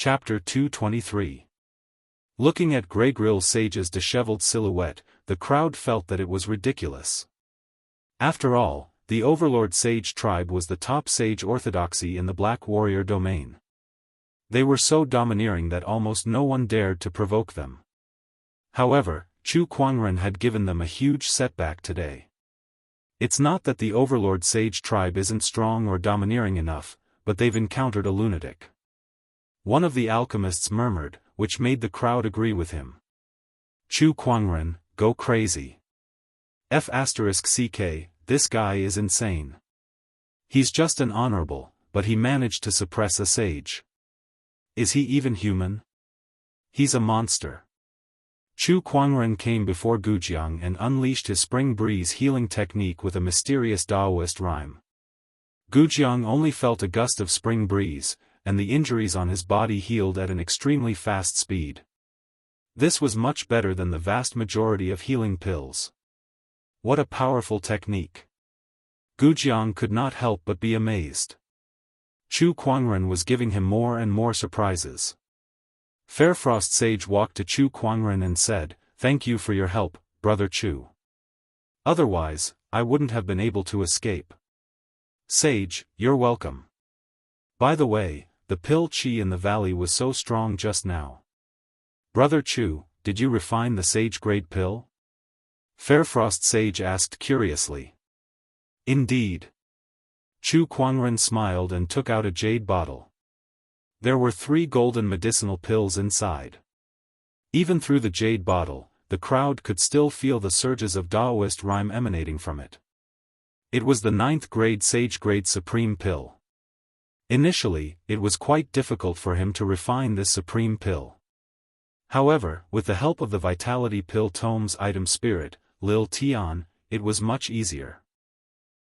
Chapter 223. Looking at Grey-Grill Sage's disheveled silhouette, the crowd felt that it was ridiculous. After all, the Overlord Sage tribe was the top sage orthodoxy in the Black Warrior domain. They were so domineering that almost no one dared to provoke them. However, Chu Kuangren had given them a huge setback today. It's not that the Overlord Sage tribe isn't strong or domineering enough, but they've encountered a lunatic. One of the alchemists murmured, which made the crowd agree with him. Chu Kuangren, go crazy. F***ck, this guy is insane. He's just an honorable, but he managed to suppress a sage. Is he even human? He's a monster. Chu Kuangren came before Gujiang and unleashed his spring breeze healing technique with a mysterious Daoist rhyme. Gujiang only felt a gust of spring breeze, and the injuries on his body healed at an extremely fast speed. This was much better than the vast majority of healing pills. What a powerful technique. Gujiang could not help but be amazed. Chu Kuangren was giving him more and more surprises. Fairfrost Sage walked to Chu Kuangren and said, "Thank you for your help, Brother Chu. Otherwise, I wouldn't have been able to escape." "Sage, you're welcome. By the way, the pill chi in the valley was so strong just now. Brother Chu, did you refine the sage-grade pill?" Fairfrost Sage asked curiously. "Indeed." Chu Kuangren smiled and took out a jade bottle. There were 3 golden medicinal pills inside. Even through the jade bottle, the crowd could still feel the surges of Daoist rhyme emanating from it. It was the 9th grade sage-grade supreme pill. Initially, it was quite difficult for him to refine this supreme pill. However, with the help of the Vitality Pill Tome's item spirit, Lil Tian, it was much easier.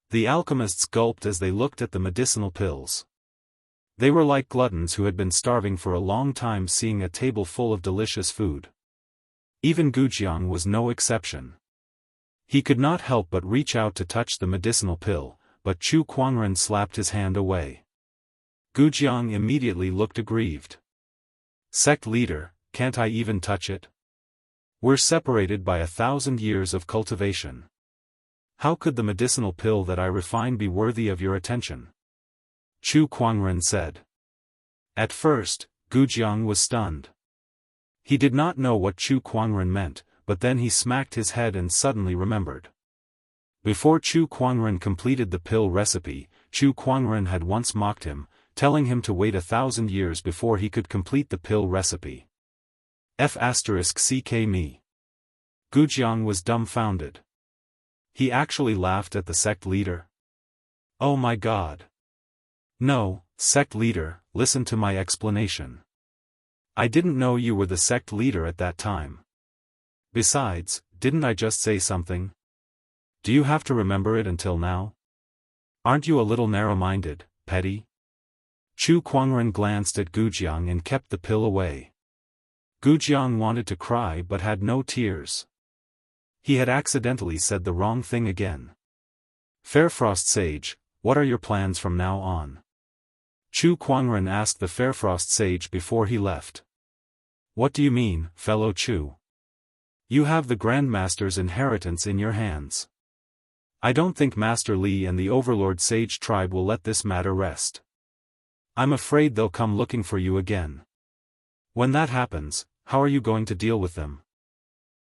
The alchemists gulped as they looked at the medicinal pills. They were like gluttons who had been starving for a long time seeing a table full of delicious food. Even Gujiang was no exception. He could not help but reach out to touch the medicinal pill, but Chu Kuangren slapped his hand away. Gujiang immediately looked aggrieved. "Sect leader, can't I even touch it? We're separated by 1,000 years of cultivation. How could the medicinal pill that I refine be worthy of your attention?" Chu Kuangren said. At first, Gujiang was stunned. He did not know what Chu Kuangren meant, but then he smacked his head and suddenly remembered. Before Chu Kuangren completed the pill recipe, Chu Kuangren had once mocked him, telling him to wait 1,000 years before he could complete the pill recipe. F***ck me. Gujiang was dumbfounded. He actually laughed at the sect leader. Oh my god. No, sect leader, listen to my explanation. I didn't know you were the sect leader at that time. Besides, didn't I just say something? Do you have to remember it until now? Aren't you a little narrow-minded, petty? Chu Kuangren glanced at Gujiang and kept the pill away. Gujiang wanted to cry but had no tears. He had accidentally said the wrong thing again. Fairfrost Sage, what are your plans from now on? Chu Kuangren asked the Fairfrost Sage before he left. What do you mean, fellow Chu? You have the Grandmaster's inheritance in your hands. I don't think Master Li and the Overlord Sage tribe will let this matter rest. I'm afraid they'll come looking for you again. When that happens, how are you going to deal with them?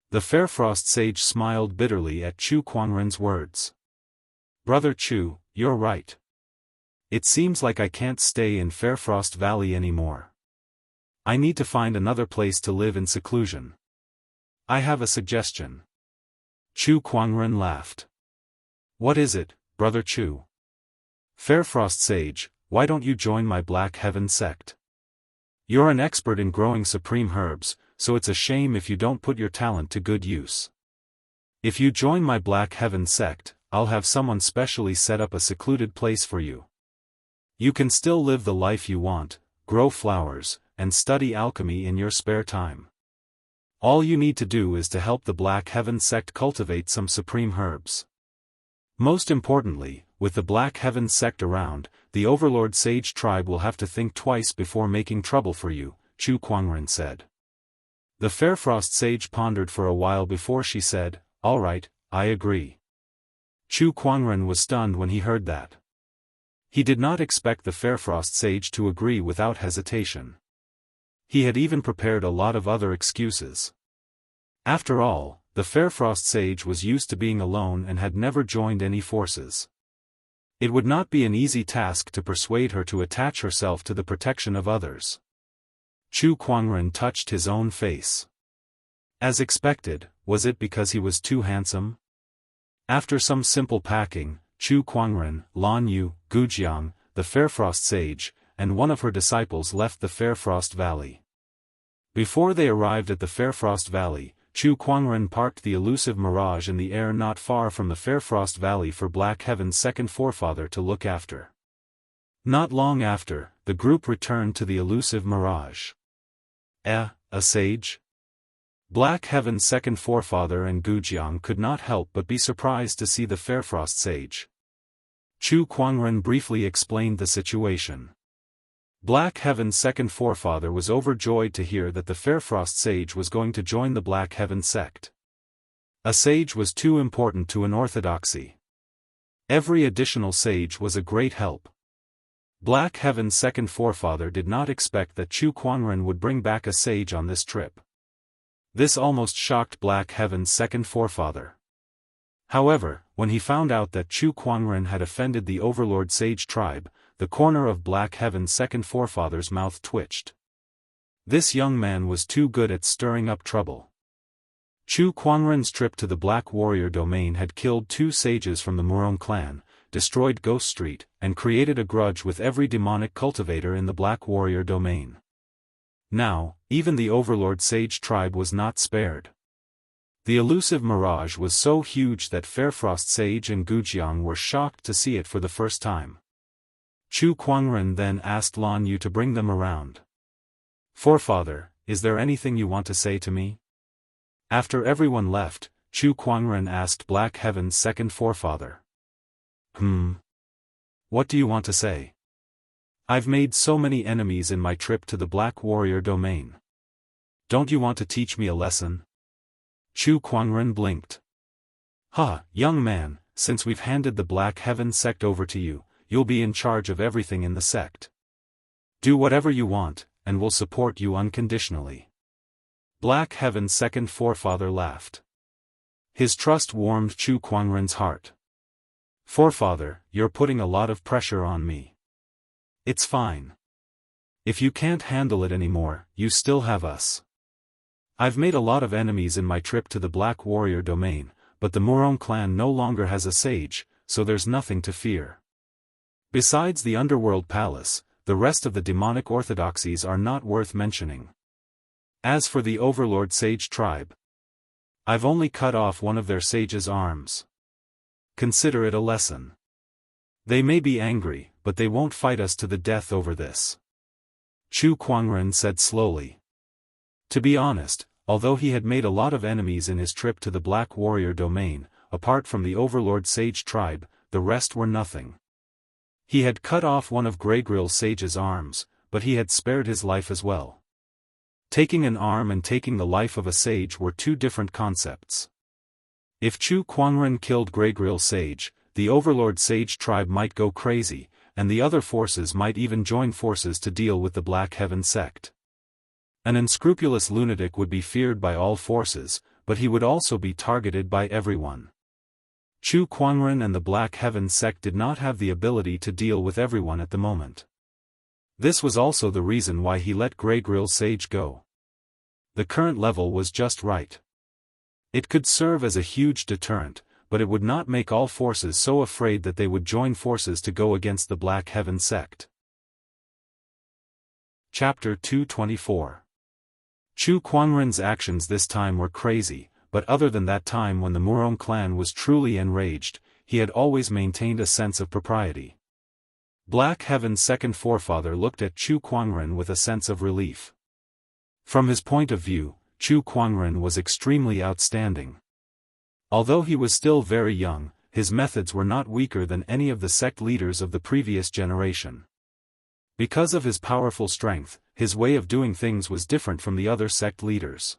The Fairfrost Sage smiled bitterly at Chu Kuangren's words. Brother Chu, you're right. It seems like I can't stay in Fairfrost Valley anymore. I need to find another place to live in seclusion. I have a suggestion. Chu Kuangren laughed. What is it, Brother Chu? Fairfrost Sage, why don't you join my Black Heaven sect? You're an expert in growing supreme herbs, so it's a shame if you don't put your talent to good use. If you join my Black Heaven sect, I'll have someone specially set up a secluded place for you. You can still live the life you want, grow flowers, and study alchemy in your spare time. All you need to do is to help the Black Heaven sect cultivate some supreme herbs. Most importantly, with the Black Heaven sect around, the Overlord Sage tribe will have to think twice before making trouble for you, Chu Kuangren said. The Fairfrost sage pondered for a while before she said, "All right, I agree." Chu Kuangren was stunned when he heard that. He did not expect the Fairfrost sage to agree without hesitation. He had even prepared a lot of other excuses. After all, the Fairfrost sage was used to being alone and had never joined any forces. It would not be an easy task to persuade her to attach herself to the protection of others. Chu Kuangren touched his own face. As expected, was it because he was too handsome? After some simple packing, Chu Kuangren, Lan Yu, Gujiang, the Fairfrost sage, and one of her disciples left the Fairfrost Valley. Before they arrived at the Fairfrost Valley, Chu Kuangren parked the elusive mirage in the air not far from the Fairfrost Valley for Black Heaven's second forefather to look after. Not long after, the group returned to the elusive mirage. A sage? Black Heaven's second forefather and Gujiang could not help but be surprised to see the Fairfrost sage. Chu Kuangren briefly explained the situation. Black Heaven's second forefather was overjoyed to hear that the Fairfrost sage was going to join the Black Heaven sect. A sage was too important to an orthodoxy. Every additional sage was a great help. Black Heaven's second forefather did not expect that Chu Kuangren would bring back a sage on this trip. This almost shocked Black Heaven's second forefather. However, when he found out that Chu Kuangren had offended the Overlord Sage tribe, the corner of Black Heaven's second forefather's mouth twitched. This young man was too good at stirring up trouble. Chu Kuangren's trip to the Black Warrior domain had killed 2 sages from the Murong clan, destroyed Ghost Street, and created a grudge with every demonic cultivator in the Black Warrior domain. Now, even the Overlord Sage tribe was not spared. The elusive mirage was so huge that Fairfrost Sage and Gujiang were shocked to see it for the first time. Chu Kuangren then asked Lan Yu to bring them around. "Forefather, is there anything you want to say to me?" After everyone left, Chu Kuangren asked Black Heaven's second forefather. What do you want to say?" "I've made so many enemies in my trip to the Black Warrior domain. Don't you want to teach me a lesson?" Chu Kuangren blinked. Young man, since we've handed the Black Heaven sect over to you, you'll be in charge of everything in the sect. Do whatever you want, and we'll support you unconditionally." Black Heaven's second forefather laughed. His trust warmed Chu Kuangren's heart. "Forefather, you're putting a lot of pressure on me. It's fine. If you can't handle it anymore, you still have us. I've made a lot of enemies in my trip to the Black Warrior domain, but the Murong clan no longer has a sage, so there's nothing to fear. Besides the Underworld Palace, the rest of the demonic orthodoxies are not worth mentioning. As for the Overlord Sage tribe, I've only cut off one of their sage's arms. Consider it a lesson. They may be angry, but they won't fight us to the death over this." Chu Kuangren said slowly. To be honest, although he had made a lot of enemies in his trip to the Black Warrior domain, apart from the Overlord Sage tribe, the rest were nothing. He had cut off one of Greygrill Sage's arms, but he had spared his life as well. Taking an arm and taking the life of a sage were 2 different concepts. If Chu Kuangren killed Greygrill Sage, the Overlord Sage tribe might go crazy, and the other forces might even join forces to deal with the Black Heaven sect. An unscrupulous lunatic would be feared by all forces, but he would also be targeted by everyone. Chu Kuangren and the Black Heaven sect did not have the ability to deal with everyone at the moment. This was also the reason why he let Greygrill Sage go. The current level was just right. It could serve as a huge deterrent, but it would not make all forces so afraid that they would join forces to go against the Black Heaven sect. Chapter 224. Chu Kuangren's actions this time were crazy, but other than that time when the Murong clan was truly enraged, he had always maintained a sense of propriety. Black Heaven's second forefather looked at Chu Kuangren with a sense of relief. From his point of view, Chu Kuangren was extremely outstanding. Although he was still very young, his methods were not weaker than any of the sect leaders of the previous generation. Because of his powerful strength, his way of doing things was different from the other sect leaders.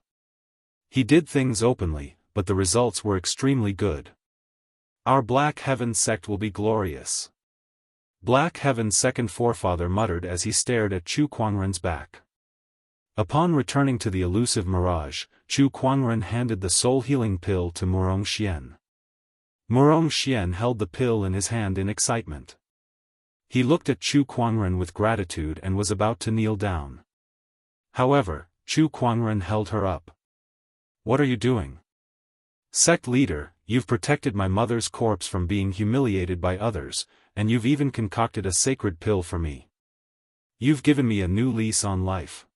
He did things openly, but the results were extremely good. Our Black Heaven sect will be glorious. Black Heaven's second forefather muttered as he stared at Chu Kuangren's back. Upon returning to the elusive mirage, Chu Kuangren handed the soul-healing pill to Murong Xian. Murong Xian held the pill in his hand in excitement. He looked at Chu Kuangren with gratitude and was about to kneel down. However, Chu Kuangren held her up. "What are you doing? Sect leader, you've protected my mother's corpse from being humiliated by others, and you've even concocted a sacred pill for me. You've given me a new lease on life.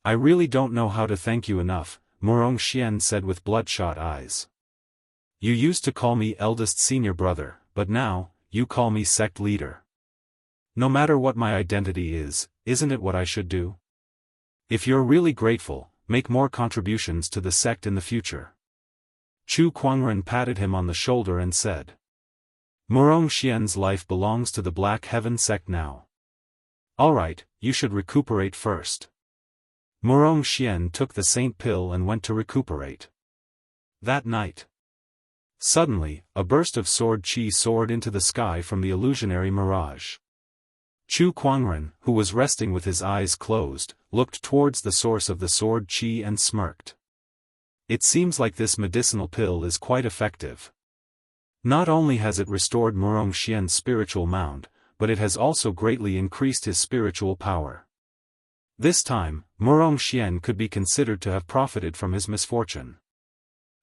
I really don't know how to thank you enough," Murong Xian said with bloodshot eyes. "You used to call me eldest senior brother, but now, you call me sect leader. No matter what my identity is, isn't it what I should do? If you're really grateful, make more contributions to the sect in the future." Chu Kuangren patted him on the shoulder and said. "Murong Xian's life belongs to the Black Heaven sect now. Alright, you should recuperate first." Murong Xian took the saint pill and went to recuperate. That night. Suddenly, a burst of sword chi soared into the sky from the illusionary mirage. Chu Kuangren, who was resting with his eyes closed, looked towards the source of the sword chi and smirked. It seems like this medicinal pill is quite effective. Not only has it restored Murong Xian's spiritual mound, but it has also greatly increased his spiritual power. This time, Murong Xian could be considered to have profited from his misfortune.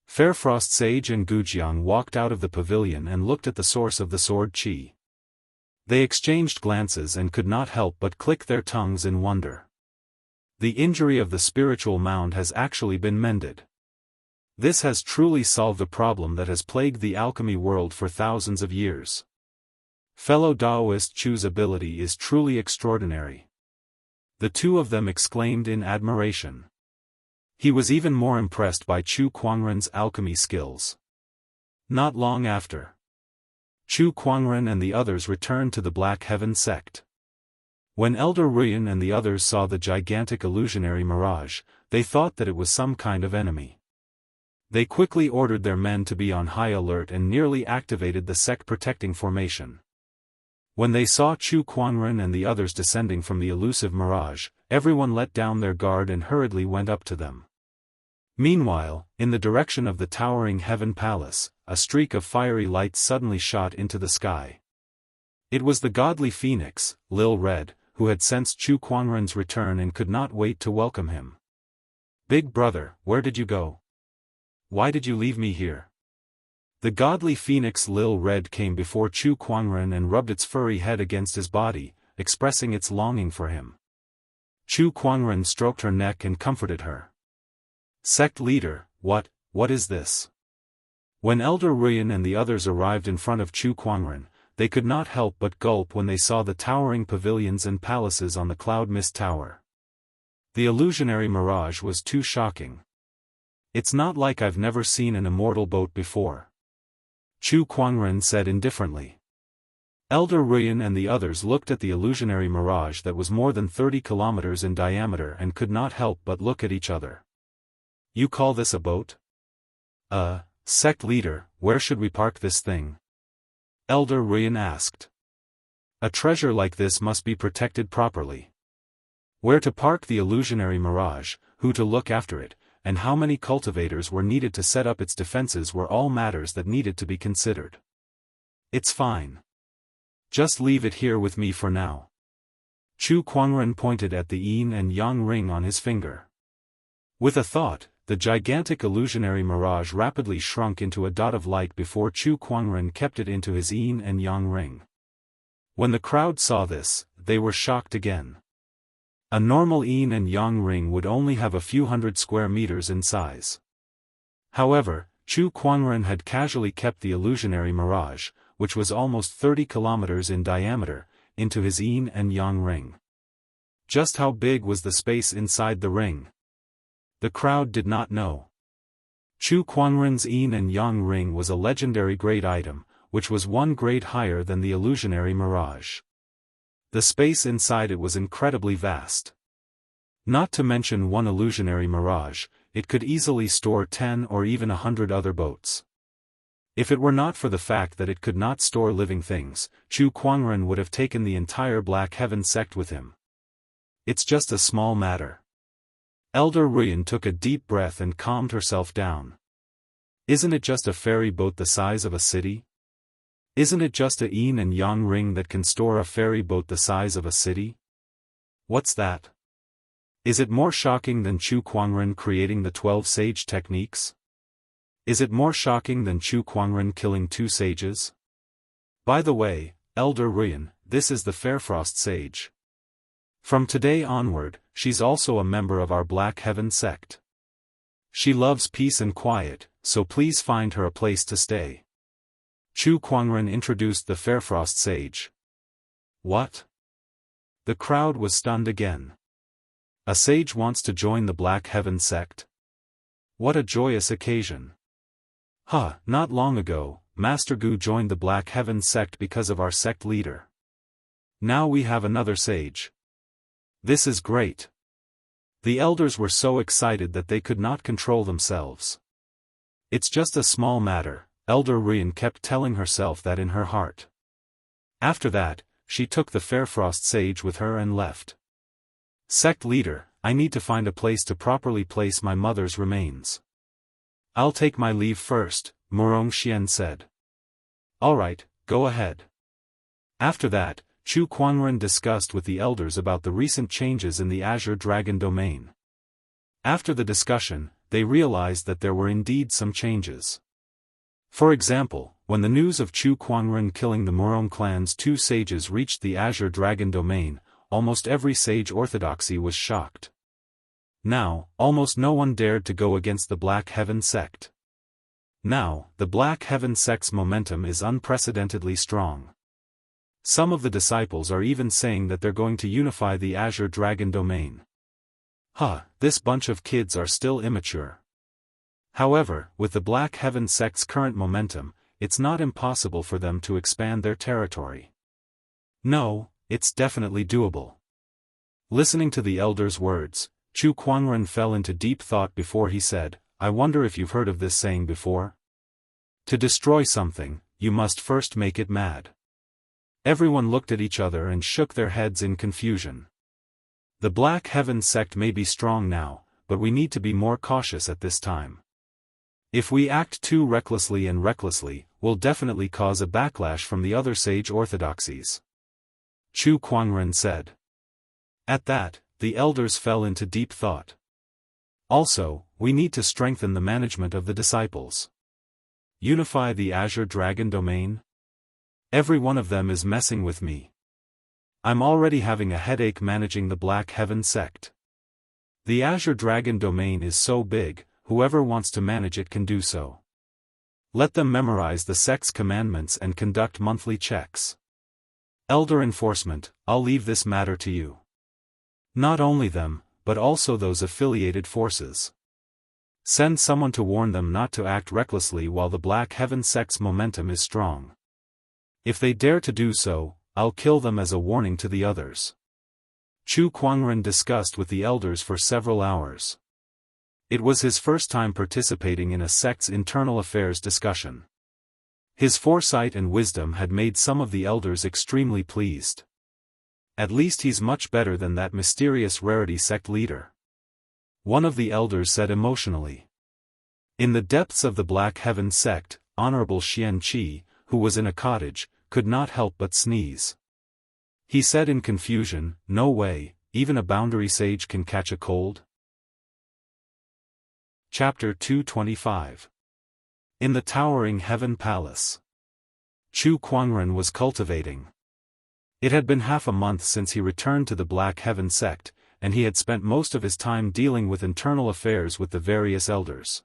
Fairfrost Sage and Gujiang walked out of the pavilion and looked at the source of the sword chi. They exchanged glances and could not help but click their tongues in wonder. The injury of the spiritual mound has actually been mended. This has truly solved a problem that has plagued the alchemy world for thousands of years. Fellow Daoist Chu's ability is truly extraordinary. The two of them exclaimed in admiration. He was even more impressed by Chu Kuangren's alchemy skills. Not long after, Chu Kuangren and the others returned to the Black Heaven sect. When Elder Ruyan and the others saw the gigantic illusionary mirage, they thought that it was some kind of enemy. They quickly ordered their men to be on high alert and nearly activated the sect protecting formation. When they saw Chu Kuangren and the others descending from the elusive mirage, everyone let down their guard and hurriedly went up to them. Meanwhile, in the direction of the towering Heaven Palace, a streak of fiery light suddenly shot into the sky. It was the godly phoenix, Lil Red, who had sensed Chu Kuangren's return and could not wait to welcome him. "Big brother, where did you go? Why did you leave me here?" The godly phoenix Lil Red came before Chu Kuangren and rubbed its furry head against his body, expressing its longing for him. Chu Kuangren stroked her neck and comforted her. "Sect leader, what is this?" When Elder Ruyan and the others arrived in front of Chu Kuangren, they could not help but gulp when they saw the towering pavilions and palaces on the Cloud Mist Tower. The illusionary mirage was too shocking. "It's not like I've never seen an immortal boat before," Chu Kuangren said indifferently. Elder Ruyan and the others looked at the illusionary mirage that was more than 30 kilometers in diameter and could not help but look at each other. "You call this a boat? Sect leader, where should we park this thing?" Elder Ruyan asked. "A treasure like this must be protected properly. Where to park the illusionary mirage, who to look after it, and how many cultivators were needed to set up its defenses were all matters that needed to be considered. It's fine. Just leave it here with me for now." Chu Kuangren pointed at the yin and yang ring on his finger. With a thought, the gigantic illusionary mirage rapidly shrunk into a dot of light before Chu Kuangren kept it into his yin and yang ring. When the crowd saw this, they were shocked again. A normal yin and yang ring would only have a few hundred square meters in size. However, Chu Kuangren had casually kept the illusionary mirage, which was almost 30 kilometers in diameter, into his yin and yang ring. Just how big was the space inside the ring? The crowd did not know. Chu Kuangren's yin and yang ring was a legendary grade item, which was one grade higher than the illusionary mirage. The space inside it was incredibly vast. Not to mention one illusionary mirage, it could easily store 10 or even 100 other boats. If it were not for the fact that it could not store living things, Chu Kuangren would have taken the entire Black Heaven sect with him. It's just a small matter. Elder Ruyan took a deep breath and calmed herself down. Isn't it just a ferry boat the size of a city? Isn't it just a yin and yang ring that can store a ferry boat the size of a city? What's that? Is it more shocking than Chu Kuangren creating the 12 sage techniques? Is it more shocking than Chu Kuangren killing 2 sages? By the way, Elder Ruyan, this is the Fairfrost sage. From today onward, she's also a member of our Black Heaven sect. She loves peace and quiet, so please find her a place to stay. Chu Kuangren introduced the Fairfrost sage. What? The crowd was stunned again. A sage wants to join the Black Heaven sect? What a joyous occasion. Not long ago, Master Gu joined the Black Heaven sect because of our sect leader. Now we have another sage. This is great. The elders were so excited that they could not control themselves. It's just a small matter, Elder Ruyan kept telling herself that in her heart. After that, she took the Fairfrost sage with her and left. Sect leader, I need to find a place to properly place my mother's remains. I'll take my leave first, Murong Xian said. Alright, go ahead. After that, Chu Kuangren discussed with the elders about the recent changes in the Azure Dragon domain. After the discussion, they realized that there were indeed some changes. For example, when the news of Chu Kuangren killing the Murong clan's 2 sages reached the Azure Dragon domain, almost every sage orthodoxy was shocked. Now, almost no one dared to go against the Black Heaven sect. Now, the Black Heaven sect's momentum is unprecedentedly strong. Some of the disciples are even saying that they're going to unify the Azure Dragon domain. This bunch of kids are still immature. However, with the Black Heaven sect's current momentum, it's not impossible for them to expand their territory. No, it's definitely doable. Listening to the elders' words, Chu Kuangren fell into deep thought before he said, I wonder if you've heard of this saying before? To destroy something, you must first make it mad. Everyone looked at each other and shook their heads in confusion. The Black Heaven sect may be strong now, but we need to be more cautious at this time. If we act too recklessly, we'll definitely cause a backlash from the other sage orthodoxies. Chu Kuangren said. At that, the elders fell into deep thought. Also, we need to strengthen the management of the disciples. Unify the Azure Dragon domain? Every one of them is messing with me. I'm already having a headache managing the Black Heaven sect. The Azure Dragon domain is so big, whoever wants to manage it can do so. Let them memorize the sect's commandments and conduct monthly checks. Elder enforcement, I'll leave this matter to you. Not only them, but also those affiliated forces. Send someone to warn them not to act recklessly while the Black Heaven sect's momentum is strong. If they dare to do so, I'll kill them as a warning to the others. Chu Kuangren discussed with the elders for several hours. It was his first time participating in a sect's internal affairs discussion. His foresight and wisdom had made some of the elders extremely pleased. At least he's much better than that mysterious rarity sect leader. One of the elders said emotionally. In the depths of the Black Heaven sect, Honorable Xianxia, who was in a cottage, could not help but sneeze. He said in confusion, no way, even a boundary sage can catch a cold? Chapter 225. In the Towering Heaven Palace. Chu Kuangren was cultivating. It had been half a month since he returned to the Black Heaven sect, and he had spent most of his time dealing with internal affairs with the various elders.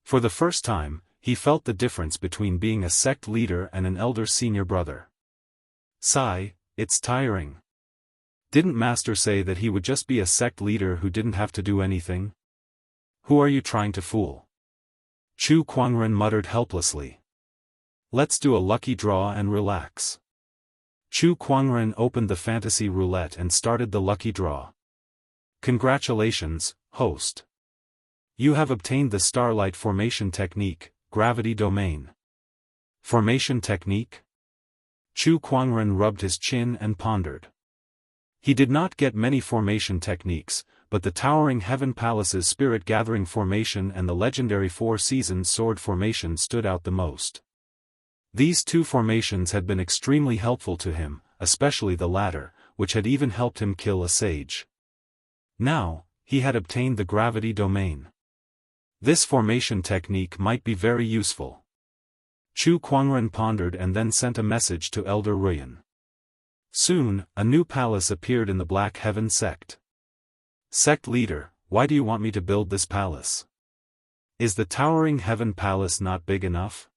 For the first time, he felt the difference between being a sect leader and an elder senior brother. Sigh, it's tiring. Didn't Master say that he would just be a sect leader who didn't have to do anything? Who are you trying to fool? Chu Kuangren muttered helplessly. Let's do a lucky draw and relax. Chu Kuangren opened the fantasy roulette and started the lucky draw. Congratulations, host. You have obtained the Starlight Formation Technique, Gravity Domain. Formation Technique? Chu Kuangren rubbed his chin and pondered. He did not get many formation techniques, but the Towering Heaven Palace's Spirit Gathering Formation and the legendary Four Seasons Sword Formation stood out the most. These two formations had been extremely helpful to him, especially the latter, which had even helped him kill a sage. Now, he had obtained the Gravity Domain. This formation technique might be very useful. Chu Kuangren pondered and then sent a message to Elder Ruyan. Soon, a new palace appeared in the Black Heaven sect. Sect leader, why do you want me to build this palace? Is the Towering Heaven Palace not big enough?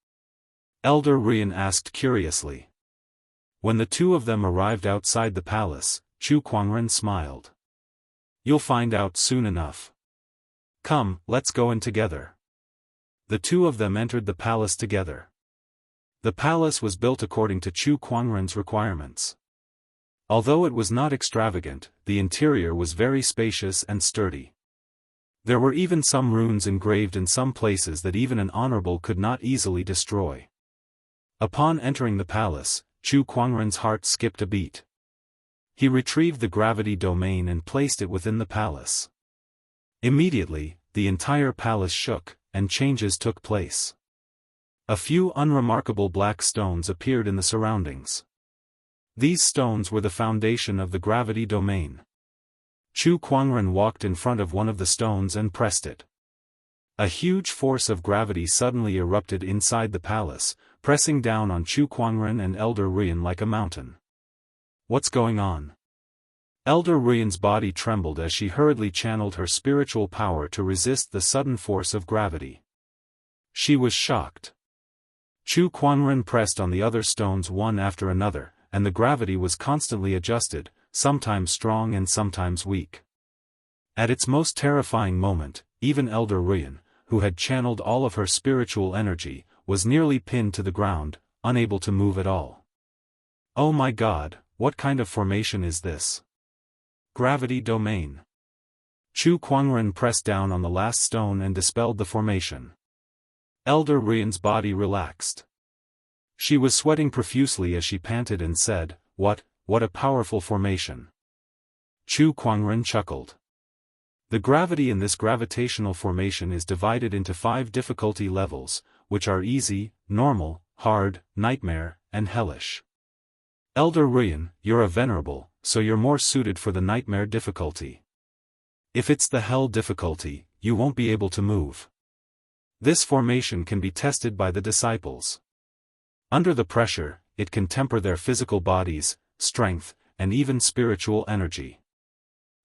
Elder Ruyan asked curiously. When the two of them arrived outside the palace, Chu Kuangren smiled. You'll find out soon enough. Come, let's go in together. The two of them entered the palace together. The palace was built according to Chu Kuangren's requirements. Although it was not extravagant, the interior was very spacious and sturdy. There were even some runes engraved in some places that even an honorable could not easily destroy. Upon entering the palace, Chu Kuangren's heart skipped a beat. He retrieved the gravity domain and placed it within the palace. Immediately, the entire palace shook, and changes took place. A few unremarkable black stones appeared in the surroundings. These stones were the foundation of the gravity domain. Chu Kuangren walked in front of one of the stones and pressed it. A huge force of gravity suddenly erupted inside the palace, pressing down on Chu Kuangren and Elder Ruyan like a mountain. What's going on? Elder Ruyan's body trembled as she hurriedly channeled her spiritual power to resist the sudden force of gravity. She was shocked. Chu Kuangren pressed on the other stones one after another, and the gravity was constantly adjusted, sometimes strong and sometimes weak. At its most terrifying moment, even Elder Ruyan, who had channeled all of her spiritual energy, was nearly pinned to the ground, unable to move at all. Oh my God, what kind of formation is this? Gravity domain. Chu Kuangren pressed down on the last stone and dispelled the formation. Elder Ruyan's body relaxed. She was sweating profusely as she panted and said, What a powerful formation. Chu Kuangren chuckled. The gravity in this gravitational formation is divided into 5 difficulty levels, which are easy, normal, hard, nightmare, and hellish. Elder Ruyan, you're a venerable, so you're more suited for the nightmare difficulty. If it's the hell difficulty, you won't be able to move. This formation can be tested by the disciples. Under the pressure, it can temper their physical bodies, strength, and even spiritual energy.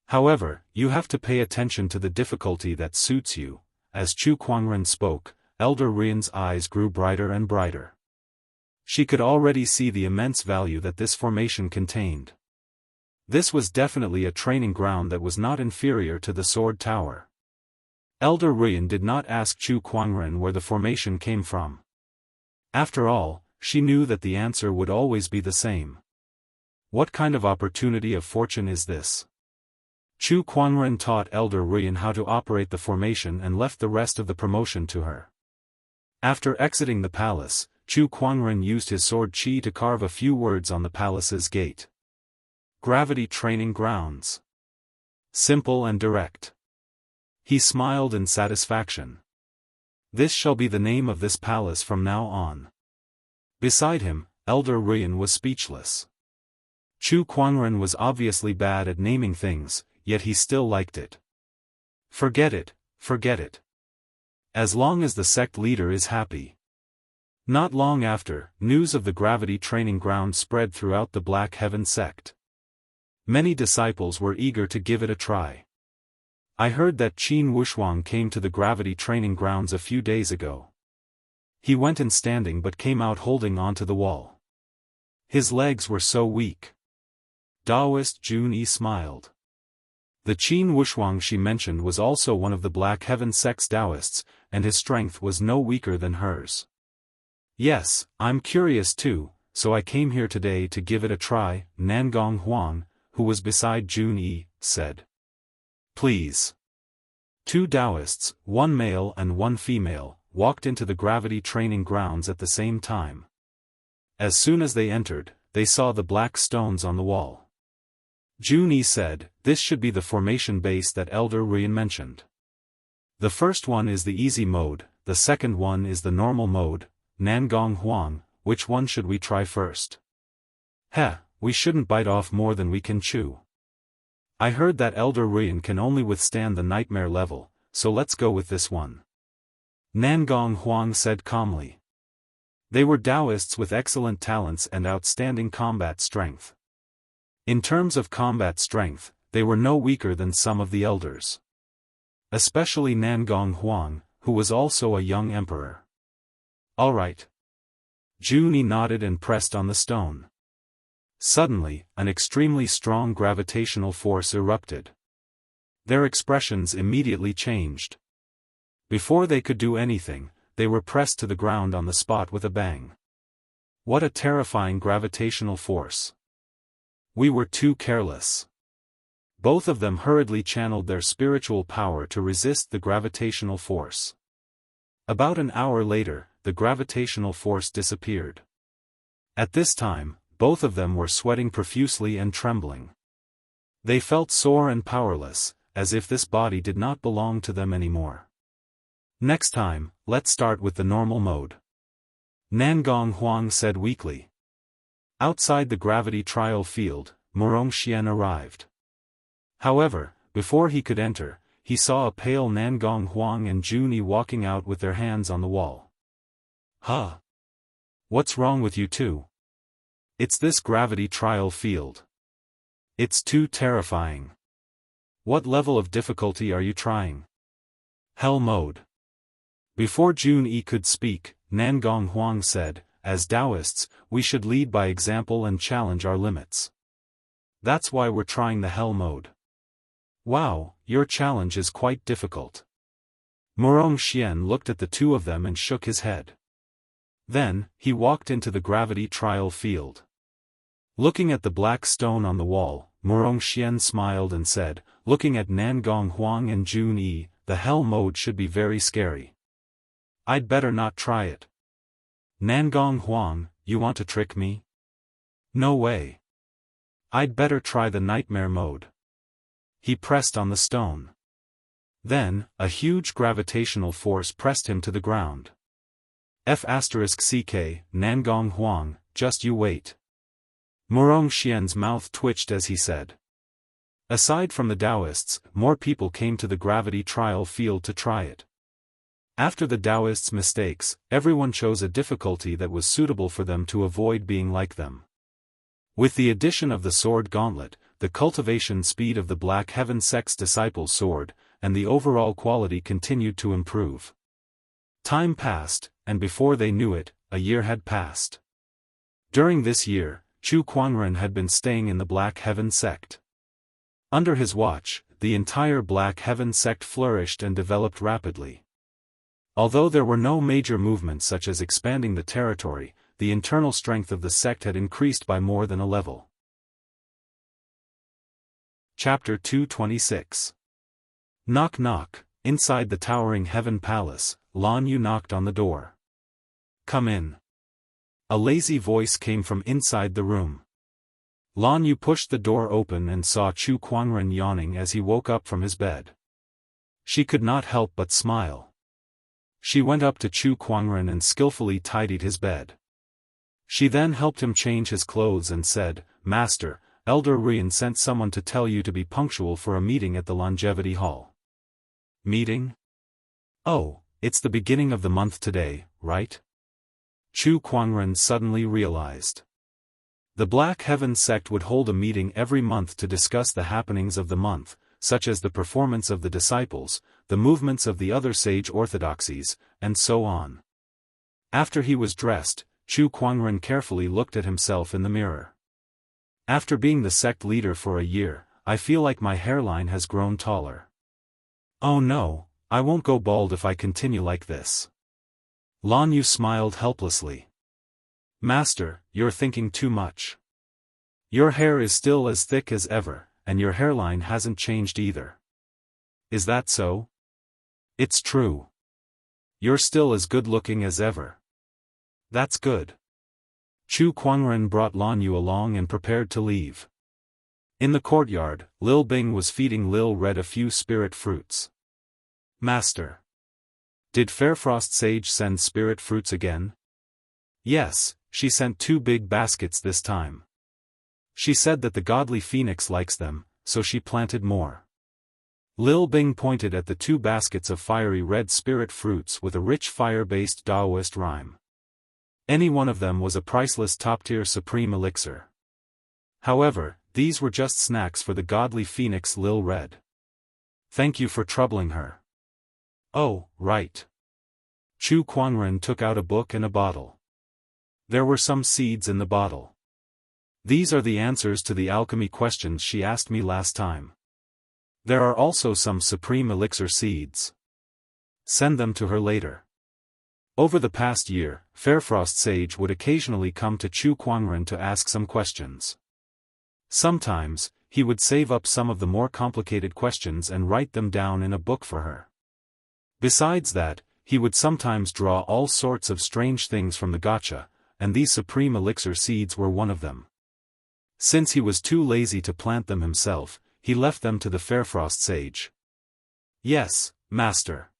However, you have to pay attention to the difficulty that suits you. As Chu Kuangren spoke, Elder Ruyan's eyes grew brighter and brighter. She could already see the immense value that this formation contained. This was definitely a training ground that was not inferior to the Sword Tower. Elder Ruyan did not ask Chu Kuangren where the formation came from. After all, she knew that the answer would always be the same. What kind of opportunity of fortune is this? Chu Kuangren taught Elder Ruyan how to operate the formation and left the rest of the promotion to her. After exiting the palace, Chu Kuangren used his sword qi to carve a few words on the palace's gate. Gravity Training Grounds. Simple and direct. He smiled in satisfaction. This shall be the name of this palace from now on. Beside him, Elder Ruyan was speechless. Chu Kuangren was obviously bad at naming things, yet he still liked it. Forget it, forget it. As long as the sect leader is happy. Not long after, news of the gravity training ground spread throughout the Black Heaven sect. Many disciples were eager to give it a try. I heard that Qin Wushuang came to the gravity training grounds a few days ago. He went in standing but came out holding onto the wall. His legs were so weak. Daoist Jun Yi smiled. The Qin Wushuang she mentioned was also one of the Black Heaven sect's Daoists, and his strength was no weaker than hers. Yes, I'm curious too, so I came here today to give it a try, Nangong Huang, who was beside Jun Yi, said. Please. Two Daoists, one male and one female, walked into the gravity training grounds at the same time. As soon as they entered, they saw the black stones on the wall. Jun Yi said, this should be the formation base that Elder Ruyan mentioned. The first one is the easy mode, the second one is the normal mode. Nangong Huang, which one should we try first? Heh, we shouldn't bite off more than we can chew. I heard that Elder Ruyan can only withstand the nightmare level, so let's go with this one. Nangong Huang said calmly. They were Daoists with excellent talents and outstanding combat strength. In terms of combat strength, they were no weaker than some of the elders. Especially Nangong Huang, who was also a young emperor. All right. Jun Yi nodded and pressed on the stone. Suddenly, an extremely strong gravitational force erupted. Their expressions immediately changed. Before they could do anything, they were pressed to the ground on the spot with a bang. What a terrifying gravitational force. We were too careless. Both of them hurriedly channeled their spiritual power to resist the gravitational force. About an hour later, the gravitational force disappeared. At this time, both of them were sweating profusely and trembling. They felt sore and powerless, as if this body did not belong to them anymore. Next time, let's start with the normal mode. Nangong Huang said weakly. Outside the gravity trial field, Murong Xian arrived. However, before he could enter, he saw a pale Nangong Huang and Jun Yi walking out with their hands on the wall. Huh? What's wrong with you two? It's this gravity trial field. It's too terrifying. What level of difficulty are you trying? Hell mode. Before Jun Yi could speak, Nangong Huang said, as Daoists, we should lead by example and challenge our limits. That's why we're trying the hell mode. Wow, your challenge is quite difficult. Murong Xian looked at the two of them and shook his head. Then, he walked into the gravity trial field. Looking at the black stone on the wall, Murong Xian smiled and said, looking at Nangong Huang and Jun Yi, the hell mode should be very scary. I'd better not try it. Nangong Huang, you want to trick me? No way. I'd better try the nightmare mode. He pressed on the stone. Then, a huge gravitational force pressed him to the ground. F*CK, Nangong Huang, just you wait. Murong Xian's mouth twitched as he said. Aside from the Daoists, more people came to the gravity trial field to try it. After the Daoists' mistakes, everyone chose a difficulty that was suitable for them to avoid being like them. With the addition of the sword gauntlet, the cultivation speed of the Black Heaven sect's disciples soared, and the overall quality continued to improve. Time passed, and before they knew it, a year had passed. During this year, Chu Kuangren had been staying in the Black Heaven sect. Under his watch, the entire Black Heaven sect flourished and developed rapidly. Although there were no major movements such as expanding the territory, the internal strength of the sect had increased by more than a level. Chapter 226. Knock knock. Inside the towering Heaven Palace, Lan Yu knocked on the door. Come in. A lazy voice came from inside the room. Lan Yu pushed the door open and saw Chu Kuangren yawning as he woke up from his bed. She could not help but smile. She went up to Chu Kuangren and skillfully tidied his bed. She then helped him change his clothes and said, Master, Elder Ruyan sent someone to tell you to be punctual for a meeting at the Longevity Hall. Meeting? Oh, it's the beginning of the month today, right? Chu Kuangren suddenly realized. The Black Heaven sect would hold a meeting every month to discuss the happenings of the month, such as the performance of the disciples, the movements of the other sage orthodoxies, and so on. After he was dressed, Chu Kuangren carefully looked at himself in the mirror. After being the sect leader for a year, I feel like my hairline has grown taller. Oh no, I won't go bald if I continue like this. Lan Yu smiled helplessly. Master, you're thinking too much. Your hair is still as thick as ever, and your hairline hasn't changed either. Is that so? It's true. You're still as good-looking as ever. That's good. Chu Kuangren brought Lan Yu along and prepared to leave. In the courtyard, Lil Bing was feeding Lil Red a few spirit fruits. Master. Did Fairfrost Sage send spirit fruits again? Yes, she sent 2 big baskets this time. She said that the godly phoenix likes them, so she planted more. Lil Bing pointed at the 2 baskets of fiery red spirit fruits with a rich fire-based Daoist rhyme. Any one of them was a priceless top-tier supreme elixir. However, these were just snacks for the godly phoenix Lil Red. Thank you for troubling her. Oh, right. Chu Kuangren took out a book and a bottle. There were some seeds in the bottle. These are the answers to the alchemy questions she asked me last time. There are also some supreme elixir seeds. Send them to her later. Over the past year, Fairfrost Sage would occasionally come to Chu Kuangren to ask some questions. Sometimes, he would save up some of the more complicated questions and write them down in a book for her. Besides that, he would sometimes draw all sorts of strange things from the gacha, and these supreme elixir seeds were one of them. Since he was too lazy to plant them himself, he left them to the Fairfrost Sage. Yes, Master.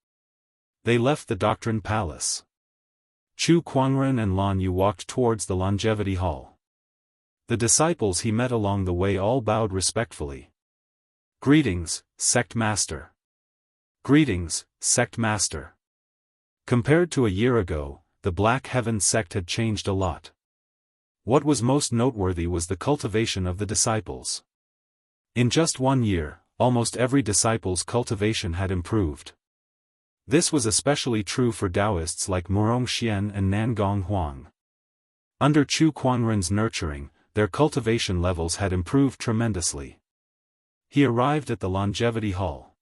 They left the Doctrine Palace. Chu Kuangren and Lan Yu walked towards the Longevity Hall. The disciples he met along the way all bowed respectfully. Greetings, Sect Master. Greetings, Sect Master. Compared to a year ago, the Black Heaven sect had changed a lot. What was most noteworthy was the cultivation of the disciples. In just 1 year, almost every disciple's cultivation had improved. This was especially true for Daoists like Murong Xian and Nangong Huang. Under Chu Kuangren's nurturing, their cultivation levels had improved tremendously. He arrived at the Longevity Hall.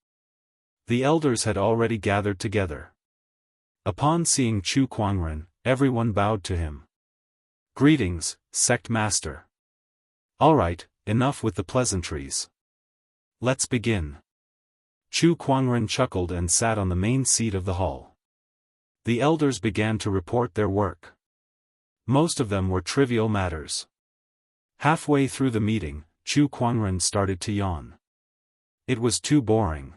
The elders had already gathered together. Upon seeing Chu Kuangren, everyone bowed to him. Greetings, Sect Master. Alright, enough with the pleasantries. Let's begin. Chu Kuangren chuckled and sat on the main seat of the hall. The elders began to report their work. Most of them were trivial matters. Halfway through the meeting, Chu Kuangren started to yawn. It was too boring.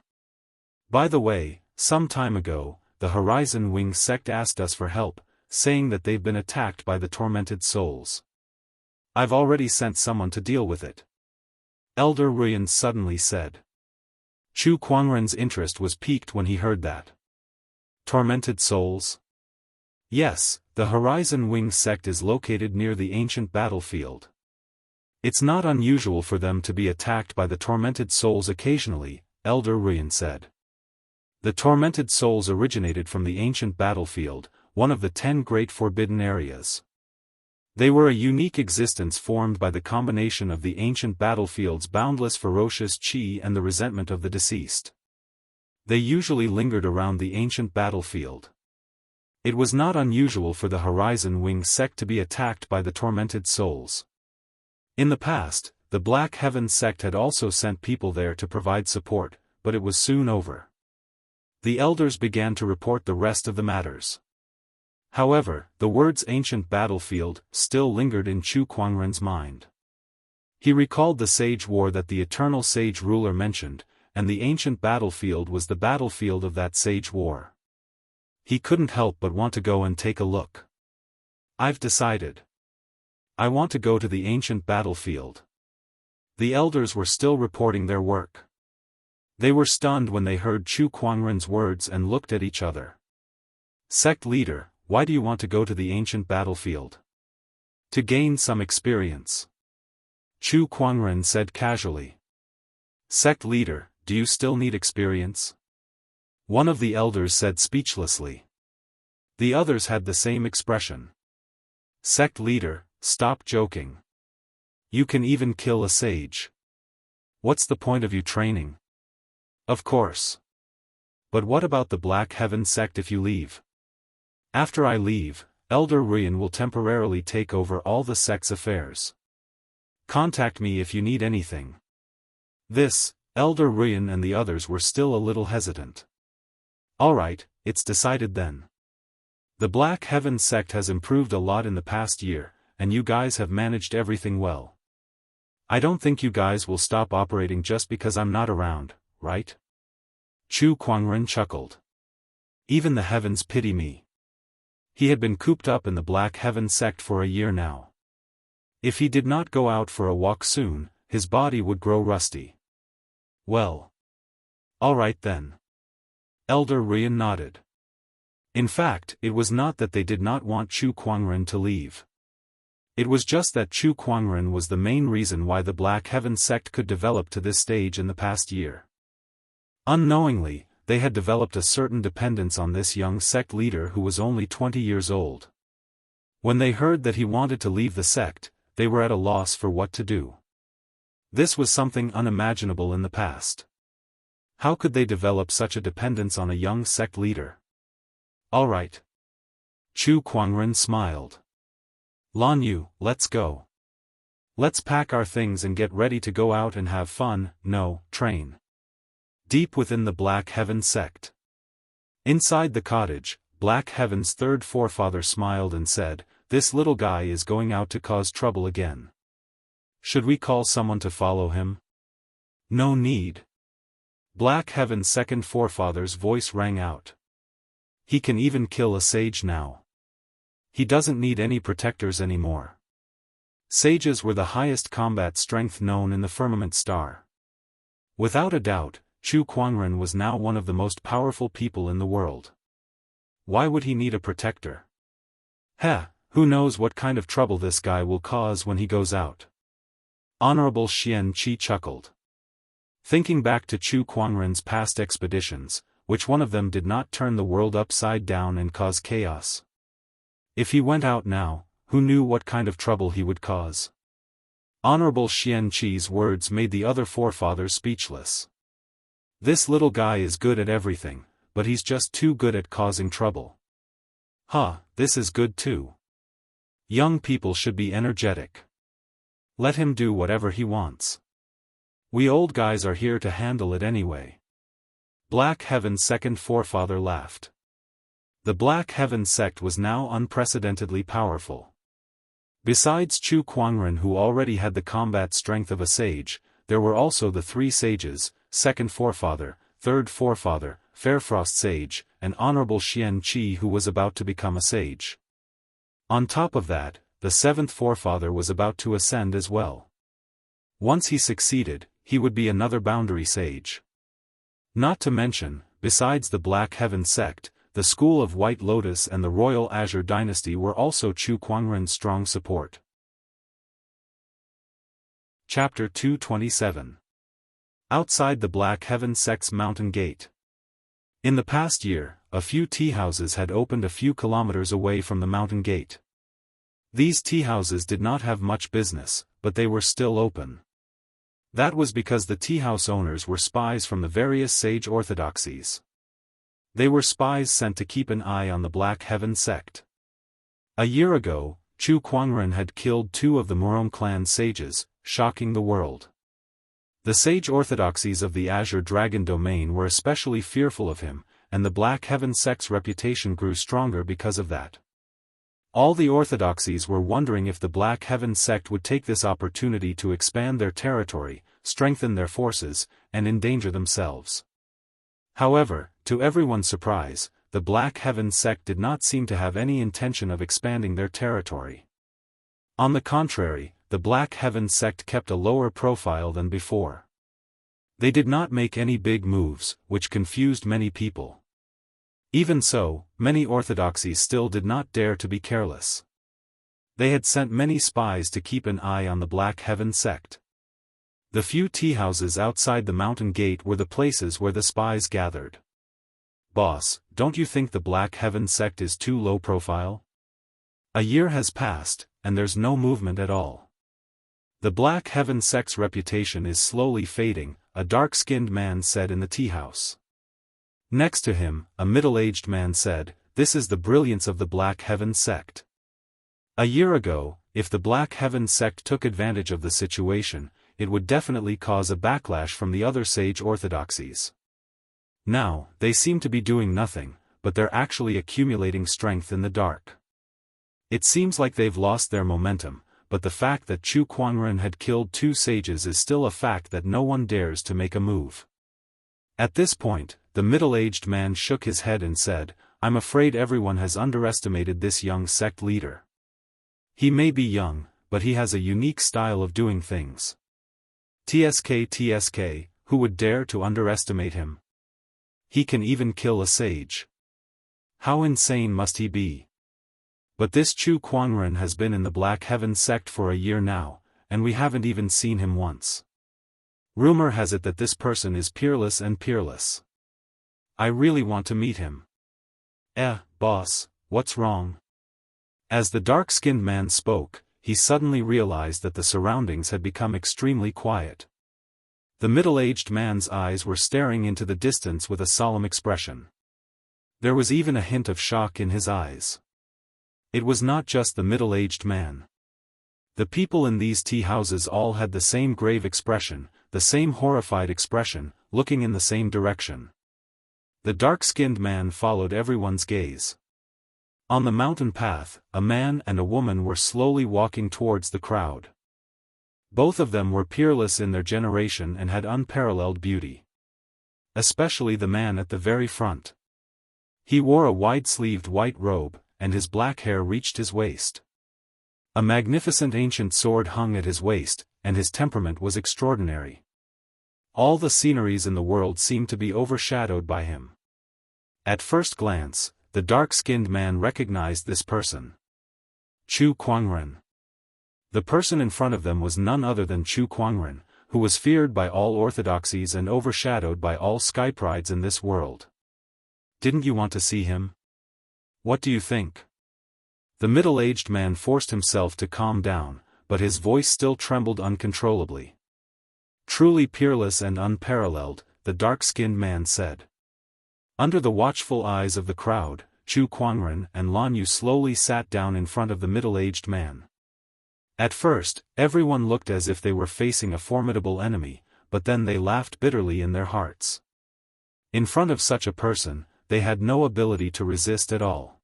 By the way, some time ago, the Horizon Wing sect asked us for help, saying that they've been attacked by the tormented souls. I've already sent someone to deal with it. Elder Ruyan suddenly said. Chu Kuangren's interest was piqued when he heard that. Tormented souls? Yes, the Horizon Wing sect is located near the ancient battlefield. It's not unusual for them to be attacked by the tormented souls occasionally, Elder Ruyan said. The tormented souls originated from the ancient battlefield, one of the 10 great forbidden areas. They were a unique existence formed by the combination of the ancient battlefield's boundless ferocious qi and the resentment of the deceased. They usually lingered around the ancient battlefield. It was not unusual for the Horizon Wing sect to be attacked by the tormented souls. In the past, the Black Heaven sect had also sent people there to provide support, but it was soon over. The elders began to report the rest of the matters. However, the words ancient battlefield still lingered in Chu Kuangren's mind. He recalled the sage war that the eternal sage ruler mentioned, and the ancient battlefield was the battlefield of that sage war. He couldn't help but want to go and take a look. I've decided. I want to go to the ancient battlefield. The elders were still reporting their work. They were stunned when they heard Chu Kuangren's words and looked at each other. Sect leader, why do you want to go to the ancient battlefield? To gain some experience. Chu Kuangren said casually. Sect leader, do you still need experience? One of the elders said speechlessly. The others had the same expression. Sect leader, stop joking. You can even kill a sage. What's the point of you training? Of course. But what about the Black Heaven sect if you leave? After I leave, Elder Rian will temporarily take over all the sect's affairs. Contact me if you need anything. This, Elder Rian and the others were still a little hesitant. Alright, it's decided then. The Black Heaven sect has improved a lot in the past year, and you guys have managed everything well. I don't think you guys will stop operating just because I'm not around, right? Chu Kuangren chuckled. Even the heavens pity me. He had been cooped up in the Black Heaven sect for a year now. If he did not go out for a walk soon, his body would grow rusty. Well. Alright then. Elder Rian nodded. In fact, it was not that they did not want Chu Kuangren to leave. It was just that Chu Kuangren was the main reason why the Black Heaven sect could develop to this stage in the past year. Unknowingly, they had developed a certain dependence on this young sect leader who was only 20 years old. When they heard that he wanted to leave the sect, they were at a loss for what to do. This was something unimaginable in the past. How could they develop such a dependence on a young sect leader? Alright. Chu Kuangren smiled. Lan Yu, let's go. Let's pack our things and get ready to go out and have fun, no, train. Deep within the Black Heaven sect. Inside the cottage, Black Heaven's third forefather smiled and said, "This little guy is going out to cause trouble again. Should we call someone to follow him?" No need. Black Heaven's second forefather's voice rang out. He can even kill a sage now. He doesn't need any protectors anymore. Sages were the highest combat strength known in the firmament star. Without a doubt, Chu Kuangren was now one of the most powerful people in the world. Why would he need a protector? Who knows what kind of trouble this guy will cause when he goes out. Honorable Xianxia chuckled. Thinking back to Chu Kuangren's past expeditions, which one of them did not turn the world upside down and cause chaos? If he went out now, who knew what kind of trouble he would cause? Honorable Xianxia's words made the other forefathers speechless. This little guy is good at everything, but he's just too good at causing trouble. This is good too. Young people should be energetic. Let him do whatever he wants. We old guys are here to handle it anyway. Black Heaven's second forefather laughed. The Black Heaven sect was now unprecedentedly powerful. Besides Chu Kuangren, who already had the combat strength of a sage, there were also the three sages, second forefather, third forefather, Fairfrost sage, and Honorable Xianxia who was about to become a sage. On top of that, the seventh forefather was about to ascend as well. Once he succeeded, he would be another boundary sage. Not to mention, besides the Black Heaven sect, the School of White Lotus and the Royal Azure Dynasty were also Chu Kuangren's strong support. Chapter 227. Outside the Black Heaven sect's mountain gate. In the past year, a few tea houses had opened a few kilometers away from the mountain gate. These tea houses did not have much business, but they were still open. That was because the tea house owners were spies from the various sage orthodoxies. They were spies sent to keep an eye on the Black Heaven sect. A year ago, Chu Kuangren had killed 2 of the Murong clan sages, shocking the world. The sage orthodoxies of the Azure Dragon domain were especially fearful of him, and the Black Heaven sect's reputation grew stronger because of that. All the orthodoxies were wondering if the Black Heaven sect would take this opportunity to expand their territory, strengthen their forces, and endanger themselves. However, to everyone's surprise, the Black Heaven sect did not seem to have any intention of expanding their territory. On the contrary, the Black Heaven sect kept a lower profile than before. They did not make any big moves, which confused many people. Even so, many orthodoxies still did not dare to be careless. They had sent many spies to keep an eye on the Black Heaven sect. The few tea houses outside the mountain gate were the places where the spies gathered. Boss, don't you think the Black Heaven sect is too low profile? A year has passed, and there's no movement at all. The Black Heaven sect's reputation is slowly fading, a dark-skinned man said in the tea house. Next to him, a middle-aged man said, This is the brilliance of the Black Heaven sect. A year ago, if the Black Heaven sect took advantage of the situation, it would definitely cause a backlash from the other sage orthodoxies. Now, they seem to be doing nothing, but they're actually accumulating strength in the dark. It seems like they've lost their momentum, but the fact that Chu Kuangren had killed 2 sages is still a fact that no one dares to make a move. At this point, the middle-aged man shook his head and said, "I'm afraid everyone has underestimated this young sect leader. He may be young, but he has a unique style of doing things. TSK, who would dare to underestimate him? He can even kill a sage. How insane must he be? But this Chu Kuangren has been in the Black Heaven sect for a year now, and we haven't even seen him once. Rumor has it that this person is peerless and peerless. I really want to meet him." Boss, what's wrong?" As the dark-skinned man spoke, he suddenly realized that the surroundings had become extremely quiet. The middle-aged man's eyes were staring into the distance with a solemn expression. There was even a hint of shock in his eyes. It was not just the middle-aged man. The people in these tea houses all had the same grave expression, the same horrified expression, looking in the same direction. The dark-skinned man followed everyone's gaze. On the mountain path, a man and a woman were slowly walking towards the crowd. Both of them were peerless in their generation and had unparalleled beauty. Especially the man at the very front. He wore a wide-sleeved white robe, and his black hair reached his waist. A magnificent ancient sword hung at his waist, and his temperament was extraordinary. All the sceneries in the world seemed to be overshadowed by him. At first glance, the dark-skinned man recognized this person. Chu Kuangren. The person in front of them was none other than Chu Kuangren, who was feared by all orthodoxies and overshadowed by all skyprides in this world. "Didn't you want to see him? What do you think?" The middle-aged man forced himself to calm down, but his voice still trembled uncontrollably. "Truly peerless and unparalleled," the dark-skinned man said. Under the watchful eyes of the crowd, Chu Kuangren and Lan Yu slowly sat down in front of the middle-aged man. At first, everyone looked as if they were facing a formidable enemy, but then they laughed bitterly in their hearts. In front of such a person, they had no ability to resist at all.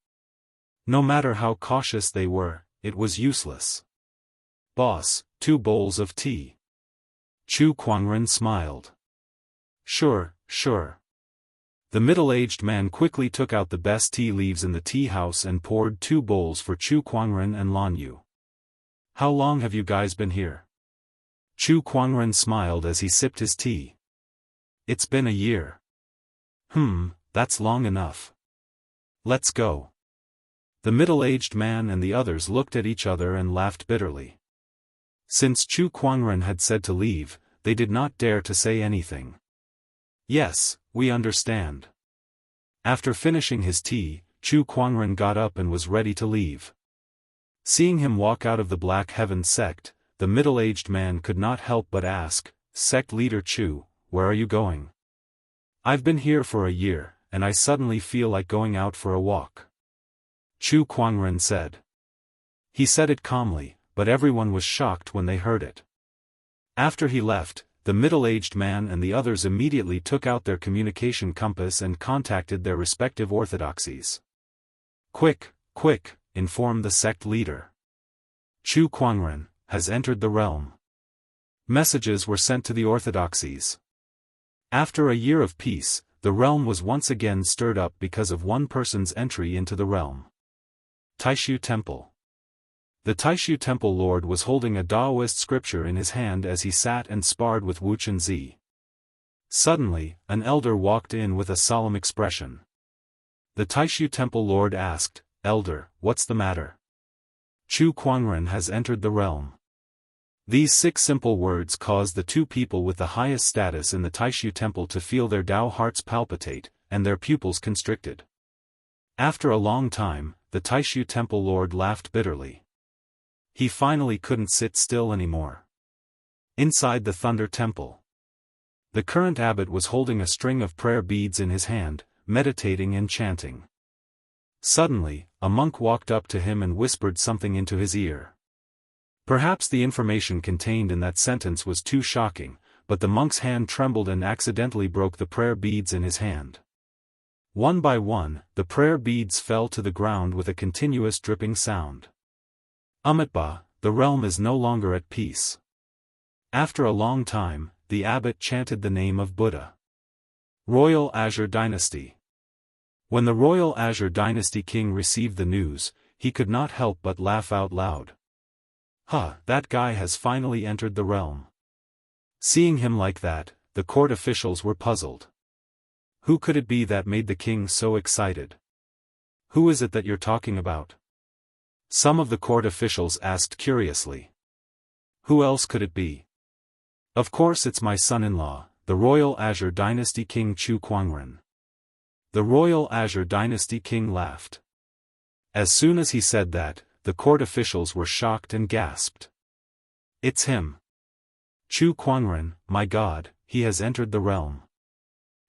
No matter how cautious they were, it was useless. "Boss, 2 bowls of tea." Chu Kuangren smiled. Sure. The middle-aged man quickly took out the best tea leaves in the tea house and poured 2 bowls for Chu Kuangren and Lan Yu. "How long have you guys been here?" Chu Kuangren smiled as he sipped his tea. "It's been a year." That's long enough. Let's go." The middle-aged man and the others looked at each other and laughed bitterly. Since Chu Kuangren had said to leave, they did not dare to say anything. "Yes, we understand." After finishing his tea, Chu Kuangren got up and was ready to leave. Seeing him walk out of the Black Heaven sect, the middle-aged man could not help but ask, "Sect leader Chu, where are you going?" "I've been here for a year, and I suddenly feel like going out for a walk," Chu Kuangren said. He said it calmly, but everyone was shocked when they heard it. After he left, the middle-aged man and the others immediately took out their communication compass and contacted their respective orthodoxies. Quick, informed the sect leader. "Chu Kuangren has entered the realm." Messages were sent to the orthodoxies. After a year of peace, the realm was once again stirred up because of one person's entry into the realm. Taishu Temple. The Taishu Temple Lord was holding a Daoist scripture in his hand as he sat and sparred with Wu Chunzi. Suddenly, an elder walked in with a solemn expression. The Taishu Temple Lord asked, "Elder, what's the matter?" "Chu Kuangren has entered the realm." These 6 simple words caused the 2 people with the highest status in the Taishu Temple to feel their Dao hearts palpitate, and their pupils constricted. After a long time, the Taishu Temple Lord laughed bitterly. He finally couldn't sit still anymore. Inside the Thunder Temple, the current abbot was holding a string of prayer beads in his hand, meditating and chanting. Suddenly, a monk walked up to him and whispered something into his ear. Perhaps the information contained in that sentence was too shocking, but the monk's hand trembled and accidentally broke the prayer beads in his hand. One by one, the prayer beads fell to the ground with a continuous dripping sound. Amitabha, the realm is no longer at peace. After a long time, the abbot chanted the name of Buddha. Royal Azure Dynasty. When the Royal Azure Dynasty king received the news, he could not help but laugh out loud. That guy has finally entered the realm. Seeing him like that, the court officials were puzzled. Who could it be that made the king so excited? Who is it that you're talking about? Some of the court officials asked curiously. Who else could it be? Of course it's my son-in-law, the Royal Azure Dynasty King Chu Kuangren. The Royal Azure Dynasty King laughed. As soon as he said that, the court officials were shocked and gasped. It's him. Chu Kuangren, my God, he has entered the realm.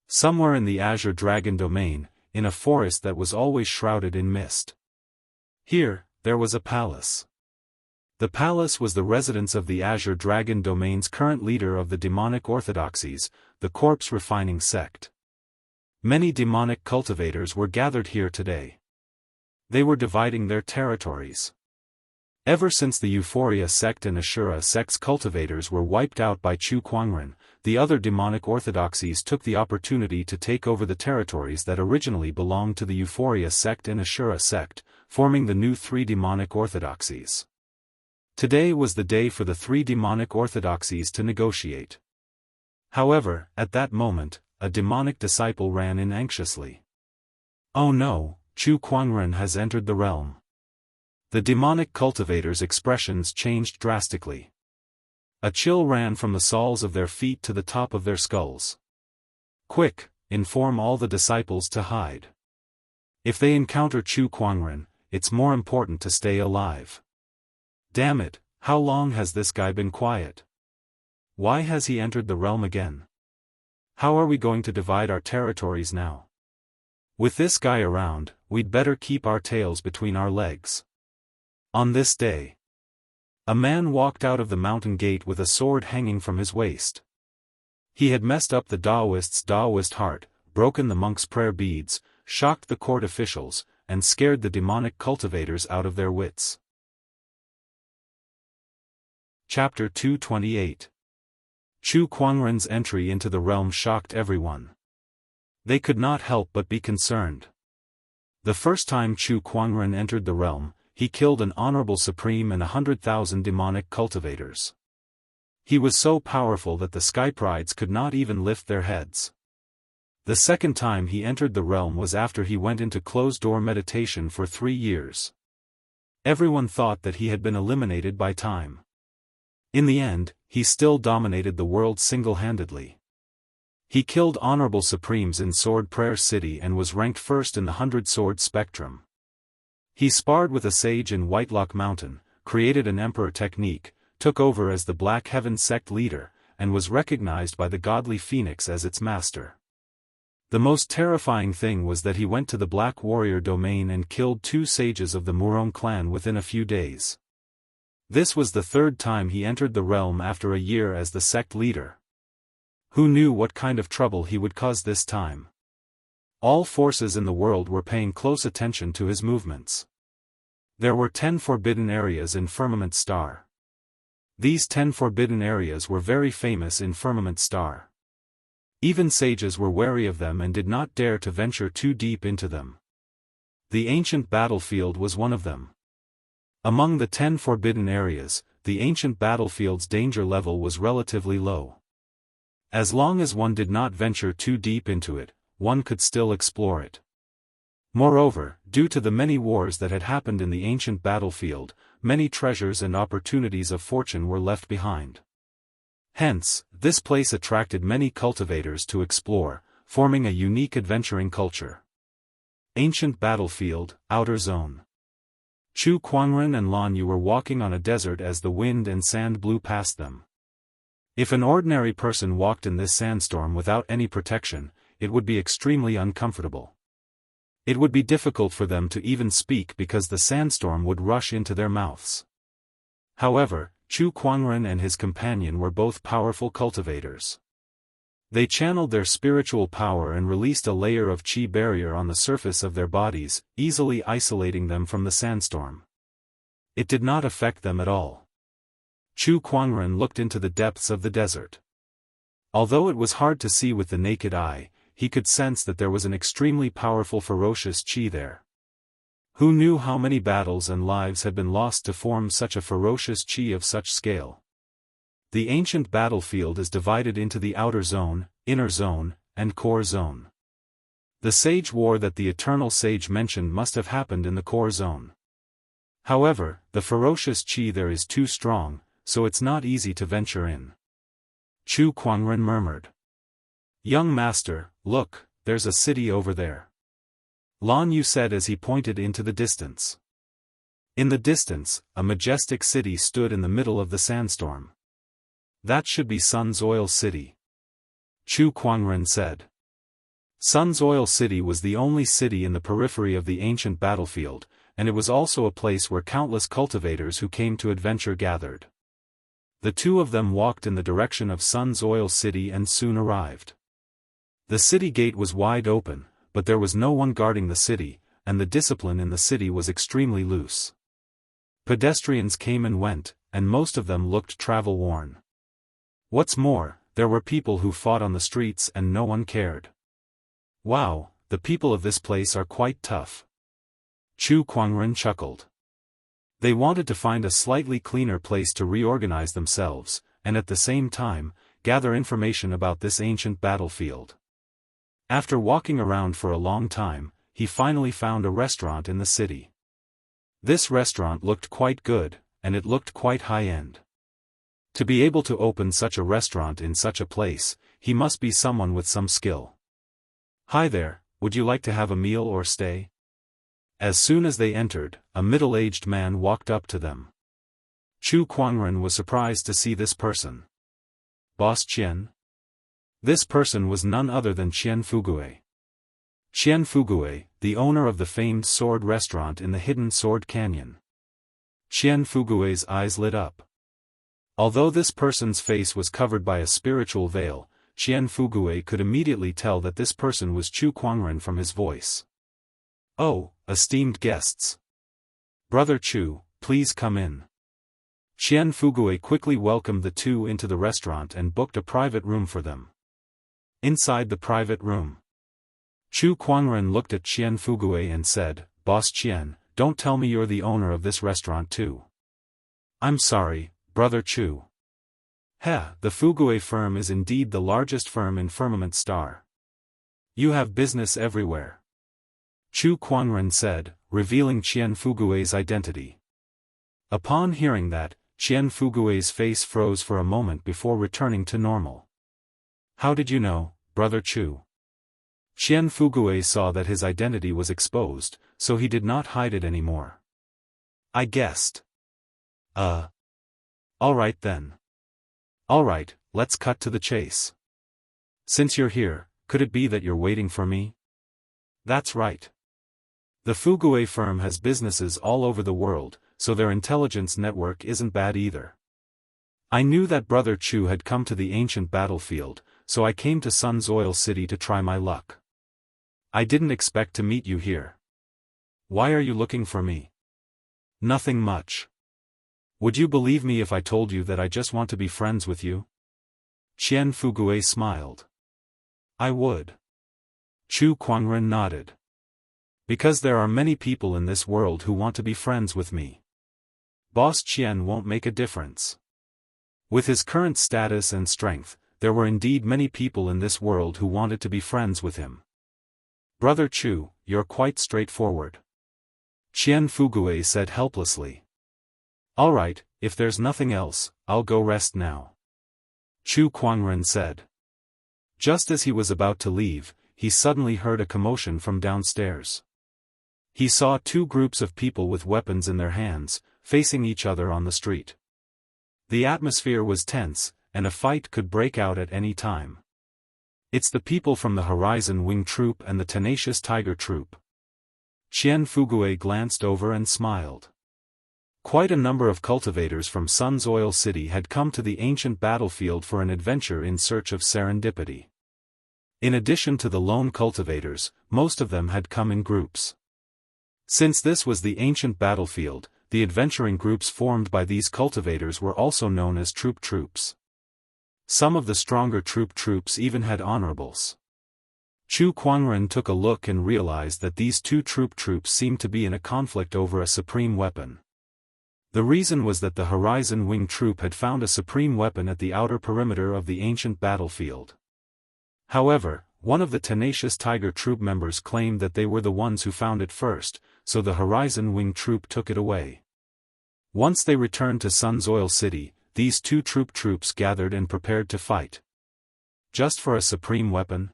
Somewhere in the Azure Dragon domain, in a forest that was always shrouded in mist. Here, there was a palace. The palace was the residence of the Azure Dragon domain's current leader of the demonic orthodoxies, the corpse refining sect. Many demonic cultivators were gathered here today. They were dividing their territories. Ever since the Euphoria sect and Ashura sect's cultivators were wiped out by Chu Kuangren, the other demonic orthodoxies took the opportunity to take over the territories that originally belonged to the Euphoria sect and Ashura sect, forming the new three demonic orthodoxies. Today was the day for the three demonic orthodoxies to negotiate. However, at that moment, a demonic disciple ran in anxiously. Oh no, Chu Kuangren has entered the realm. The demonic cultivators' expressions changed drastically. A chill ran from the soles of their feet to the top of their skulls. Quick, inform all the disciples to hide. If they encounter Chu Kuangren, it's more important to stay alive. Damn it, how long has this guy been quiet? Why has he entered the realm again? How are we going to divide our territories now? With this guy around, we'd better keep our tails between our legs. On this day, a man walked out of the mountain gate with a sword hanging from his waist. He had messed up the Daoist's Daoist heart, broken the monk's prayer beads, shocked the court officials, and scared the demonic cultivators out of their wits. Chapter 228. Chu Kuangren's entry into the realm shocked everyone. They could not help but be concerned. The first time Chu Kuangren entered the realm, he killed an honorable supreme and 100,000 demonic cultivators. He was so powerful that the skyprides could not even lift their heads. The second time he entered the realm was after he went into closed-door meditation for 3 years. Everyone thought that he had been eliminated by time. In the end, he still dominated the world single-handedly. He killed honorable supremes in Sword Prayer City and was ranked first in the 100-sword spectrum. He sparred with a sage in Whitelock Mountain, created an emperor technique, took over as the Black Heaven sect leader, and was recognized by the godly Phoenix as its master. The most terrifying thing was that he went to the Black Warrior domain and killed 2 sages of the Murong clan within a few days. This was the third time he entered the realm after a year as the sect leader. Who knew what kind of trouble he would cause this time? All forces in the world were paying close attention to his movements. There were 10 forbidden areas in Firmament Star. These 10 forbidden areas were very famous in Firmament Star. Even sages were wary of them and did not dare to venture too deep into them. The ancient battlefield was one of them. Among the 10 forbidden areas, the ancient battlefield's danger level was relatively low. As long as one did not venture too deep into it, one could still explore it. Moreover, due to the many wars that had happened in the ancient battlefield, many treasures and opportunities of fortune were left behind. Hence, this place attracted many cultivators to explore, forming a unique adventuring culture. Ancient battlefield, outer zone. Chu Kuangren and Lan Yu were walking on a desert as the wind and sand blew past them. If an ordinary person walked in this sandstorm without any protection, it would be extremely uncomfortable. It would be difficult for them to even speak because the sandstorm would rush into their mouths. However, Chu Kuangren and his companion were both powerful cultivators. They channeled their spiritual power and released a layer of qi barrier on the surface of their bodies, easily isolating them from the sandstorm. It did not affect them at all. Chu Kuangren looked into the depths of the desert. Although it was hard to see with the naked eye, he could sense that there was an extremely powerful ferocious qi there. Who knew how many battles and lives had been lost to form such a ferocious qi of such scale? The ancient battlefield is divided into the outer zone, inner zone, and core zone. The sage war that the eternal sage mentioned must have happened in the core zone. However, the ferocious qi there is too strong, so it's not easy to venture in. Chu Kuangren murmured. Young master, look, there's a city over there. Lan Yu said as he pointed into the distance. In the distance, a majestic city stood in the middle of the sandstorm. That should be Sun's Oil City. Chu Kuangren said. Sun's Oil City was the only city in the periphery of the ancient battlefield, and it was also a place where countless cultivators who came to adventure gathered. The two of them walked in the direction of Sun's Oil City and soon arrived. The city gate was wide open, but there was no one guarding the city, and the discipline in the city was extremely loose. Pedestrians came and went, and most of them looked travel-worn. What's more, there were people who fought on the streets and no one cared. Wow, the people of this place are quite tough. Chu Kuangren chuckled. They wanted to find a slightly cleaner place to reorganize themselves, and at the same time, gather information about this ancient battlefield. After walking around for a long time, he finally found a restaurant in the city. This restaurant looked quite good, and it looked quite high-end. To be able to open such a restaurant in such a place, he must be someone with some skill. Hi there, would you like to have a meal or stay? As soon as they entered, a middle-aged man walked up to them. Chu Kuangren was surprised to see this person. Boss Qian? This person was none other than Qian Fugue. Qian Fugue, the owner of the famed sword restaurant in the hidden Sword Canyon. Qian Fugue's eyes lit up. Although this person's face was covered by a spiritual veil, Qian Fugue could immediately tell that this person was Chu Kuangren from his voice. Oh, esteemed guests. Brother Chu, please come in. Qian Fugue quickly welcomed the two into the restaurant and booked a private room for them. Inside the private room, Chu Kuangren looked at Qian Fugue and said, Boss Qian, don't tell me you're the owner of this restaurant too. I'm sorry, Brother Chu. The Fugue firm is indeed the largest firm in Firmament Star. You have business everywhere. Chu Kuangren said, revealing Qian Fugue's identity. Upon hearing that, Qian Fugue's face froze for a moment before returning to normal. How did you know, Brother Chu? Qian Fugue saw that his identity was exposed, so he did not hide it anymore. I guessed. Alright then. Alright, let's cut to the chase. Since you're here, could it be that you're waiting for me? That's right. The Fugue firm has businesses all over the world, so their intelligence network isn't bad either. I knew that Brother Chu had come to the ancient battlefield, so I came to Sun's Oil City to try my luck. I didn't expect to meet you here. Why are you looking for me? Nothing much. Would you believe me if I told you that I just want to be friends with you? Qian Fugue smiled. I would. Chu Kuangren nodded. Because there are many people in this world who want to be friends with me. Boss Qian won't make a difference. With his current status and strength, there were indeed many people in this world who wanted to be friends with him. Brother Chu, you're quite straightforward. Qian Fugue said helplessly. Alright, if there's nothing else, I'll go rest now. Chu Kuangren said. Just as he was about to leave, he suddenly heard a commotion from downstairs. He saw two groups of people with weapons in their hands, facing each other on the street. The atmosphere was tense, and a fight could break out at any time. It's the people from the Horizon Wing Troop and the Tenacious Tiger Troop. Qian Fugui glanced over and smiled. Quite a number of cultivators from Sun's Oil City had come to the ancient battlefield for an adventure in search of serendipity. In addition to the lone cultivators, most of them had come in groups. Since this was the ancient battlefield, the adventuring groups formed by these cultivators were also known as troops. Some of the stronger troops even had honorables. Chu Kuangren took a look and realized that these two troops seemed to be in a conflict over a supreme weapon. The reason was that the Horizon Wing troop had found a supreme weapon at the outer perimeter of the ancient battlefield. However, one of the Tenacious Tiger troop members claimed that they were the ones who found it first, so the Horizon Wing troop took it away. Once they returned to Sun's Oil City, these two troops gathered and prepared to fight. Just for a supreme weapon?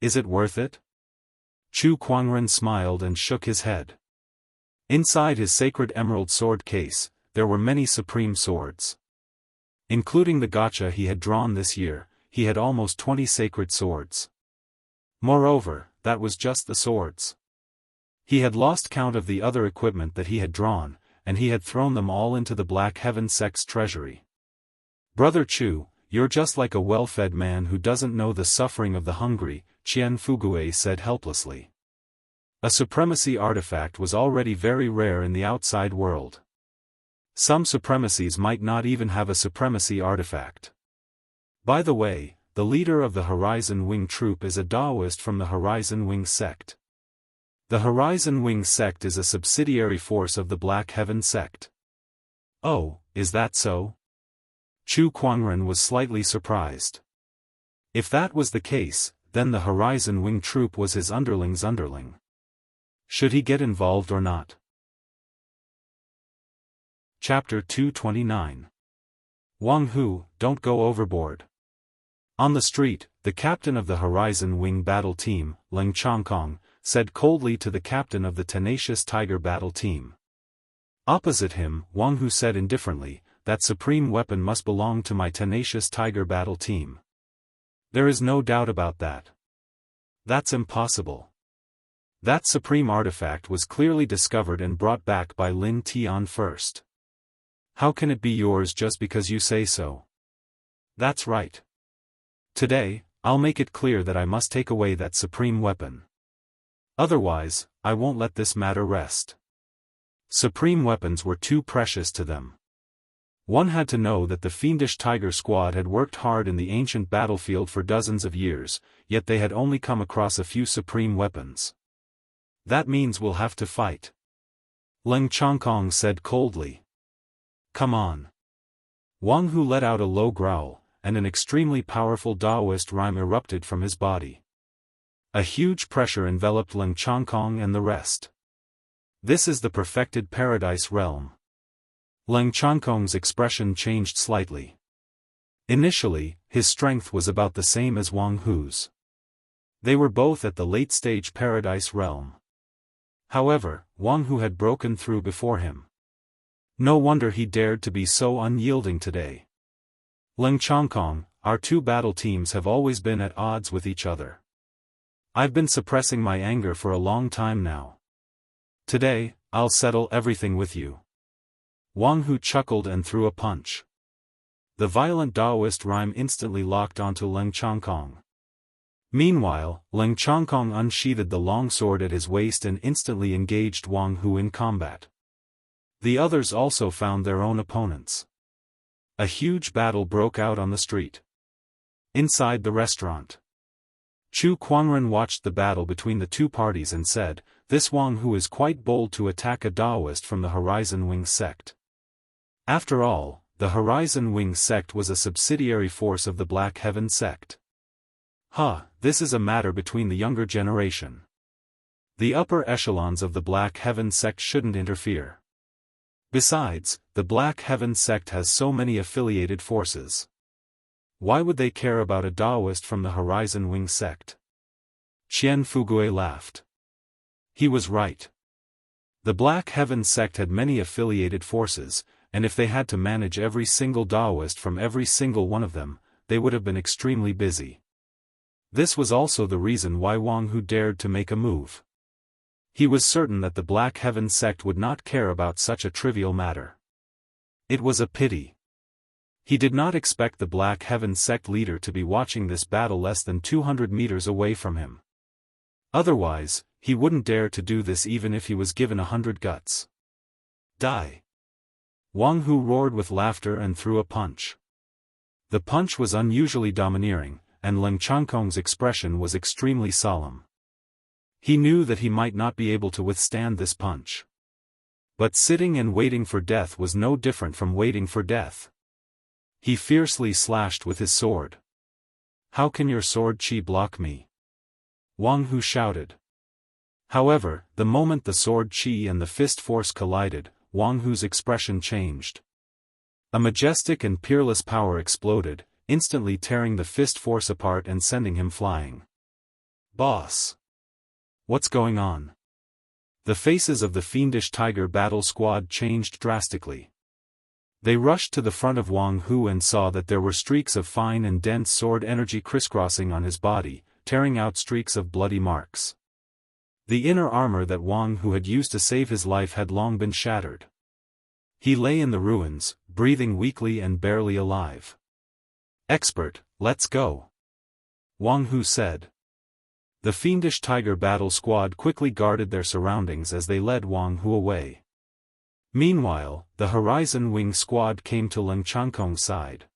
Is it worth it? Chu Kuangren smiled and shook his head. Inside his sacred emerald sword case, there were many supreme swords. Including the gacha he had drawn this year, he had almost 20 sacred swords. Moreover, that was just the swords. He had lost count of the other equipment that he had drawn, and he had thrown them all into the Black Heaven sect's treasury. Brother Chu, you're just like a well-fed man who doesn't know the suffering of the hungry, Qian Fugui said helplessly. A supremacy artifact was already very rare in the outside world. Some supremacies might not even have a supremacy artifact. By the way, the leader of the Horizon Wing troop is a Daoist from the Horizon Wing sect. The Horizon Wing sect is a subsidiary force of the Black Heaven sect. Oh, is that so? Chu Kuangren was slightly surprised. If that was the case, then the Horizon Wing troop was his underling's underling. Should he get involved or not? Chapter 229. Wang Hu, don't go overboard. On the street, the captain of the Horizon Wing battle team, Leng Chongkong, said coldly to the captain of the Tenacious Tiger battle team. Opposite him, Wang Hu said indifferently, that supreme weapon must belong to my Tenacious Tiger battle team. There is no doubt about that. That's impossible. That supreme artifact was clearly discovered and brought back by Lin Tian first. How can it be yours just because you say so? That's right. Today, I'll make it clear that I must take away that supreme weapon. Otherwise, I won't let this matter rest. Supreme weapons were too precious to them. One had to know that the fiendish Tiger Squad had worked hard in the ancient battlefield for dozens of years, yet they had only come across a few supreme weapons. That means we'll have to fight. Leng Chongkong said coldly. Come on. Wang Hu let out a low growl, and an extremely powerful Daoist rhyme erupted from his body. A huge pressure enveloped Leng Chongkong and the rest. This is the perfected paradise realm. Leng Chongkong's expression changed slightly. Initially, his strength was about the same as Wang Hu's. They were both at the late-stage paradise realm. However, Wang Hu had broken through before him. No wonder he dared to be so unyielding today. Leng Chongkong, our two battle teams have always been at odds with each other. I've been suppressing my anger for a long time now. Today, I'll settle everything with you. Wang Hu chuckled and threw a punch. The violent Daoist rhyme instantly locked onto Leng Chongkong. Meanwhile, Leng Chongkong unsheathed the long sword at his waist and instantly engaged Wang Hu in combat. The others also found their own opponents. A huge battle broke out on the street. Inside the restaurant, Chu Kuangren watched the battle between the two parties and said, "This Wang Hu is quite bold to attack a Daoist from the Horizon Wing sect." After all, the Horizon Wing sect was a subsidiary force of the Black Heaven sect. This is a matter between the younger generation. The upper echelons of the Black Heaven sect shouldn't interfere. Besides, the Black Heaven sect has so many affiliated forces. Why would they care about a Daoist from the Horizon Wing sect? Qian Fugui laughed. He was right. The Black Heaven sect had many affiliated forces, and if they had to manage every single Daoist from every single one of them, they would have been extremely busy. This was also the reason why Wang Hu dared to make a move. He was certain that the Black Heaven sect would not care about such a trivial matter. It was a pity. He did not expect the Black Heaven sect leader to be watching this battle less than 200 meters away from him. Otherwise, he wouldn't dare to do this even if he was given 100 guts. Die! Wang Hu roared with laughter and threw a punch. The punch was unusually domineering, and Leng Changkong's expression was extremely solemn. He knew that he might not be able to withstand this punch. But sitting and waiting for death was no different from waiting for death. He fiercely slashed with his sword. "How can your sword chi block me?" Wang Hu shouted. However, the moment the sword chi and the fist force collided, Wang Hu's expression changed. A majestic and peerless power exploded, instantly tearing the fist force apart and sending him flying. "Boss! What's going on?" The faces of the fiendish tiger battle squad changed drastically. They rushed to the front of Wang Hu and saw that there were streaks of fine and dense sword energy crisscrossing on his body, tearing out streaks of bloody marks. The inner armor that Wang Hu had used to save his life had long been shattered. He lay in the ruins, breathing weakly and barely alive. "Expert, let's go," Wang Hu said. The fiendish tiger battle squad quickly guarded their surroundings as they led Wang Hu away. Meanwhile, the Horizon Wing squad came to Leng Changkong's side.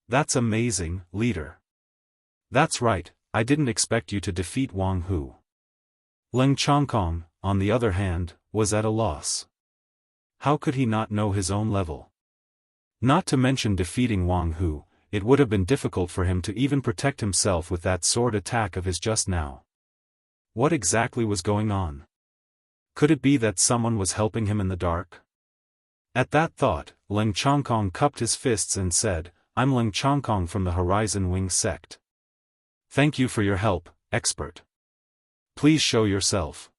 "That's amazing, leader." "That's right, I didn't expect you to defeat Wang Hu." Leng Changkong, on the other hand, was at a loss. How could he not know his own level? Not to mention defeating Wang Hu, it would have been difficult for him to even protect himself with that sword attack of his just now. What exactly was going on? Could it be that someone was helping him in the dark? At that thought, Leng Changkong cupped his fists and said, "I'm Leng Changkong from the Horizon Wing sect. Thank you for your help, expert. Please show yourself.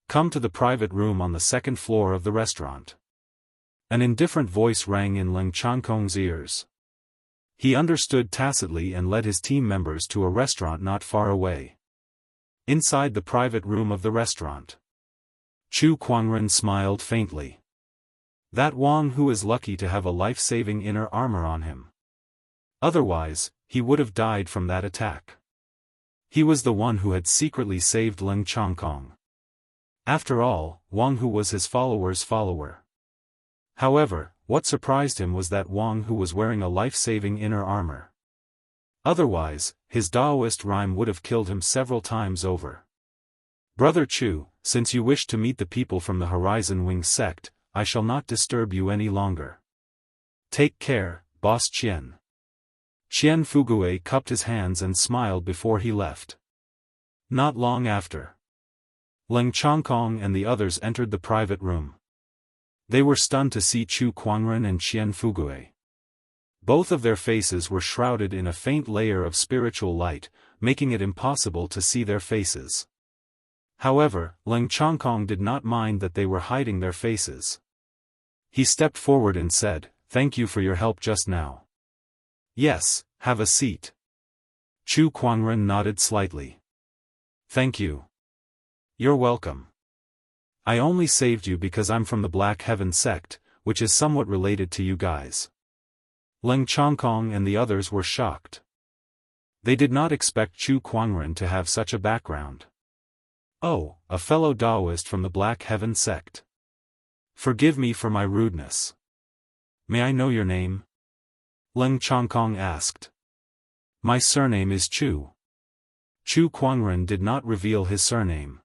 Come to the private room on the second floor of the restaurant." An indifferent voice rang in Leng Changkong's ears. He understood tacitly and led his team members to a restaurant not far away. Inside the private room of the restaurant, Chu Kuangren smiled faintly. That Wang Hu is lucky to have a life-saving inner armor on him. Otherwise, he would have died from that attack. He was the one who had secretly saved Leng Changkong. After all, Wang Hu was his follower's follower. However, what surprised him was that Wang Hu was wearing a life-saving inner armor. Otherwise, his Daoist rhyme would have killed him several times over. "Brother Chu, since you wish to meet the people from the Horizon Wing sect, I shall not disturb you any longer. Take care, Boss Qian." Qian Fugue cupped his hands and smiled before he left. Not long after, Leng Changkong and the others entered the private room. They were stunned to see Chu Kuangren and Qian Fugue. Both of their faces were shrouded in a faint layer of spiritual light, making it impossible to see their faces. However, Leng Changkong did not mind that they were hiding their faces. He stepped forward and said, "Thank you for your help just now." "Yes, have a seat." Chu Kuangren nodded slightly. "Thank you." "You're welcome. I only saved you because I'm from the Black Heaven sect, which is somewhat related to you guys." Leng Changkong and the others were shocked. They did not expect Chu Kuangren to have such a background. "Oh, a fellow Daoist from the Black Heaven sect. Forgive me for my rudeness. May I know your name?" Leng Changkong asked. "My surname is Chu." Chu Kuangren did not reveal his surname.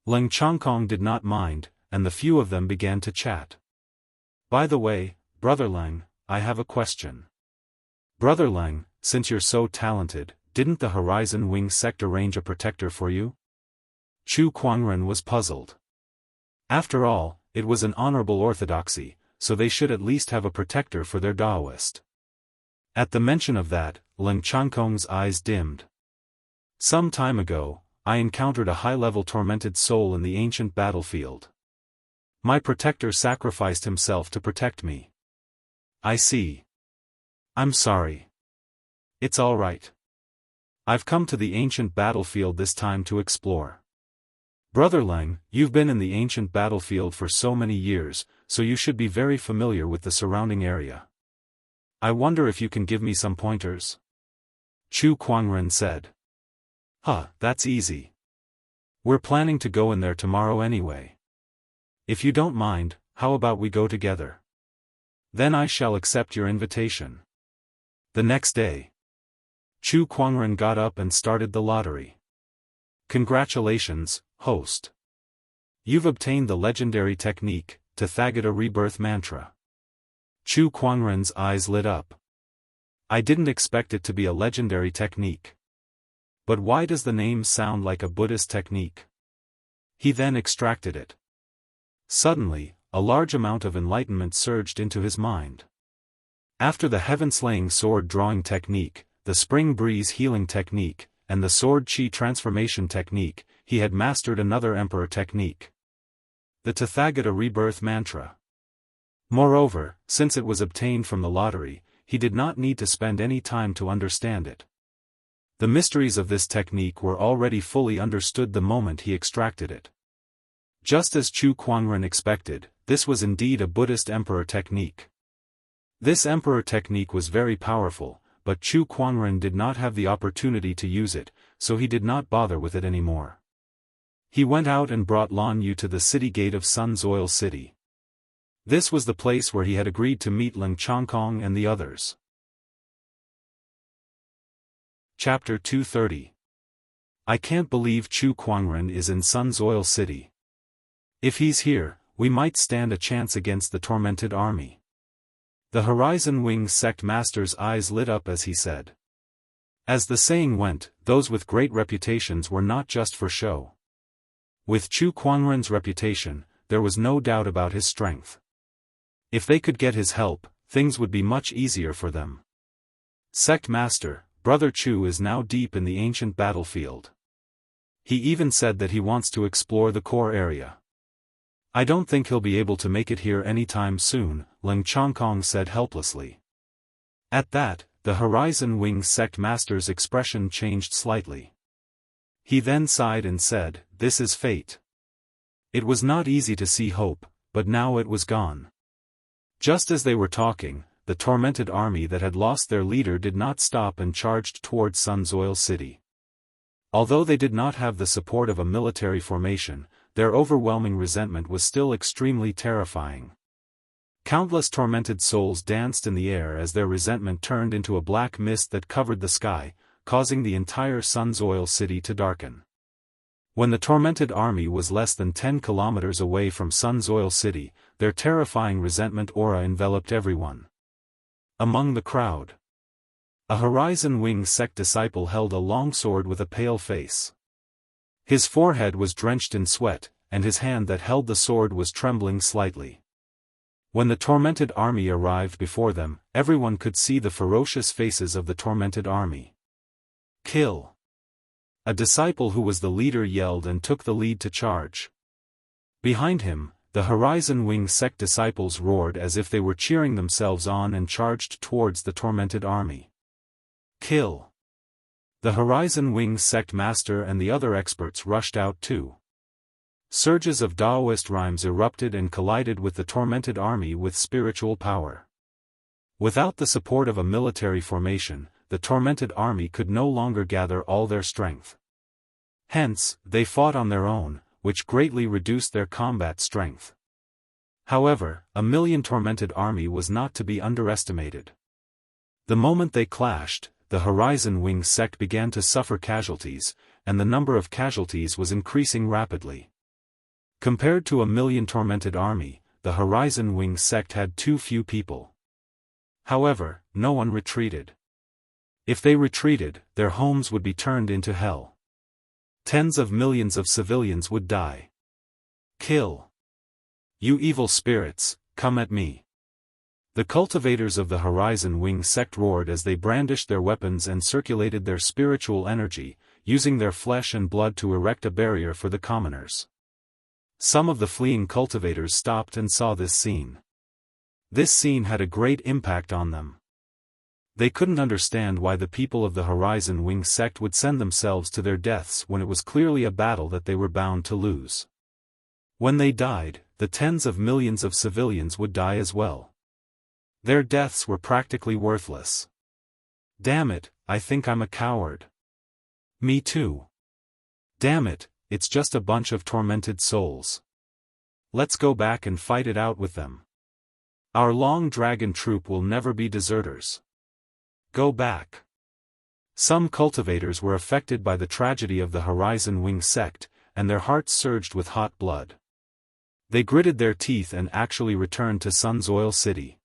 Leng Changkong did not mind, and the few of them began to chat. "By the way, Brother Leng, I have a question. Brother Leng, since you're so talented, didn't the Horizon Wing sect arrange a protector for you?" Chu Kuangren was puzzled. After all, it was an honorable orthodoxy, so they should at least have a protector for their Daoist. At the mention of that, Leng Changkong's eyes dimmed. "Some time ago, I encountered a high-level tormented soul in the ancient battlefield. My protector sacrificed himself to protect me." "I see. I'm sorry. It's all right. I've come to the ancient battlefield this time to explore. Brother Leng, you've been in the ancient battlefield for so many years, so you should be very familiar with the surrounding area. I wonder if you can give me some pointers? Chu Kuangren said. That's easy. We're planning to go in there tomorrow anyway. If you don't mind, how about we go together? Then I shall accept your invitation. The next day, Chu Kuangren got up and started the lottery. Congratulations, host. You've obtained the legendary technique, Tathagata Rebirth Mantra. Chu Kuangren's eyes lit up. I didn't expect it to be a legendary technique. But why does the name sound like a Buddhist technique? He then extracted it. Suddenly, a large amount of enlightenment surged into his mind. After the heaven-slaying sword-drawing technique, the spring breeze healing technique, and the sword chi transformation technique, he had mastered another emperor technique. The Tathagata Rebirth Mantra. Moreover, since it was obtained from the lottery, he did not need to spend any time to understand it. The mysteries of this technique were already fully understood the moment he extracted it. Just as Chu Kuangren expected, this was indeed a Buddhist emperor technique. This emperor technique was very powerful, but Chu Kuangren did not have the opportunity to use it, so he did not bother with it anymore. He went out and brought Lan Yu to the city gate of Sun's Oil City. This was the place where he had agreed to meet Ling Chongkong and the others. Chapter 230. I can't believe Chu Kuangren is in Sun's Oil City. If he's here, we might stand a chance against the tormented army. The Horizon Wing sect master's eyes lit up as he said. As the saying went, those with great reputations were not just for show. With Chu Kuangren's reputation, there was no doubt about his strength. If they could get his help, things would be much easier for them. Sect Master, Brother Chu is now deep in the ancient battlefield. He even said that he wants to explore the core area. I don't think he'll be able to make it here anytime soon, Ling Chongkong said helplessly. At that, the Horizon Wing sect master's expression changed slightly. He then sighed and said, "This is fate." It was not easy to see hope, but now it was gone. Just as they were talking, the tormented army that had lost their leader did not stop and charged towards Sun's Oil City. Although they did not have the support of a military formation, their overwhelming resentment was still extremely terrifying. Countless tormented souls danced in the air as their resentment turned into a black mist that covered the sky, causing the entire Sun's Oil City to darken. When the tormented army was less than 10 kilometers away from Sun's Oil City, their terrifying resentment aura enveloped everyone. Among the crowd, a Horizon Wing sect disciple held a long sword with a pale face. His forehead was drenched in sweat, and his hand that held the sword was trembling slightly. When the tormented army arrived before them, everyone could see the ferocious faces of the tormented army. "Kill!" A disciple who was the leader yelled and took the lead to charge. Behind him, the Horizon Wing sect disciples roared as if they were cheering themselves on and charged towards the tormented army. "Kill!" The Horizon Wing sect master and the other experts rushed out too. Surges of Daoist rhymes erupted and collided with the tormented army with spiritual power. Without the support of a military formation, the tormented army could no longer gather all their strength. Hence, they fought on their own, which greatly reduced their combat strength. However, a million tormented army was not to be underestimated. The moment they clashed, the Horizon Wing sect began to suffer casualties, and the number of casualties was increasing rapidly. Compared to a million tormented army, the Horizon Wing sect had too few people. However, no one retreated. If they retreated, their homes would be turned into hell. Tens of millions of civilians would die. "Kill! You evil spirits, come at me!" The cultivators of the Horizon Wing sect roared as they brandished their weapons and circulated their spiritual energy, using their flesh and blood to erect a barrier for the commoners. Some of the fleeing cultivators stopped and saw this scene. This scene had a great impact on them. They couldn't understand why the people of the Horizon Wing sect would send themselves to their deaths when it was clearly a battle that they were bound to lose. When they died, the tens of millions of civilians would die as well. Their deaths were practically worthless. Damn it, I think I'm a coward. Me too. Damn it, it's just a bunch of tormented souls. Let's go back and fight it out with them. Our long dragon troop will never be deserters. Go back. Some cultivators were affected by the tragedy of the Horizon Wing sect, and their hearts surged with hot blood. They gritted their teeth and actually returned to Sun's Oil City.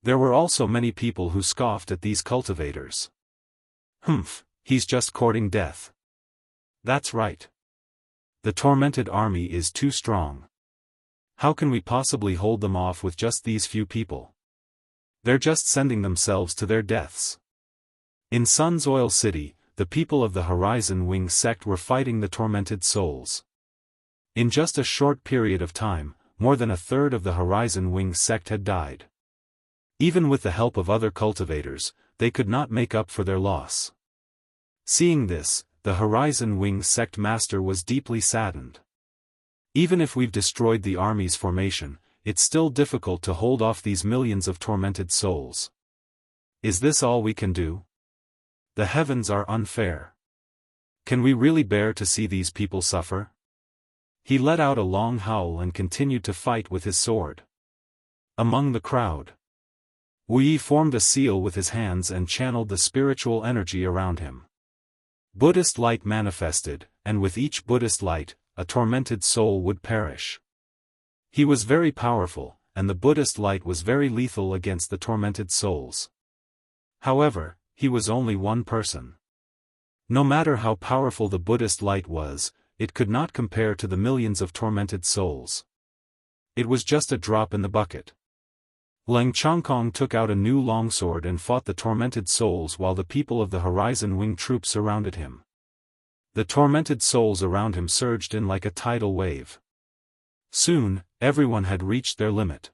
There were also many people who scoffed at these cultivators. Humph, he's just courting death. That's right. The tormented army is too strong. How can we possibly hold them off with just these few people? They're just sending themselves to their deaths. In Sun's Oil City, the people of the Horizon Wing sect were fighting the tormented souls. In just a short period of time, more than a third of the Horizon Wing sect had died. Even with the help of other cultivators, they could not make up for their loss. Seeing this, the Horizon Wing sect master was deeply saddened. Even if we've destroyed the army's formation, it's still difficult to hold off these millions of tormented souls. Is this all we can do? The heavens are unfair. Can we really bear to see these people suffer? He let out a long howl and continued to fight with his sword. Among the crowd, Wuyi formed a seal with his hands and channeled the spiritual energy around him. Buddhist light manifested, and with each Buddhist light, a tormented soul would perish. He was very powerful, and the Buddhist light was very lethal against the tormented souls. However, he was only one person. No matter how powerful the Buddhist light was, it could not compare to the millions of tormented souls. It was just a drop in the bucket. Leng Chongkong took out a new longsword and fought the tormented souls while the people of the Horizon Wing troop surrounded him. The tormented souls around him surged in like a tidal wave. Soon, everyone had reached their limit.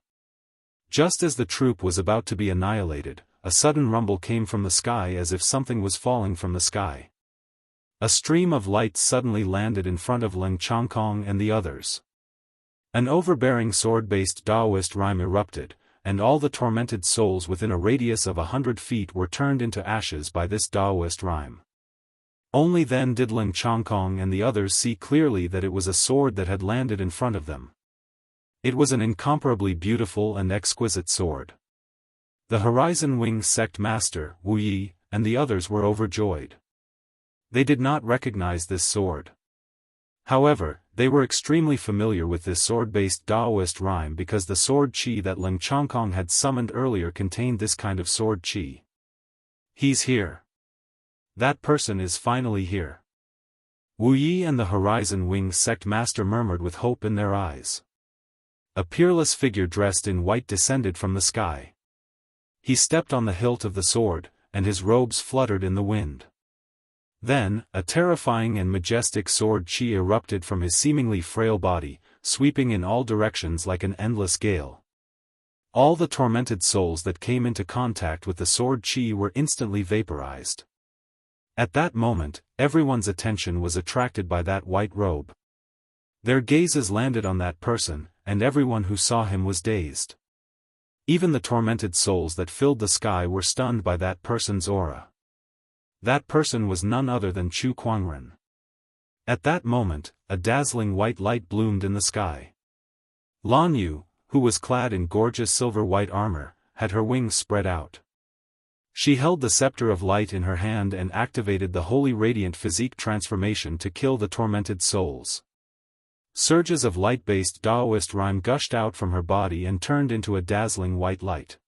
Just as the troop was about to be annihilated, a sudden rumble came from the sky as if something was falling from the sky. A stream of light suddenly landed in front of Leng Chongkong and the others. An overbearing sword-based Daoist rhyme erupted, and all the tormented souls within a radius of 100 feet were turned into ashes by this Daoist rhyme. Only then did Leng Chongkong and the others see clearly that it was a sword that had landed in front of them. It was an incomparably beautiful and exquisite sword. The Horizon Wing sect master, Wuyi, and the others were overjoyed. They did not recognize this sword. However, they were extremely familiar with this sword-based Daoist rhyme because the sword chi that Leng Chongkong had summoned earlier contained this kind of sword chi. He's here. That person is finally here. Wuyi and the Horizon Wing sect master murmured with hope in their eyes. A peerless figure dressed in white descended from the sky. He stepped on the hilt of the sword, and his robes fluttered in the wind. Then, a terrifying and majestic sword chi erupted from his seemingly frail body, sweeping in all directions like an endless gale. All the tormented souls that came into contact with the sword chi were instantly vaporized. At that moment, everyone's attention was attracted by that white robe. Their gazes landed on that person, and everyone who saw him was dazed. Even the tormented souls that filled the sky were stunned by that person's aura. That person was none other than Chu Kuangren. At that moment, a dazzling white light bloomed in the sky. Lan Yu, who was clad in gorgeous silver-white armor, had her wings spread out. She held the scepter of light in her hand and activated the holy radiant physique transformation to kill the tormented souls. Surges of light-based Daoist rhyme gushed out from her body and turned into a dazzling white light.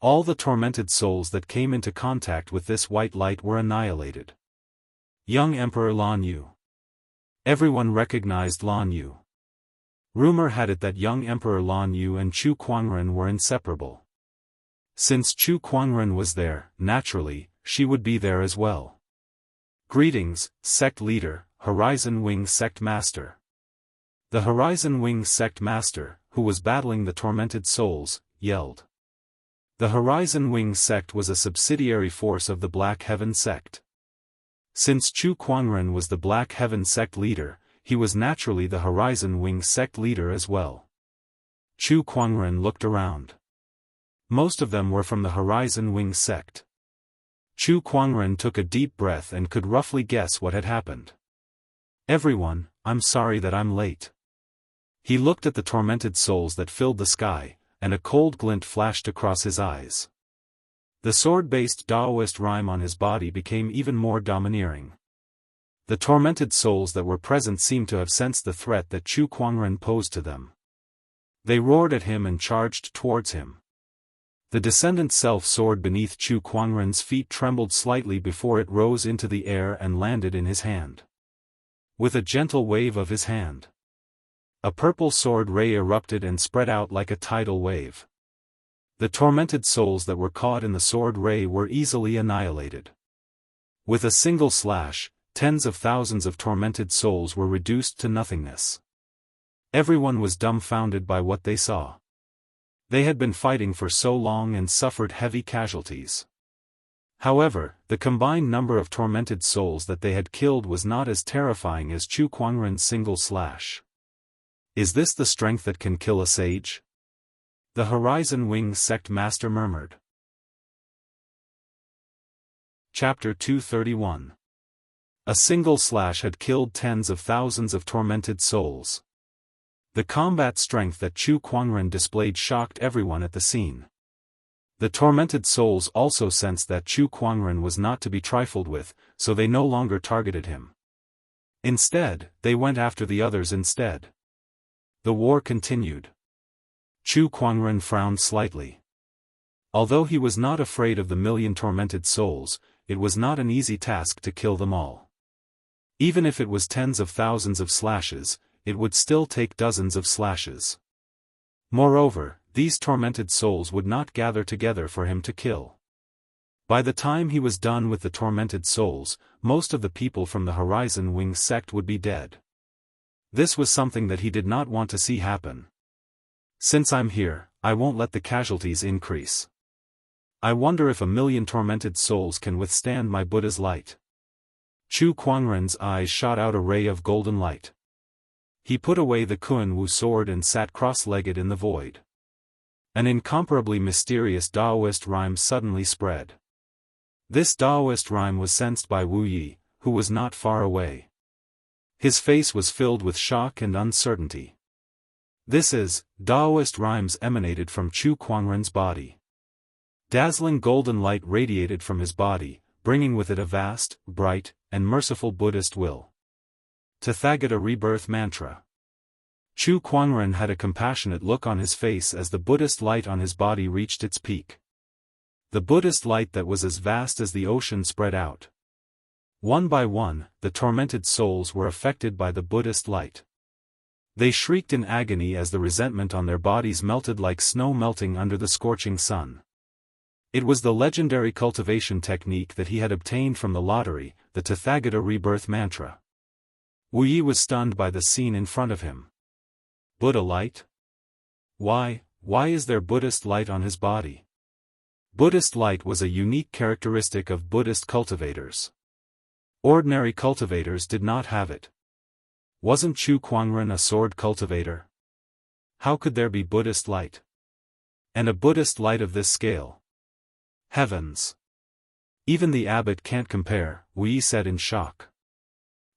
All the tormented souls that came into contact with this white light were annihilated. Young Emperor Lan Yu. Everyone recognized Lan Yu. Rumor had it that young Emperor Lan Yu and Chu Kuangren were inseparable. Since Chu Kuangren was there, naturally, she would be there as well. Greetings, sect leader, Horizon Wing sect master. The Horizon Wing sect master, who was battling the tormented souls, yelled. The Horizon Wing sect was a subsidiary force of the Black Heaven sect. Since Chu Kuangren was the Black Heaven sect leader, he was naturally the Horizon Wing sect leader as well. Chu Kuangren looked around. Most of them were from the Horizon Wing sect. Chu Kuangren took a deep breath and could roughly guess what had happened. "Everyone, I'm sorry that I'm late." He looked at the tormented souls that filled the sky, and a cold glint flashed across his eyes. The sword-based Daoist rhyme on his body became even more domineering. The tormented souls that were present seemed to have sensed the threat that Chu Kuangren posed to them. They roared at him and charged towards him. The descendant self-sword beneath Chu Kuangren's feet trembled slightly before it rose into the air and landed in his hand. With a gentle wave of his hand, a purple sword ray erupted and spread out like a tidal wave. The tormented souls that were caught in the sword ray were easily annihilated. With a single slash, tens of thousands of tormented souls were reduced to nothingness. Everyone was dumbfounded by what they saw. They had been fighting for so long and suffered heavy casualties. However, the combined number of tormented souls that they had killed was not as terrifying as Chu Kuangren's single slash. "Is this the strength that can kill a sage?" the Horizon Wing sect master murmured. Chapter 231. A single slash had killed tens of thousands of tormented souls. The combat strength that Chu Kuangren displayed shocked everyone at the scene. The tormented souls also sensed that Chu Kuangren was not to be trifled with, so they no longer targeted him. Instead, they went after the others instead. The war continued. Chu Kuangren frowned slightly. Although he was not afraid of the million tormented souls, it was not an easy task to kill them all. Even if it was tens of thousands of slashes, it would still take dozens of slashes. Moreover, these tormented souls would not gather together for him to kill. By the time he was done with the tormented souls, most of the people from the Horizon Wing sect would be dead. This was something that he did not want to see happen. "Since I'm here, I won't let the casualties increase. I wonder if a million tormented souls can withstand my Buddha's light." Chu Kuangren's eyes shot out a ray of golden light. He put away the Kunwu sword and sat cross-legged in the void. An incomparably mysterious Daoist rhyme suddenly spread. This Daoist rhyme was sensed by Wu Yi, who was not far away. His face was filled with shock and uncertainty. Daoist rhymes emanated from Chu Kuangren's body. Dazzling golden light radiated from his body, bringing with it a vast, bright, and merciful Buddhist will. Tathagata rebirth mantra. Chu Kuangren had a compassionate look on his face as the Buddhist light on his body reached its peak. The Buddhist light that was as vast as the ocean spread out. One by one, the tormented souls were affected by the Buddhist light. They shrieked in agony as the resentment on their bodies melted like snow melting under the scorching sun. It was the legendary cultivation technique that he had obtained from the lottery, the Tathagata rebirth mantra. Wu Yi was stunned by the scene in front of him. Buddha light? Why is there Buddhist light on his body? Buddhist light was a unique characteristic of Buddhist cultivators. Ordinary cultivators did not have it. Wasn't Chu Kuangren a sword cultivator? How could there be Buddhist light? And a Buddhist light of this scale? Heavens! Even the abbot can't compare, Wu Yi said in shock.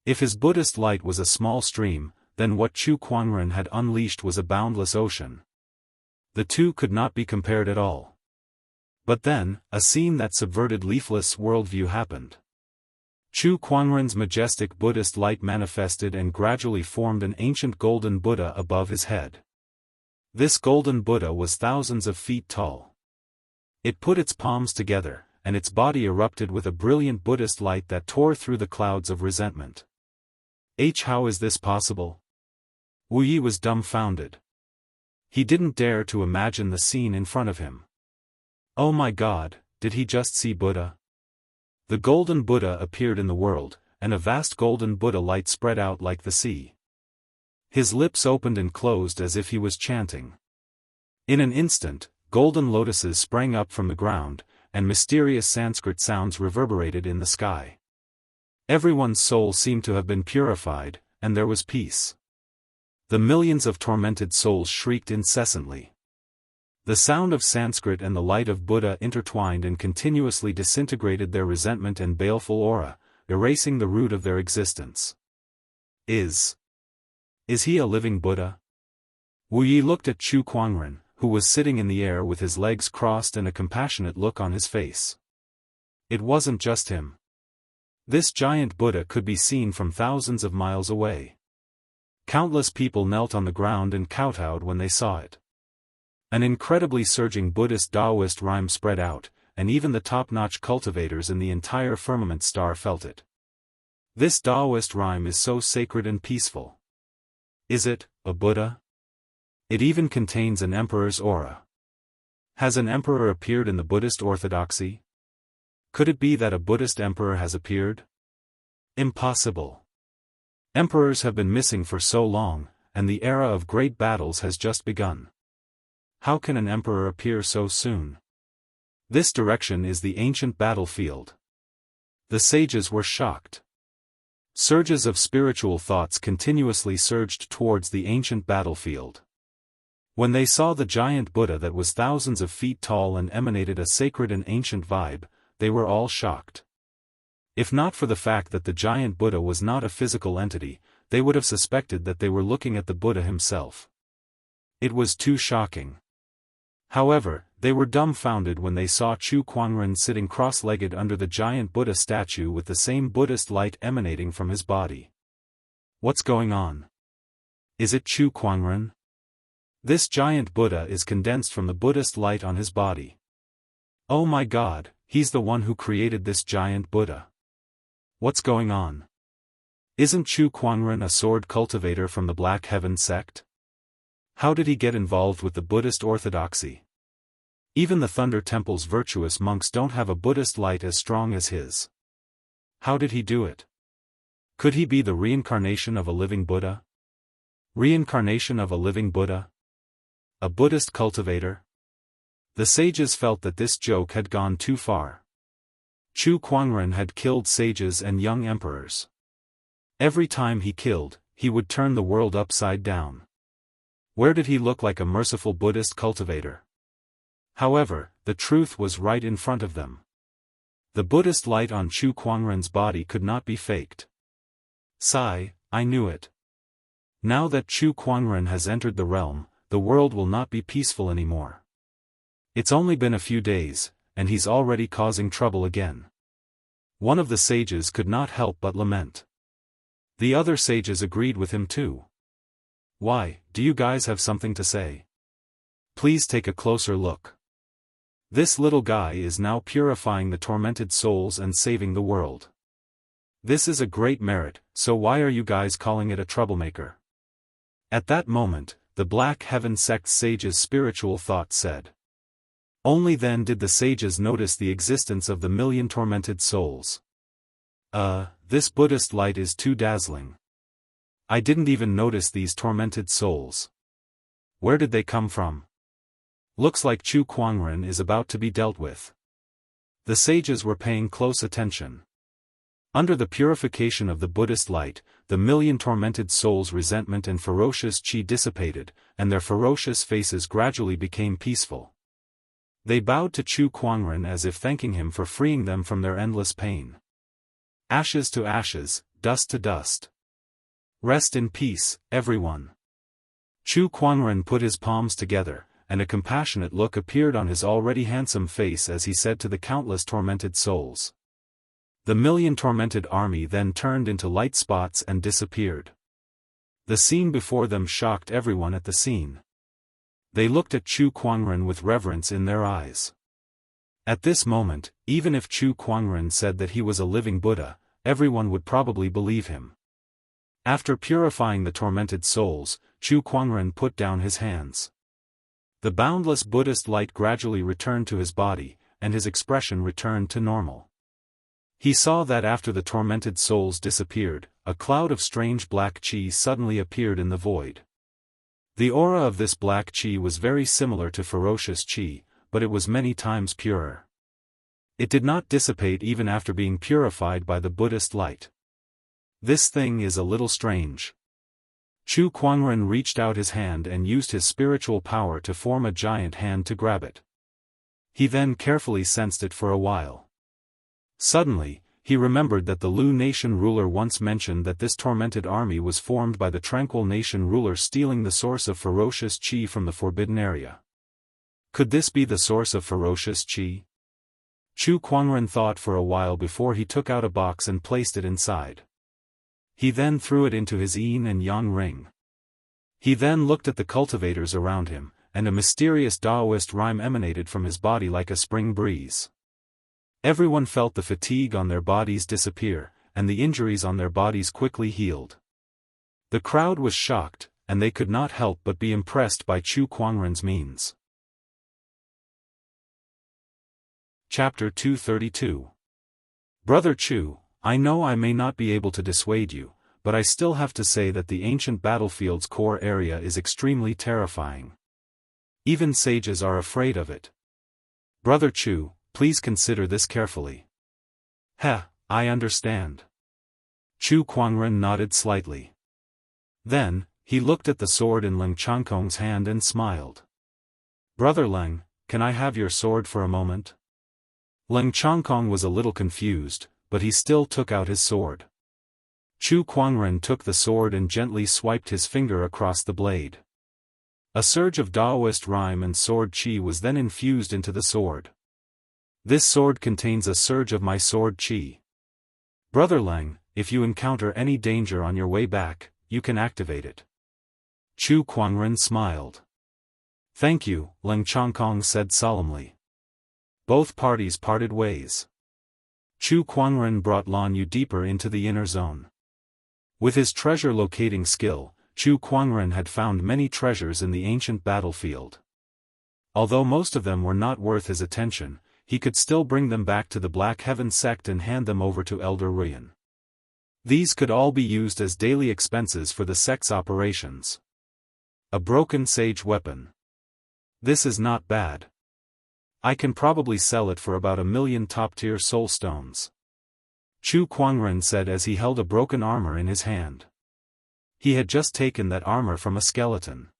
If his Buddhist light was a small stream, then what Chu Kuangren had unleashed was a boundless ocean. The two could not be compared at all. But then, a scene that subverted Leafless' worldview happened. Chu Kuangren's majestic Buddhist light manifested and gradually formed an ancient golden Buddha above his head. This golden Buddha was thousands of feet tall. It put its palms together, and its body erupted with a brilliant Buddhist light that tore through the clouds of resentment. How is this possible? Wu Yi was dumbfounded. He didn't dare to imagine the scene in front of him. Oh my God, did he just see Buddha? The golden Buddha appeared in the world, and a vast golden Buddha light spread out like the sea. His lips opened and closed as if he was chanting. In an instant, golden lotuses sprang up from the ground, and mysterious Sanskrit sounds reverberated in the sky. Everyone's soul seemed to have been purified, and there was peace. The millions of tormented souls shrieked incessantly. The sound of Sanskrit and the light of Buddha intertwined and continuously disintegrated their resentment and baleful aura, erasing the root of their existence. Is he a living Buddha? Wu Yi looked at Chu Kuangren, who was sitting in the air with his legs crossed and a compassionate look on his face. It wasn't just him. This giant Buddha could be seen from thousands of miles away. Countless people knelt on the ground and kowtowed when they saw it. An incredibly surging Buddhist Daoist rhyme spread out, and even the top-notch cultivators in the entire firmament star felt it. This Daoist rhyme is so sacred and peaceful. Is it a Buddha? It even contains an emperor's aura. Has an emperor appeared in the Buddhist orthodoxy? Could it be that a Buddhist emperor has appeared? Impossible. Emperors have been missing for so long, and the era of great battles has just begun. How can an emperor appear so soon? This direction is the ancient battlefield. The sages were shocked. Surges of spiritual thoughts continuously surged towards the ancient battlefield. When they saw the giant Buddha that was thousands of feet tall and emanated a sacred and ancient vibe, they were all shocked. If not for the fact that the giant Buddha was not a physical entity, they would have suspected that they were looking at the Buddha himself. It was too shocking. However, they were dumbfounded when they saw Chu Kuangren sitting cross-legged under the giant Buddha statue with the same Buddhist light emanating from his body. What's going on? Is it Chu Kuangren? This giant Buddha is condensed from the Buddhist light on his body. Oh my God, he's the one who created this giant Buddha. What's going on? Isn't Chu Kuangren a sword cultivator from the Black Heaven sect? How did he get involved with the Buddhist orthodoxy? Even the Thunder Temple's virtuous monks don't have a Buddhist light as strong as his. How did he do it? Could he be the reincarnation of a living Buddha? Reincarnation of a living Buddha? A Buddhist cultivator? The sages felt that this joke had gone too far. Chu Kuangren had killed sages and young emperors. Every time he killed, he would turn the world upside down. Where did he look like a merciful Buddhist cultivator? However, the truth was right in front of them. The Buddhist light on Chu Kuangren's body could not be faked. Sigh, I knew it. Now that Chu Kuangren has entered the realm, the world will not be peaceful anymore. It's only been a few days, and he's already causing trouble again. One of the sages could not help but lament. The other sages agreed with him too. Why, do you guys have something to say? Please take a closer look. This little guy is now purifying the tormented souls and saving the world. This is a great merit, so why are you guys calling it a troublemaker? At that moment, the Black Heaven sect sage's spiritual thought said. Only then did the sages notice the existence of the million tormented souls. This Buddhist light is too dazzling. I didn't even notice these tormented souls. Where did they come from? Looks like Chu Kuangren is about to be dealt with. The sages were paying close attention. Under the purification of the Buddhist light, the million tormented souls' resentment and ferocious qi dissipated, and their ferocious faces gradually became peaceful. They bowed to Chu Kuangren as if thanking him for freeing them from their endless pain. Ashes to ashes, dust to dust. Rest in peace, everyone. Chu Kuangren put his palms together, and a compassionate look appeared on his already handsome face as he said to the countless tormented souls. The million tormented army then turned into light spots and disappeared. The scene before them shocked everyone at the scene. They looked at Chu Kuangren with reverence in their eyes. At this moment, even if Chu Kuangren said that he was a living Buddha, everyone would probably believe him. After purifying the tormented souls, Chu Kuangren put down his hands. The boundless Buddhist light gradually returned to his body, and his expression returned to normal. He saw that after the tormented souls disappeared, a cloud of strange black qi suddenly appeared in the void. The aura of this black qi was very similar to ferocious qi, but it was many times purer. It did not dissipate even after being purified by the Buddhist light. This thing is a little strange. Chu Kuangren reached out his hand and used his spiritual power to form a giant hand to grab it. He then carefully sensed it for a while. Suddenly, he remembered that the Lu nation ruler once mentioned that this tormented army was formed by the tranquil nation ruler stealing the source of ferocious qi from the forbidden area. Could this be the source of ferocious qi? Chu Kuangren thought for a while before he took out a box and placed it inside. He then threw it into his yin and yang ring. He then looked at the cultivators around him, and a mysterious Daoist rhyme emanated from his body like a spring breeze. Everyone felt the fatigue on their bodies disappear, and the injuries on their bodies quickly healed. The crowd was shocked, and they could not help but be impressed by Chu Kuangren's means. Chapter 232. Brother Chu, I know I may not be able to dissuade you, but I still have to say that the ancient battlefield's core area is extremely terrifying. Even sages are afraid of it. Brother Chu, please consider this carefully. Heh, I understand. Chu Kuangren nodded slightly. Then, he looked at the sword in Leng Changkong's hand and smiled. Brother Leng, can I have your sword for a moment? Leng Changkong was a little confused, but he still took out his sword. Chu Kuangren took the sword and gently swiped his finger across the blade. A surge of Daoist rhyme and sword qi was then infused into the sword. This sword contains a surge of my sword qi. Brother Leng, if you encounter any danger on your way back, you can activate it. Chu Kuangren smiled. Thank you, Leng Changkong said solemnly. Both parties parted ways. Chu Kuangren brought Lan Yu deeper into the inner zone. With his treasure-locating skill, Chu Kuangren had found many treasures in the ancient battlefield. Although most of them were not worth his attention, he could still bring them back to the Black Heaven sect and hand them over to Elder Ruyan. These could all be used as daily expenses for the sect's operations. A broken sage weapon. This is not bad. I can probably sell it for about 1,000,000 top-tier soul stones. Chu Kuangren said as he held a broken armor in his hand. He had just taken that armor from a skeleton.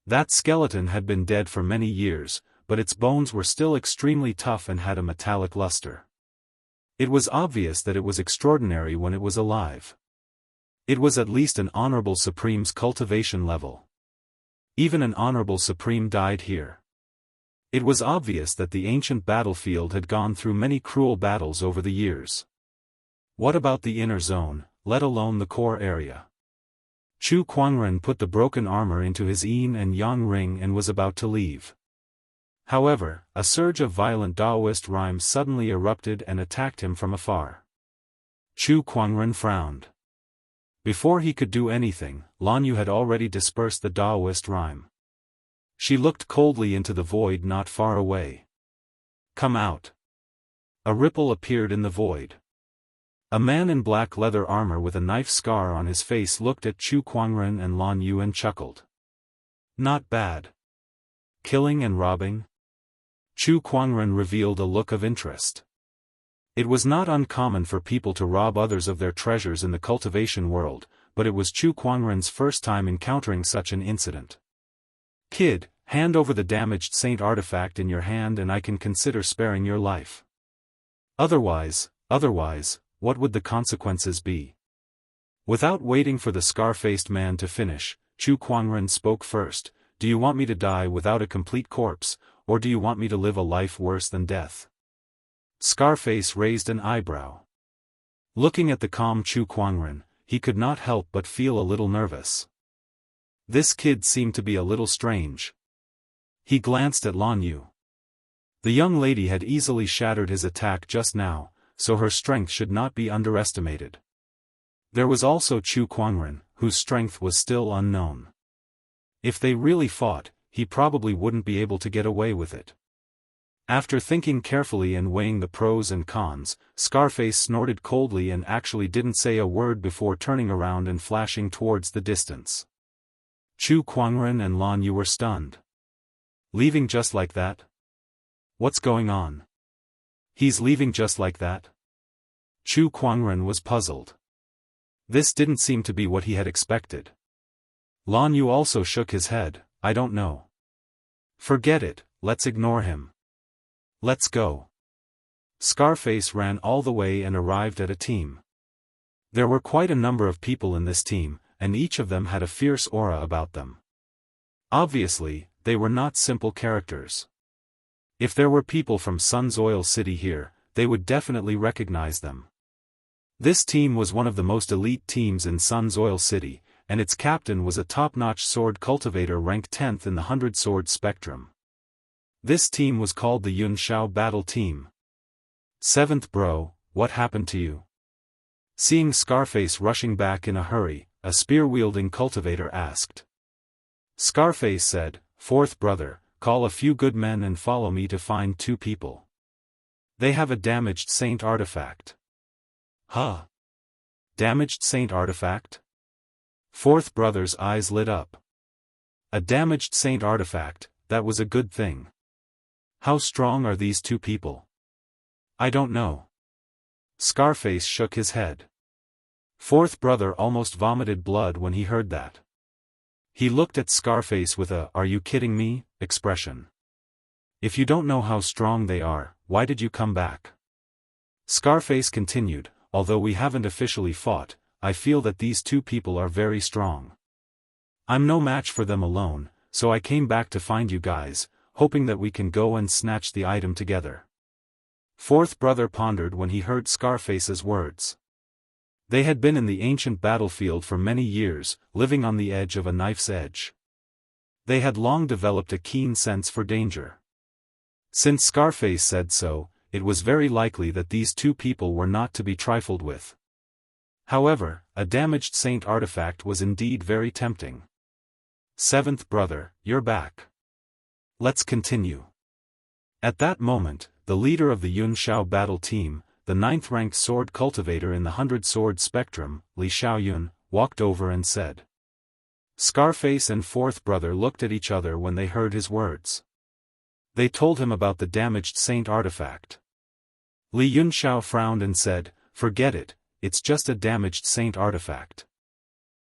That skeleton had been dead for many years, but its bones were still extremely tough and had a metallic luster. It was obvious that it was extraordinary when it was alive. It was at least an Honorable Supreme's cultivation level. Even an Honorable Supreme died here. It was obvious that the ancient battlefield had gone through many cruel battles over the years. What about the inner zone, let alone the core area? Chu Kuangren put the broken armor into his yin and yang ring and was about to leave. However, a surge of violent Daoist rhymes suddenly erupted and attacked him from afar. Chu Kuangren frowned. Before he could do anything, Lan Yu had already dispersed the Daoist rhyme. She looked coldly into the void not far away. Come out. A ripple appeared in the void. A man in black leather armor with a knife scar on his face looked at Chu Kuangren and Lan Yu and chuckled. Not bad. Killing and robbing? Chu Kuangren revealed a look of interest. It was not uncommon for people to rob others of their treasures in the cultivation world, but it was Chu Kuangren's first time encountering such an incident. Kid, hand over the damaged saint artifact in your hand and I can consider sparing your life. Otherwise, what would the consequences be? Without waiting for the scar-faced man to finish, Chu Kuangren spoke first. Do you want me to die without a complete corpse, or do you want me to live a life worse than death? Scarface raised an eyebrow. Looking at the calm Chu Kuangren, he could not help but feel a little nervous. This kid seemed to be a little strange. He glanced at Lan Yu. The young lady had easily shattered his attack just now, so her strength should not be underestimated. There was also Chu Kuangren, whose strength was still unknown. If they really fought, he probably wouldn't be able to get away with it. After thinking carefully and weighing the pros and cons, Scarface snorted coldly and actually didn't say a word before turning around and flashing towards the distance. Chu Kuangren and Lan Yu were stunned. Leaving just like that? What's going on? He's leaving just like that? Chu Kuangren was puzzled. This didn't seem to be what he had expected. Lan Yu also shook his head. I don't know. Forget it, let's ignore him. Let's go. Scarface ran all the way and arrived at a team. There were quite a number of people in this team, and each of them had a fierce aura about them. Obviously, they were not simple characters. If there were people from Sun's Oil City here, they would definitely recognize them. This team was one of the most elite teams in Sun's Oil City, and its captain was a top-notch sword cultivator ranked 10th in the 100-sword spectrum. This team was called the Yun Shao Battle Team. 7th bro, what happened to you? Seeing Scarface rushing back in a hurry, a spear-wielding cultivator asked. Scarface said, 4th brother, call a few good men and follow me to find 2 people. They have a damaged saint artifact. Huh? Damaged saint artifact? 4th brother's eyes lit up. A damaged saint artifact, that was a good thing. How strong are these 2 people? I don't know. Scarface shook his head. 4th brother almost vomited blood when he heard that. He looked at Scarface with a "are you kidding me" expression. If you don't know how strong they are, why did you come back? Scarface continued, although we haven't officially fought, I feel that these 2 people are very strong. I'm no match for them alone, so I came back to find you guys, hoping that we can go and snatch the item together. 4th brother pondered when he heard Scarface's words. They had been in the ancient battlefield for many years, living on the edge of a knife's edge. They had long developed a keen sense for danger. Since Scarface said so, it was very likely that these 2 people were not to be trifled with. However, a damaged saint artifact was indeed very tempting. 7th brother, you're back. Let's continue. At that moment, the leader of the Yun Shao battle team, the 9th-ranked sword cultivator in the 100-sword spectrum, Li Xiaoyun, walked over and said. Scarface and 4th brother looked at each other when they heard his words. They told him about the damaged saint artifact. Li Yunxiao frowned and said, forget it, it's just a damaged saint artifact.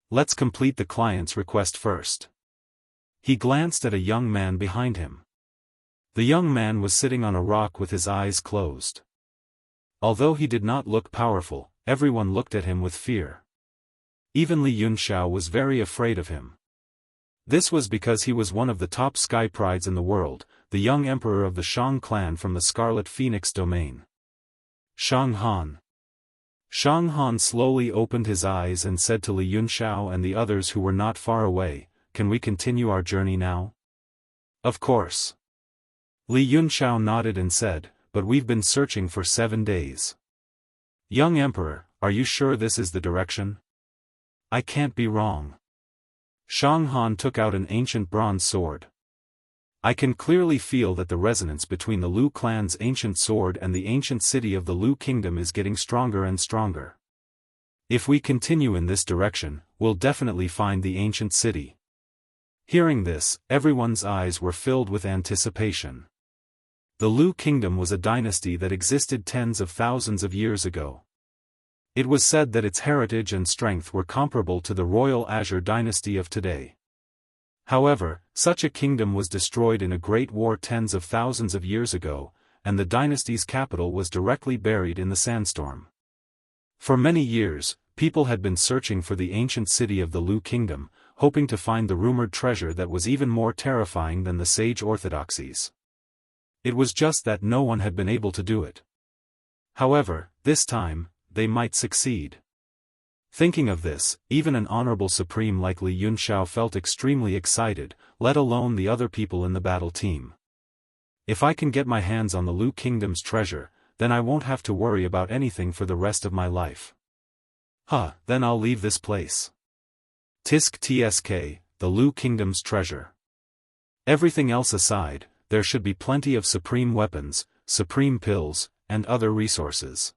Let's complete the client's request first. He glanced at a young man behind him. The young man was sitting on a rock with his eyes closed. Although he did not look powerful, everyone looked at him with fear. Even Li Yunxiao was very afraid of him. This was because he was one of the top sky prides in the world, the young emperor of the Shang clan from the Scarlet Phoenix domain. Shang Han. Shang Han slowly opened his eyes and said to Li Yunxiao and the others who were not far away, can we continue our journey now? Of course. Li Yunxiao nodded and said, but we've been searching for 7 days. Young Emperor, are you sure this is the direction? I can't be wrong. Shang Han took out an ancient bronze sword. I can clearly feel that the resonance between the Lu clan's ancient sword and the ancient city of the Lu kingdom is getting stronger and stronger. If we continue in this direction, we'll definitely find the ancient city. Hearing this, everyone's eyes were filled with anticipation. The Lu kingdom was a dynasty that existed tens of thousands of years ago. It was said that its heritage and strength were comparable to the royal Azure dynasty of today. However, such a kingdom was destroyed in a great war tens of thousands of years ago, and the dynasty's capital was directly buried in the sandstorm. For many years, people had been searching for the ancient city of the Lu kingdom, hoping to find the rumored treasure that was even more terrifying than the sage orthodoxies. It was just that no one had been able to do it. However, this time, they might succeed. Thinking of this, even an honorable supreme like Li Yunxiao felt extremely excited, let alone the other people in the battle team. If I can get my hands on the Lu kingdom's treasure, then I won't have to worry about anything for the rest of my life. Then I'll leave this place. Tisk Tsk, the Lu kingdom's treasure. Everything else aside, there should be plenty of supreme weapons, supreme pills, and other resources.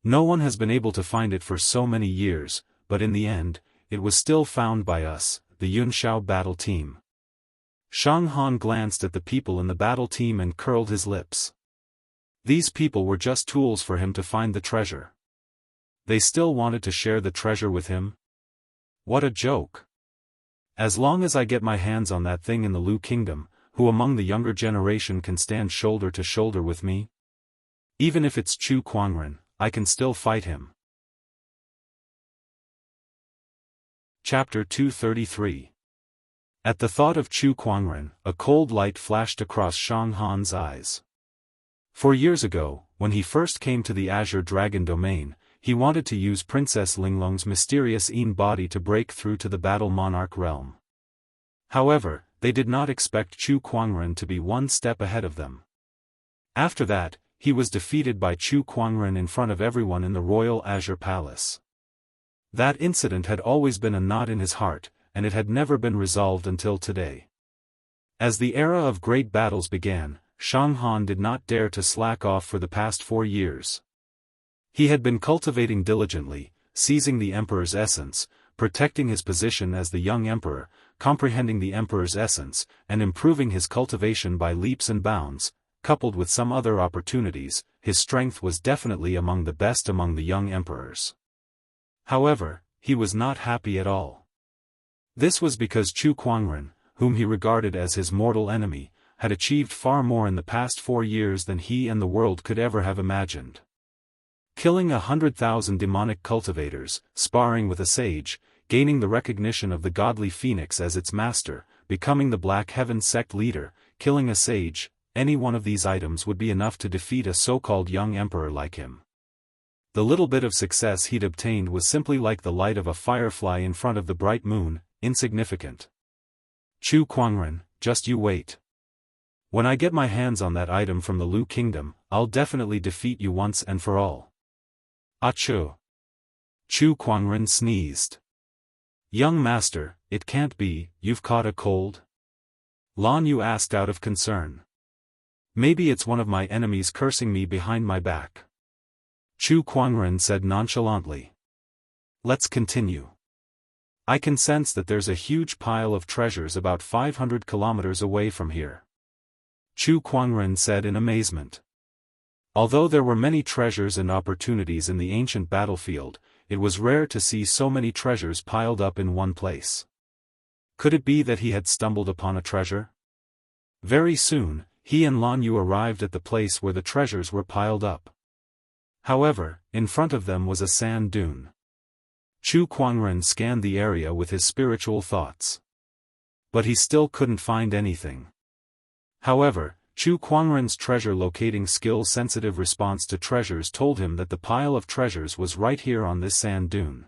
No one has been able to find it for so many years, but in the end, it was still found by us, the Yunshao battle team. Shang Han glanced at the people in the battle team and curled his lips. These people were just tools for him to find the treasure. They still wanted to share the treasure with him? What a joke. As long as I get my hands on that thing in the Lu Kingdom, who among the younger generation can stand shoulder to shoulder with me? Even if it's Chu Kuangren, I can still fight him. Chapter 233. At the thought of Chu Kuangren, a cold light flashed across Shang Han's eyes. 4 years ago, when he first came to the Azure Dragon domain, he wanted to use Princess Linglong's mysterious Yin body to break through to the Battle Monarch realm. However, they did not expect Chu Kuangren to be one step ahead of them. After that, he was defeated by Chu Kuangren in front of everyone in the Royal Azure Palace. That incident had always been a knot in his heart, and it had never been resolved until today. As the era of great battles began, Shang Han did not dare to slack off for the past 4 years. He had been cultivating diligently, seizing the Emperor's essence, protecting his position as the young Emperor, comprehending the Emperor's essence, and improving his cultivation by leaps and bounds. Coupled with some other opportunities, his strength was definitely among the best among the young emperors. However, he was not happy at all. This was because Chu Kuangren, whom he regarded as his mortal enemy, had achieved far more in the past 4 years than he and the world could ever have imagined. Killing 100,000 demonic cultivators, sparring with a sage, gaining the recognition of the godly phoenix as its master, becoming the Black Heaven sect leader, killing a sage, any one of these items would be enough to defeat a so-called young emperor like him. The little bit of success he'd obtained was simply like the light of a firefly in front of the bright moon, insignificant. Chu Kuangren, just you wait. When I get my hands on that item from the Lu Kingdom, I'll definitely defeat you once and for all. Achoo! Chu Kuangren sneezed. Young master, it can't be, you've caught a cold? Lan Yu asked out of concern. Maybe it's one of my enemies cursing me behind my back. Chu Kuangren said nonchalantly. Let's continue. I can sense that there's a huge pile of treasures about 500 kilometers away from here. Chu Kuangren said in amazement. Although there were many treasures and opportunities in the ancient battlefield, it was rare to see so many treasures piled up in one place. Could it be that he had stumbled upon a treasure? Very soon, he and Lan Yu arrived at the place where the treasures were piled up. However, in front of them was a sand dune. Chu Kuangren scanned the area with his spiritual thoughts. But he still couldn't find anything. However, Chu Kuangren's treasure locating skill-sensitive response to treasures told him that the pile of treasures was right here on this sand dune.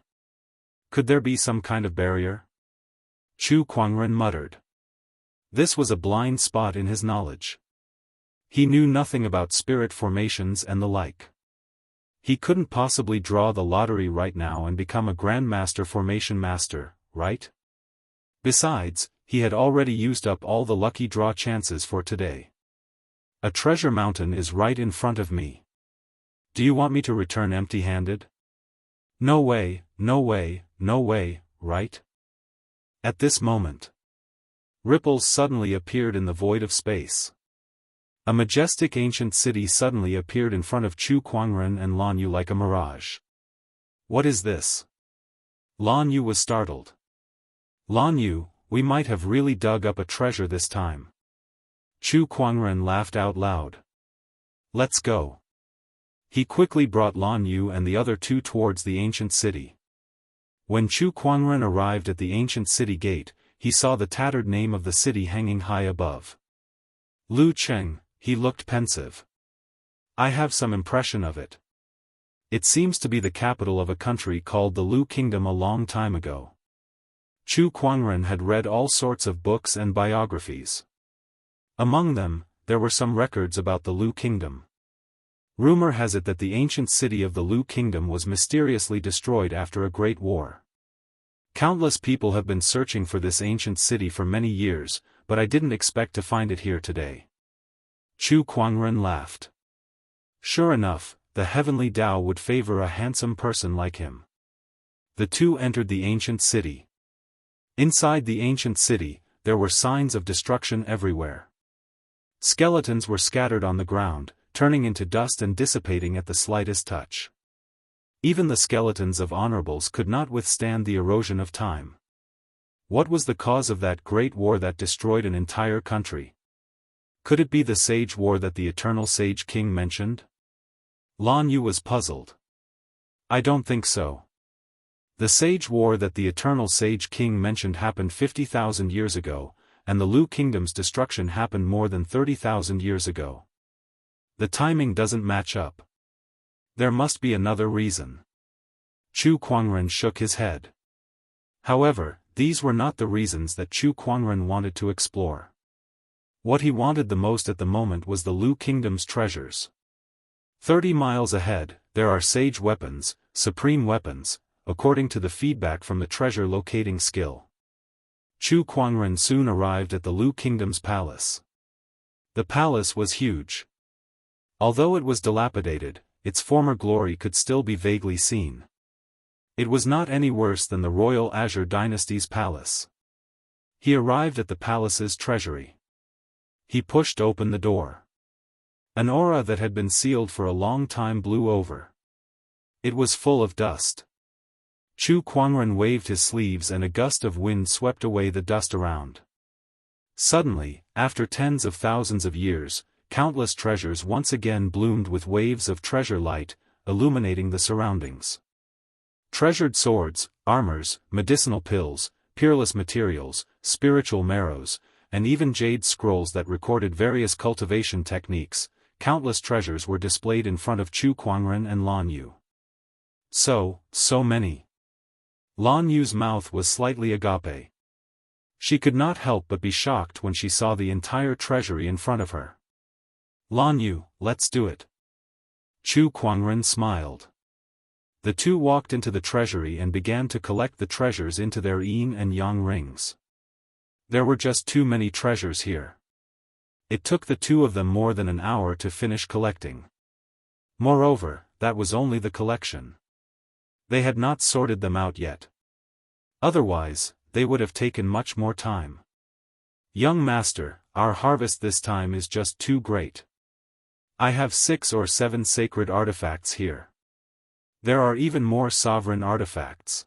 Could there be some kind of barrier? Chu Kuangren muttered. This was a blind spot in his knowledge. He knew nothing about spirit formations and the like. He couldn't possibly draw the lottery right now and become a Grandmaster Formation Master, right? Besides, he had already used up all the lucky draw chances for today. A treasure mountain is right in front of me. Do you want me to return empty-handed? No way, no way, no way, right? At this moment, ripples suddenly appeared in the void of space. A majestic ancient city suddenly appeared in front of Chu Kuangren and Lan Yu like a mirage. What is this? Lan Yu was startled. Lan Yu, we might have really dug up a treasure this time. Chu Kuangren laughed out loud. Let's go. He quickly brought Lan Yu and the other two towards the ancient city. When Chu Kuangren arrived at the ancient city gate, he saw the tattered name of the city hanging high above. Lu Cheng, he looked pensive. I have some impression of it. It seems to be the capital of a country called the Lu Kingdom a long time ago. Chu Kuangren had read all sorts of books and biographies. Among them, there were some records about the Lu Kingdom. Rumor has it that the ancient city of the Lu Kingdom was mysteriously destroyed after a great war. Countless people have been searching for this ancient city for many years, but I didn't expect to find it here today. Chu Kuangren laughed. Sure enough, the heavenly Tao would favor a handsome person like him. The two entered the ancient city. Inside the ancient city, there were signs of destruction everywhere. Skeletons were scattered on the ground, turning into dust and dissipating at the slightest touch. Even the skeletons of honorables could not withstand the erosion of time. What was the cause of that great war that destroyed an entire country? Could it be the Sage War that the Eternal Sage King mentioned? Lan Yu was puzzled. I don't think so. The Sage War that the Eternal Sage King mentioned happened 50,000 years ago, and the Lu Kingdom's destruction happened more than 30,000 years ago. The timing doesn't match up. There must be another reason. Chu Kuangren shook his head. However, these were not the reasons that Chu Kuangren wanted to explore. What he wanted the most at the moment was the Lu Kingdom's treasures. 30 miles ahead, there are sage weapons, supreme weapons, according to the feedback from the treasure locating skill. Chu Kuangren soon arrived at the Lu Kingdom's palace. The palace was huge. Although it was dilapidated, its former glory could still be vaguely seen. It was not any worse than the royal Azure dynasty's palace. He arrived at the palace's treasury. He pushed open the door. An aura that had been sealed for a long time blew over. It was full of dust. Chu Kuangren waved his sleeves and a gust of wind swept away the dust around. Suddenly, after tens of thousands of years, countless treasures once again bloomed with waves of treasure light, illuminating the surroundings. Treasured swords, armors, medicinal pills, peerless materials, spiritual marrows, and even jade scrolls that recorded various cultivation techniques, countless treasures were displayed in front of Chu Kuangren and Lan Yu. So many. Lan Yu's mouth was slightly agape. She could not help but be shocked when she saw the entire treasury in front of her. Lan Yu, let's do it. Chu Kuangren smiled. The two walked into the treasury and began to collect the treasures into their yin and yang rings. There were just too many treasures here. It took the two of them more than an hour to finish collecting. Moreover, that was only the collection. They had not sorted them out yet. Otherwise, they would have taken much more time. Young master, our harvest this time is just too great. I have 6 or 7 sacred artifacts here. There are even more sovereign artifacts.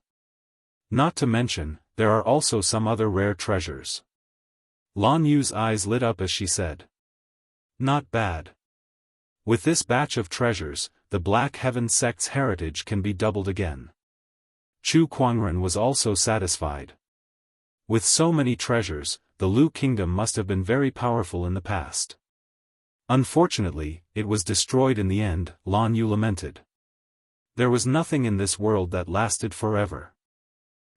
Not to mention, there are also some other rare treasures. Lan Yu's eyes lit up as she said. Not bad. With this batch of treasures, the Black Heaven sect's heritage can be doubled again. Chu Kuangren was also satisfied. With so many treasures, the Lu Kingdom must have been very powerful in the past. Unfortunately, it was destroyed in the end, Lan Yu lamented. There was nothing in this world that lasted forever.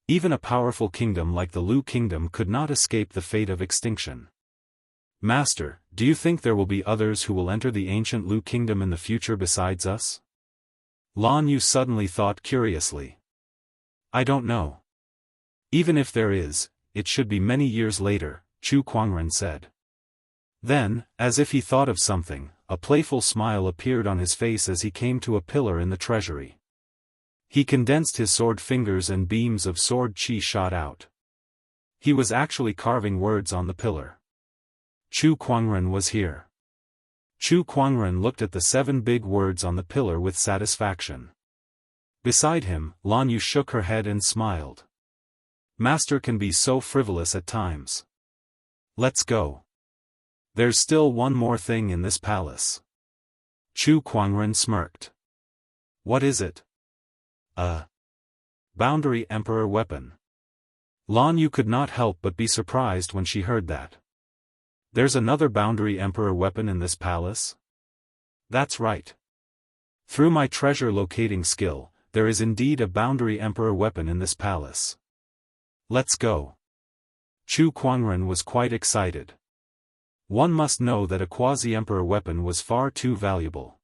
Even a powerful kingdom like the Lu Kingdom could not escape the fate of extinction. Master, do you think there will be others who will enter the ancient Lu Kingdom in the future besides us? Lan Yu suddenly thought curiously. I don't know. Even if there is, it should be many years later, Chu Kuangren said. Then, as if he thought of something, a playful smile appeared on his face as he came to a pillar in the treasury. He condensed his sword fingers and beams of sword chi shot out. He was actually carving words on the pillar. Chu Kuangren was here. Chu Kuangren looked at the 7 big words on the pillar with satisfaction. Beside him, Lan Yu shook her head and smiled. Master can be so frivolous at times. Let's go. There's still one more thing in this palace. Chu Kuangren smirked. What is it? A Boundary Emperor weapon. Lan Yu could not help but be surprised when she heard that. There's another Boundary Emperor weapon in this palace? That's right. Through my treasure locating skill, there is indeed a Boundary Emperor weapon in this palace. Let's go. Chu Kuangren was quite excited. One must know that a quasi-emperor weapon was far too valuable.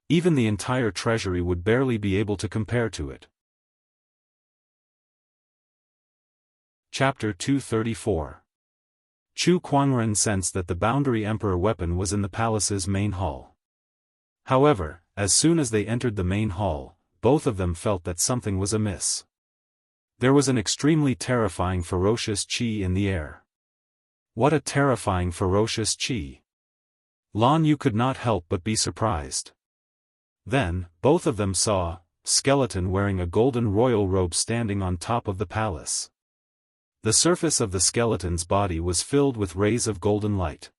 Even the entire treasury would barely be able to compare to it. Chapter 234. Chu Kuangren sensed that the Boundary Emperor weapon was in the palace's main hall. However, as soon as they entered the main hall, both of them felt that something was amiss. There was an extremely terrifying ferocious qi in the air. What a terrifying ferocious qi! Lan Yu could not help but be surprised. Then, both of them saw a skeleton wearing a golden royal robe standing on top of the palace. The surface of the skeleton's body was filled with rays of golden light.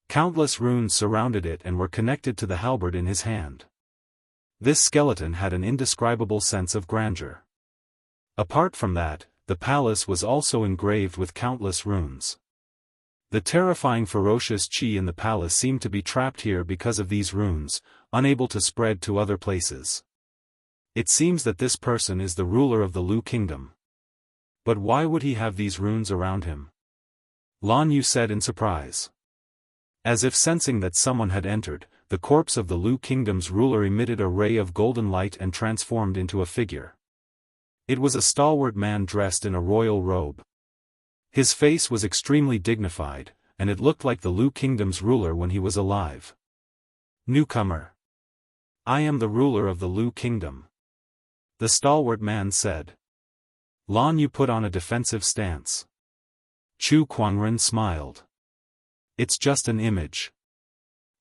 Countless runes surrounded it and were connected to the halberd in his hand. This skeleton had an indescribable sense of grandeur. Apart from that, the palace was also engraved with countless runes. The terrifying ferocious qi in the palace seemed to be trapped here because of these runes, unable to spread to other places. It seems that this person is the ruler of the Lu kingdom. But why would he have these runes around him? Lan Yu said in surprise. As if sensing that someone had entered, the corpse of the Lu kingdom's ruler emitted a ray of golden light and transformed into a figure. It was a stalwart man dressed in a royal robe. His face was extremely dignified, and it looked like the Lu kingdom's ruler when he was alive. Newcomer. I am the ruler of the Lu kingdom. The stalwart man said. Lan Yu put on a defensive stance. Chu Kuangren smiled. It's just an image.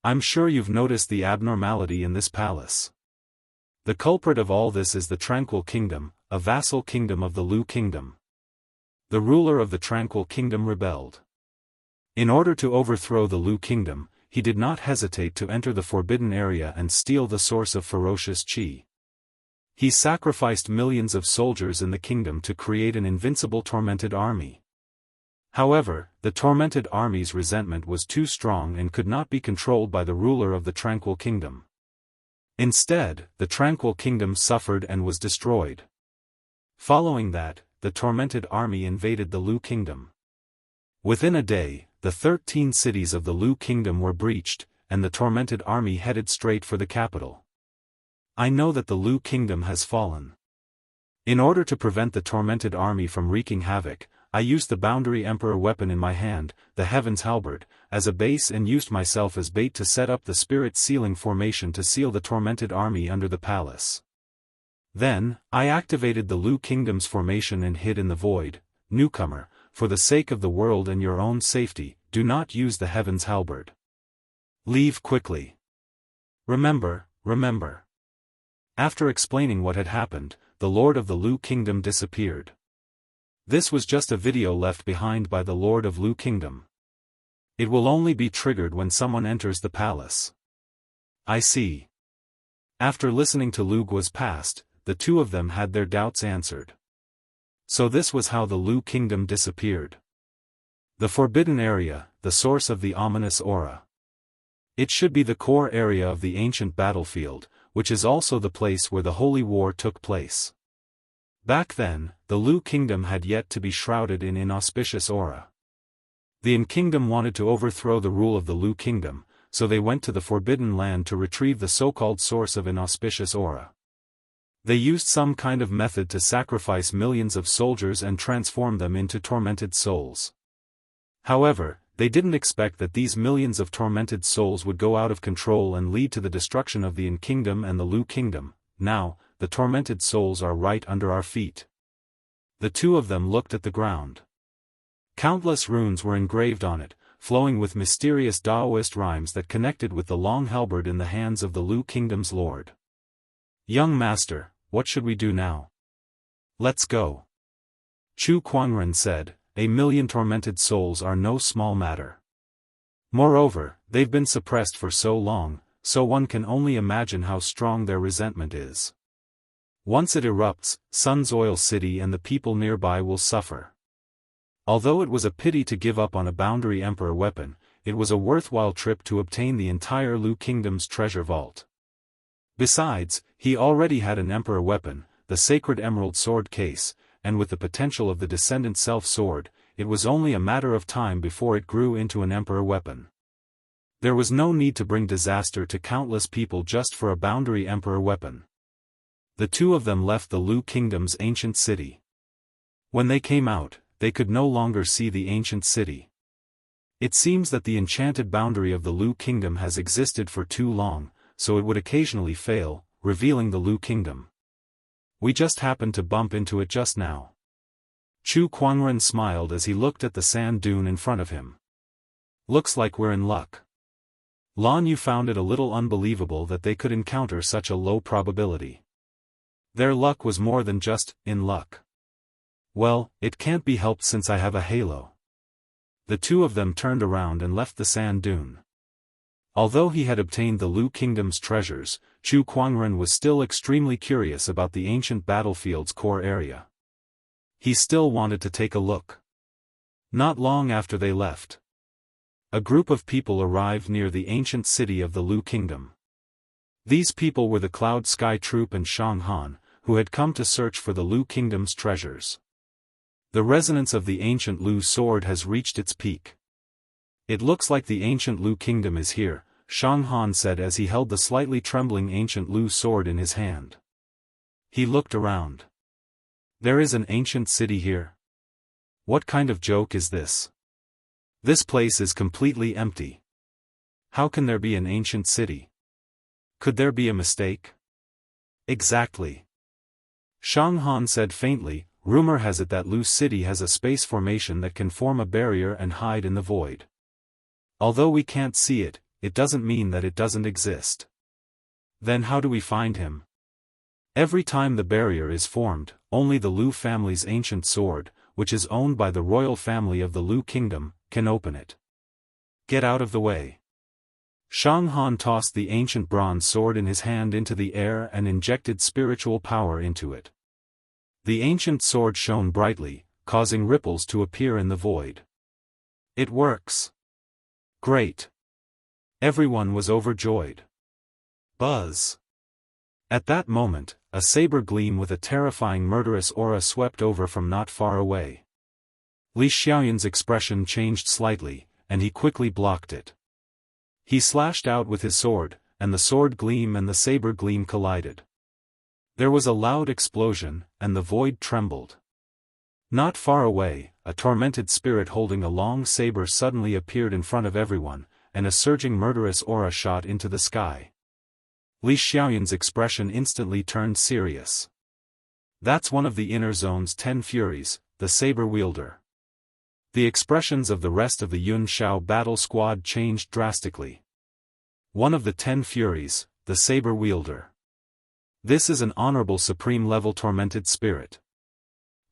I'm sure you've noticed the abnormality in this palace. The culprit of all this is the Tranquil Kingdom, a vassal kingdom of the Lu kingdom. The ruler of the Tranquil Kingdom rebelled. In order to overthrow the Lu kingdom, he did not hesitate to enter the forbidden area and steal the source of ferocious qi. He sacrificed millions of soldiers in the kingdom to create an invincible tormented army. However, the tormented army's resentment was too strong and could not be controlled by the ruler of the Tranquil Kingdom. Instead, the Tranquil Kingdom suffered and was destroyed. Following that, the tormented army invaded the Lu kingdom. Within a day, the 13 cities of the Lu kingdom were breached, and the tormented army headed straight for the capital. I know that the Lu kingdom has fallen. In order to prevent the tormented army from wreaking havoc, I used the Boundary Emperor weapon in my hand, the Heaven's Halberd, as a base and used myself as bait to set up the Spirit Sealing formation to seal the tormented army under the palace. Then, I activated the Lu kingdom's formation and hid in the void. Newcomer, for the sake of the world and your own safety, do not use the Heaven's Halberd. Leave quickly. Remember. After explaining what had happened, the Lord of the Lu kingdom disappeared. This was just a video left behind by the Lord of Lu kingdom. It will only be triggered when someone enters the palace. I see. After listening to Lu Guo's past, the two of them had their doubts answered. So this was how the Lu kingdom disappeared. The forbidden area, the source of the ominous aura. It should be the core area of the ancient battlefield, which is also the place where the Holy War took place. Back then, the Lu kingdom had yet to be shrouded in inauspicious aura. The Yin kingdom wanted to overthrow the rule of the Lu kingdom, so they went to the Forbidden Land to retrieve the so-called source of inauspicious aura. They used some kind of method to sacrifice millions of soldiers and transform them into tormented souls. However, they didn't expect that these millions of tormented souls would go out of control and lead to the destruction of the Yin kingdom and the Lu kingdom. Now, the tormented souls are right under our feet. The two of them looked at the ground. Countless runes were engraved on it, flowing with mysterious Daoist rhymes that connected with the long halberd in the hands of the Lu kingdom's lord. Young master, what should we do now? Let's go. Chu Kuangren said, 1,000,000 tormented souls are no small matter. Moreover, they've been suppressed for so long, so one can only imagine how strong their resentment is. Once it erupts, Sun's Oil City and the people nearby will suffer. Although it was a pity to give up on a Boundary Emperor weapon, it was a worthwhile trip to obtain the entire Lu kingdom's treasure vault. Besides, he already had an Emperor weapon, the Sacred Emerald Sword Case, and with the potential of the Descendant Self-Sword, it was only a matter of time before it grew into an Emperor weapon. There was no need to bring disaster to countless people just for a Boundary Emperor weapon. The two of them left the Lu kingdom's ancient city. When they came out, they could no longer see the ancient city. It seems that the enchanted boundary of the Lu kingdom has existed for too long, so it would occasionally fail, revealing the Lu kingdom. We just happened to bump into it just now. Chu Kuangren smiled as he looked at the sand dune in front of him. Looks like we're in luck. Lan Yu found it a little unbelievable that they could encounter such a low probability. Their luck was more than just in luck. Well, it can't be helped since I have a halo. The two of them turned around and left the sand dune. Although he had obtained the Lu Kingdom's treasures, Chu Kuangren was still extremely curious about the ancient battlefield's core area. He still wanted to take a look. Not long after they left, a group of people arrived near the ancient city of the Lu Kingdom. These people were the Cloud Sky Troop and Shang Han, who had come to search for the Lu Kingdom's treasures. The resonance of the ancient Lu sword has reached its peak. It looks like the ancient Lu Kingdom is here, Shang Han said as he held the slightly trembling ancient Lu sword in his hand. He looked around. There is an ancient city here? What kind of joke is this? This place is completely empty. How can there be an ancient city? Could there be a mistake? Exactly. Shang Han said faintly, rumor has it that Lu City has a space formation that can form a barrier and hide in the void. Although we can't see it, it doesn't mean that it doesn't exist. Then how do we find him? Every time the barrier is formed, only the Lu family's ancient sword, which is owned by the royal family of the Lu Kingdom, can open it. Get out of the way. Shang Han tossed the ancient bronze sword in his hand into the air and injected spiritual power into it. The ancient sword shone brightly, causing ripples to appear in the void. It works. Great. Everyone was overjoyed. Buzz. At that moment, a saber gleam with a terrifying murderous aura swept over from not far away. Li Xiaoyun's expression changed slightly, and he quickly blocked it. He slashed out with his sword, and the sword gleam and the saber gleam collided. There was a loud explosion, and the void trembled. Not far away, a tormented spirit holding a long saber suddenly appeared in front of everyone, and a surging murderous aura shot into the sky. Li Xiaoyun's expression instantly turned serious. That's one of the inner zone's 10 furies, the saber wielder. The expressions of the rest of the Yun Shao battle squad changed drastically. One of the 10 furies, the saber wielder. This is an honorable supreme-level tormented spirit.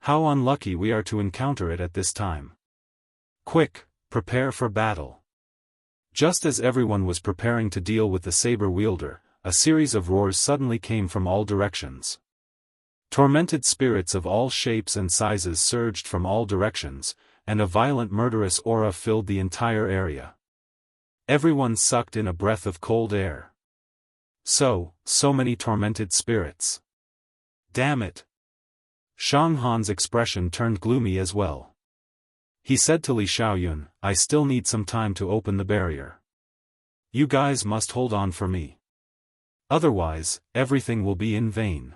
How unlucky we are to encounter it at this time. Quick, prepare for battle. Just as everyone was preparing to deal with the saber wielder, a series of roars suddenly came from all directions. Tormented spirits of all shapes and sizes surged from all directions, and a violent murderous aura filled the entire area. Everyone sucked in a breath of cold air. So many tormented spirits. Damn it. Shang Han's expression turned gloomy as well. He said to Li Xiaoyun, I still need some time to open the barrier. You guys must hold on for me. Otherwise, everything will be in vain.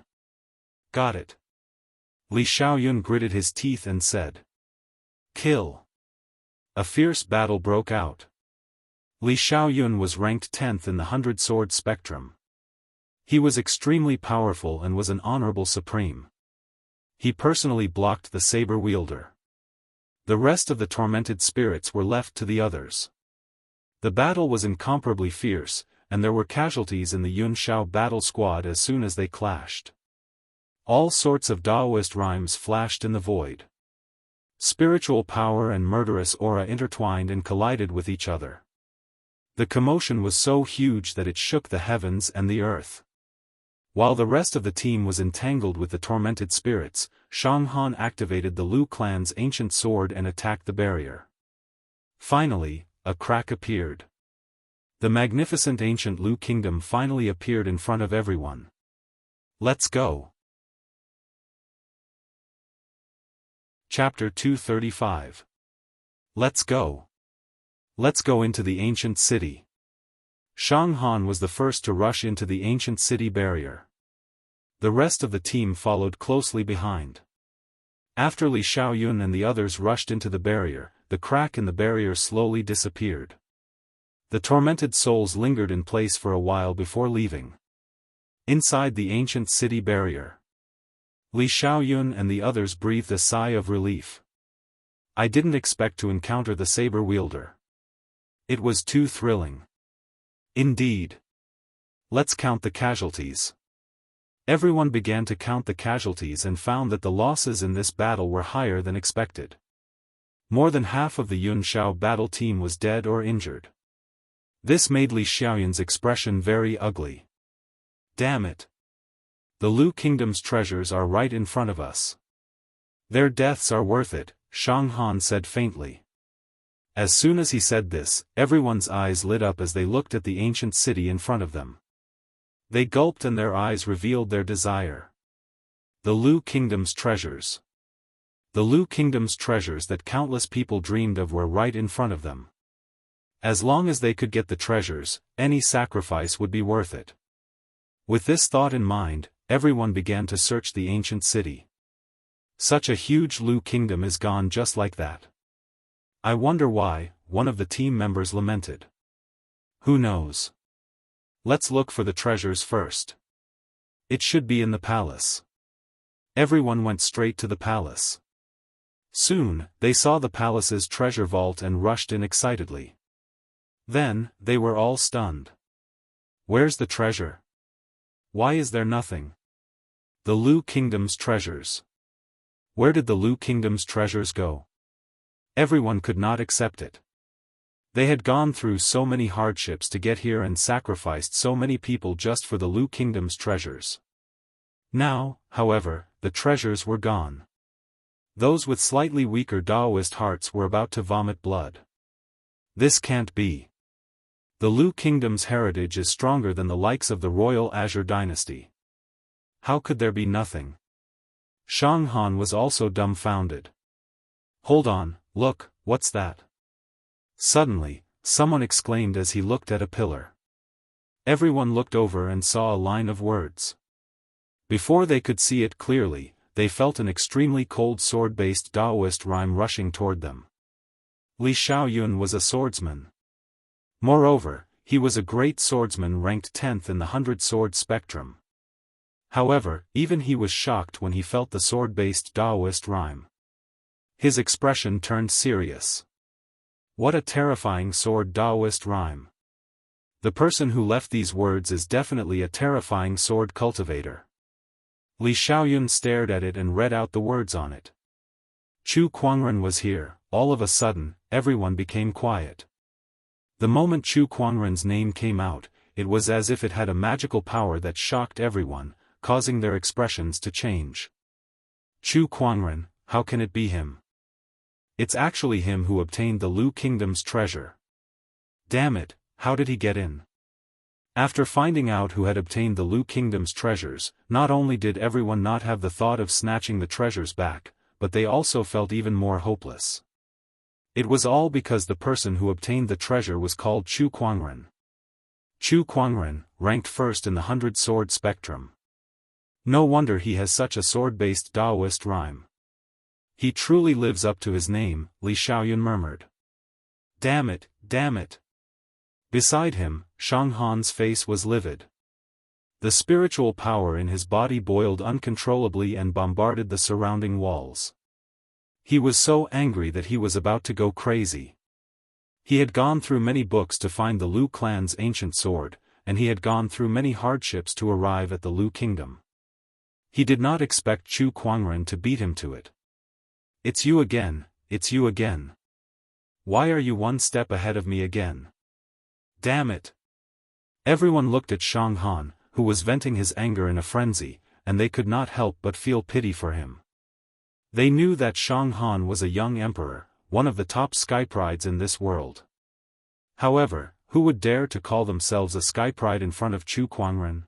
Got it. Li Xiaoyun gritted his teeth and said. Kill. A fierce battle broke out. Li Xiaoyun was ranked 10th in the 100-sword spectrum. He was extremely powerful and was an honorable supreme. He personally blocked the saber wielder. The rest of the tormented spirits were left to the others. The battle was incomparably fierce, and there were casualties in the Yun Shao battle squad as soon as they clashed. All sorts of Daoist rhymes flashed in the void. Spiritual power and murderous aura intertwined and collided with each other. The commotion was so huge that it shook the heavens and the earth. While the rest of the team was entangled with the tormented spirits, Shang Han activated the Lu clan's ancient sword and attacked the barrier. Finally, a crack appeared. The magnificent ancient Lu kingdom finally appeared in front of everyone. Let's go. Chapter 235. Let's go. Let's go into the ancient city. Shang Han was the first to rush into the ancient city barrier. The rest of the team followed closely behind. After Li Xiaoyun and the others rushed into the barrier, the crack in the barrier slowly disappeared. The tormented souls lingered in place for a while before leaving. Inside the ancient city barrier, Li Xiaoyun and the others breathed a sigh of relief. I didn't expect to encounter the saber wielder. It was too thrilling. Indeed. Let's count the casualties. Everyone began to count the casualties and found that the losses in this battle were higher than expected. More than half of the Yun Shao battle team was dead or injured. This made Li Xiaoyun's expression very ugly. Damn it. The Lu Kingdom's treasures are right in front of us. Their deaths are worth it, Shang Han said faintly. As soon as he said this, everyone's eyes lit up as they looked at the ancient city in front of them. They gulped and their eyes revealed their desire. The Lu Kingdom's treasures. The Lu Kingdom's treasures that countless people dreamed of were right in front of them. As long as they could get the treasures, any sacrifice would be worth it. With this thought in mind, everyone began to search the ancient city. Such a huge Lu Kingdom is gone just like that. I wonder why, one of the team members lamented. Who knows? Let's look for the treasures first. It should be in the palace. Everyone went straight to the palace. Soon, they saw the palace's treasure vault and rushed in excitedly. Then, they were all stunned. Where's the treasure? Why is there nothing? The Lu Kingdom's treasures. Where did the Lu Kingdom's treasures go? Everyone could not accept it. They had gone through so many hardships to get here and sacrificed so many people just for the Lu Kingdom's treasures. Now, however, the treasures were gone. Those with slightly weaker Daoist hearts were about to vomit blood. This can't be. The Lu Kingdom's heritage is stronger than the likes of the royal Azure dynasty. How could there be nothing? Shang Han was also dumbfounded. Hold on, look, what's that? Suddenly, someone exclaimed as he looked at a pillar. Everyone looked over and saw a line of words. Before they could see it clearly, they felt an extremely cold sword-based Daoist rhyme rushing toward them. Li Xiaoyun was a swordsman. Moreover, he was a great swordsman ranked 10th in the 100-sword spectrum. However, even he was shocked when he felt the sword-based Daoist rhyme. His expression turned serious. What a terrifying sword Daoist rhyme. The person who left these words is definitely a terrifying sword cultivator. Li Xiaoyun stared at it and read out the words on it. Chu Kuangren was here. All of a sudden, everyone became quiet. The moment Chu Kuangren's name came out, it was as if it had a magical power that shocked everyone, causing their expressions to change. Chu Kuangren, how can it be him? It's actually him who obtained the Lu Kingdom's treasure. Damn it, how did he get in? After finding out who had obtained the Lu Kingdom's treasures, not only did everyone not have the thought of snatching the treasures back, but they also felt even more hopeless. It was all because the person who obtained the treasure was called Chu Kuangren. Chu Kuangren, ranked first in the 100-sword spectrum. No wonder he has such a sword-based Daoist rhyme. He truly lives up to his name, Li Xiaoyun murmured. Damn it, damn it. Beside him, Shang Han's face was livid. The spiritual power in his body boiled uncontrollably and bombarded the surrounding walls. He was so angry that he was about to go crazy. He had gone through many books to find the Lu clan's ancient sword, and he had gone through many hardships to arrive at the Lu Kingdom. He did not expect Chu Kuangren to beat him to it. It's you again, it's you again. Why are you one step ahead of me again? Damn it. Everyone looked at Shang Han, who was venting his anger in a frenzy, and they could not help but feel pity for him. They knew that Shang Han was a young emperor, one of the top skyprides in this world. However, who would dare to call themselves a skypride in front of Chu Kuangren?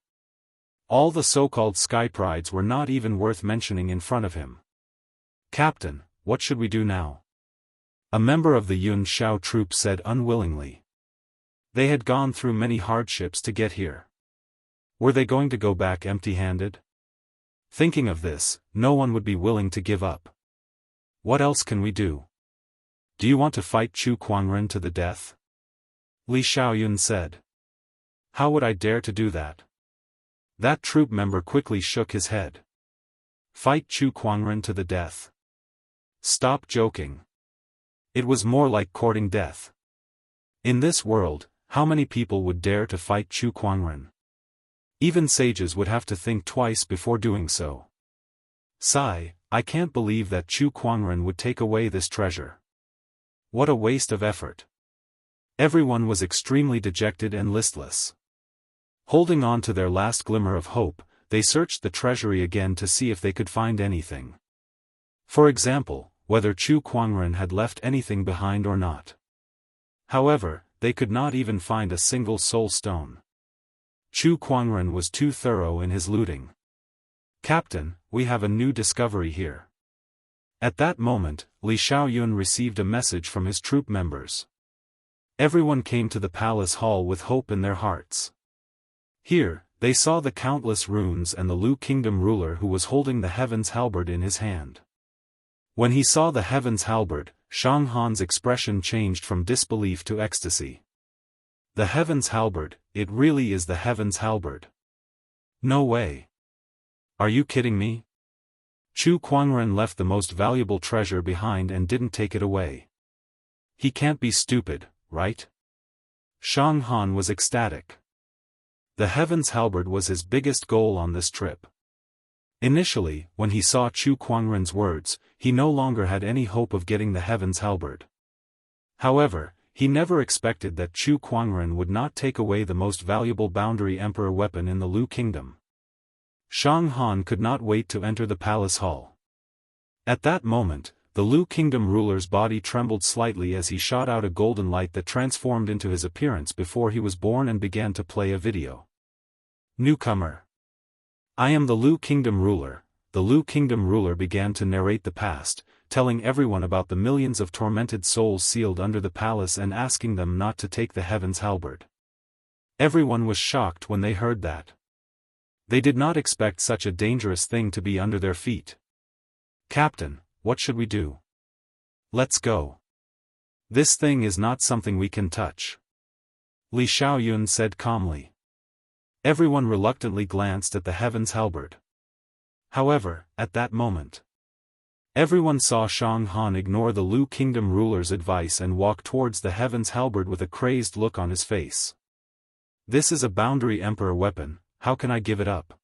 All the so-called skyprides were not even worth mentioning in front of him. Captain, what should we do now? A member of the Yun Shao troop said unwillingly. They had gone through many hardships to get here. Were they going to go back empty-handed? Thinking of this, no one would be willing to give up. What else can we do? Do you want to fight Chu Kuangren to the death? Li Xiaoyun said. How would I dare to do that? That troop member quickly shook his head. Fight Chu Kuangren to the death. Stop joking. It was more like courting death. In this world, how many people would dare to fight Chu Kuangren? Even sages would have to think twice before doing so. Sigh, I can't believe that Chu Kuangren would take away this treasure. What a waste of effort. Everyone was extremely dejected and listless. Holding on to their last glimmer of hope, they searched the treasury again to see if they could find anything. For example, whether Chu Kuangren had left anything behind or not. However, they could not even find a single soul stone. Chu Kuangren was too thorough in his looting. Captain, we have a new discovery here. At that moment, Li Xiaoyun received a message from his troop members. Everyone came to the palace hall with hope in their hearts. Here, they saw the countless runes and the Lu Kingdom ruler who was holding the Heaven's Halberd in his hand. When he saw the Heaven's Halberd, Shang Han's expression changed from disbelief to ecstasy. The Heaven's Halberd, it really is the Heaven's Halberd. No way. Are you kidding me? Chu Kuangren left the most valuable treasure behind and didn't take it away. He can't be stupid, right? Shang Han was ecstatic. The Heaven's Halberd was his biggest goal on this trip. Initially, when he saw Chu Kuangren's words, he no longer had any hope of getting the Heaven's Halberd. However, he never expected that Chu Kuangren would not take away the most valuable Boundary Emperor weapon in the Lu Kingdom. Shang Han could not wait to enter the palace hall. At that moment, the Lu Kingdom ruler's body trembled slightly as he shot out a golden light that transformed into his appearance before he was born and began to play a video. Newcomer. I am the Lu Kingdom ruler. The Lu Kingdom ruler began to narrate the past, telling everyone about the millions of tormented souls sealed under the palace and asking them not to take the Heaven's Halberd. Everyone was shocked when they heard that. They did not expect such a dangerous thing to be under their feet. Captain, what should we do? Let's go. This thing is not something we can touch. Li Xiaoyun said calmly. Everyone reluctantly glanced at the Heaven's Halberd. However, at that moment, everyone saw Shang Han ignore the Lu Kingdom ruler's advice and walk towards the Heaven's Halberd with a crazed look on his face. This is a Boundary Emperor weapon, how can I give it up?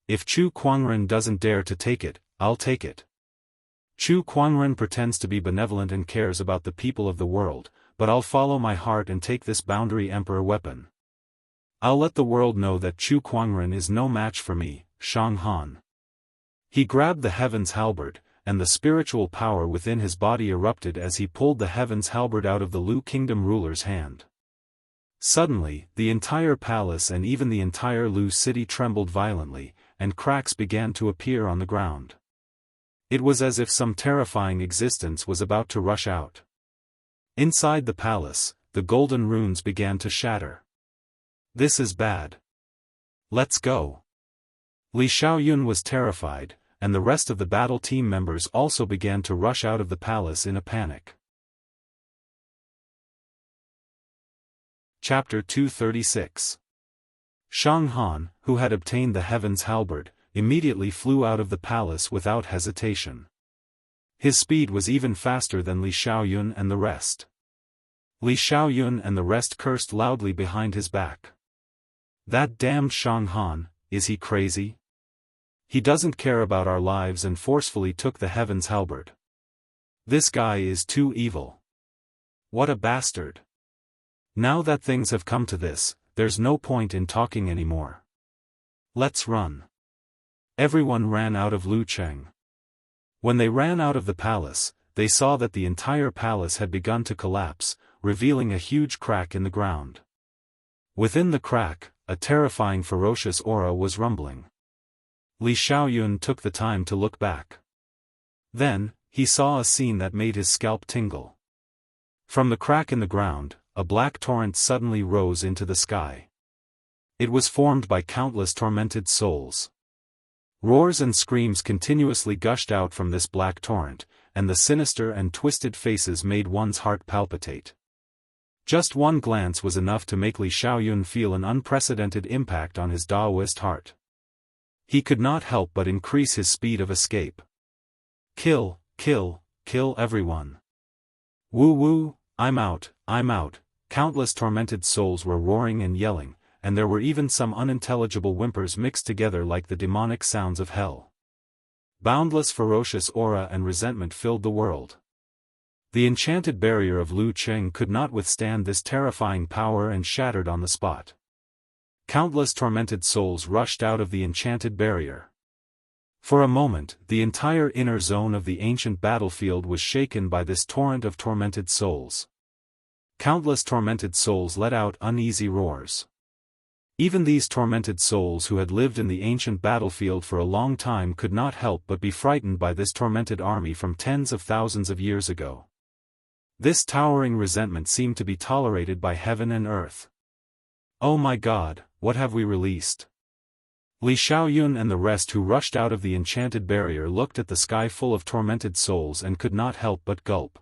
If Chu Kuangren doesn't dare to take it, I'll take it. Chu Kuangren pretends to be benevolent and cares about the people of the world, but I'll follow my heart and take this Boundary Emperor weapon. I'll let the world know that Chu Kuangren is no match for me, Shang Han. He grabbed the Heaven's Halberd, and the spiritual power within his body erupted as he pulled the Heaven's Halberd out of the Lu Kingdom ruler's hand. Suddenly, the entire palace and even the entire Lu city trembled violently, and cracks began to appear on the ground. It was as if some terrifying existence was about to rush out. Inside the palace, the golden runes began to shatter. This is bad. Let's go. Li Xiaoyun was terrified, and the rest of the battle team members also began to rush out of the palace in a panic. Chapter 236. Shang Han, who had obtained the Heaven's Halberd, immediately flew out of the palace without hesitation. His speed was even faster than Li Xiaoyun and the rest. Li Xiaoyun and the rest cursed loudly behind his back. That damned Shang Han, is he crazy? He doesn't care about our lives and forcefully took the Heaven's Halberd. This guy is too evil. What a bastard. Now that things have come to this, there's no point in talking anymore. Let's run. Everyone ran out of Lucheng. When they ran out of the palace, they saw that the entire palace had begun to collapse, revealing a huge crack in the ground. Within the crack, a terrifying ferocious aura was rumbling. Li Xiaoyun took the time to look back. Then, he saw a scene that made his scalp tingle. From the crack in the ground, a black torrent suddenly rose into the sky. It was formed by countless tormented souls. Roars and screams continuously gushed out from this black torrent, and the sinister and twisted faces made one's heart palpitate. Just one glance was enough to make Li Xiaoyun feel an unprecedented impact on his Daoist heart. He could not help but increase his speed of escape. Kill, kill, kill everyone. Woo woo, I'm out, I'm out. Countless tormented souls were roaring and yelling, and there were even some unintelligible whimpers mixed together like the demonic sounds of hell. Boundless ferocious aura and resentment filled the world. The enchanted barrier of Lu Cheng could not withstand this terrifying power and shattered on the spot. Countless tormented souls rushed out of the enchanted barrier. For a moment, the entire inner zone of the ancient battlefield was shaken by this torrent of tormented souls. Countless tormented souls let out uneasy roars. Even these tormented souls who had lived in the ancient battlefield for a long time could not help but be frightened by this tormented army from tens of thousands of years ago. This towering resentment seemed to be tolerated by heaven and earth. Oh my God, what have we released? Li Xiaoyun and the rest who rushed out of the enchanted barrier looked at the sky full of tormented souls and could not help but gulp.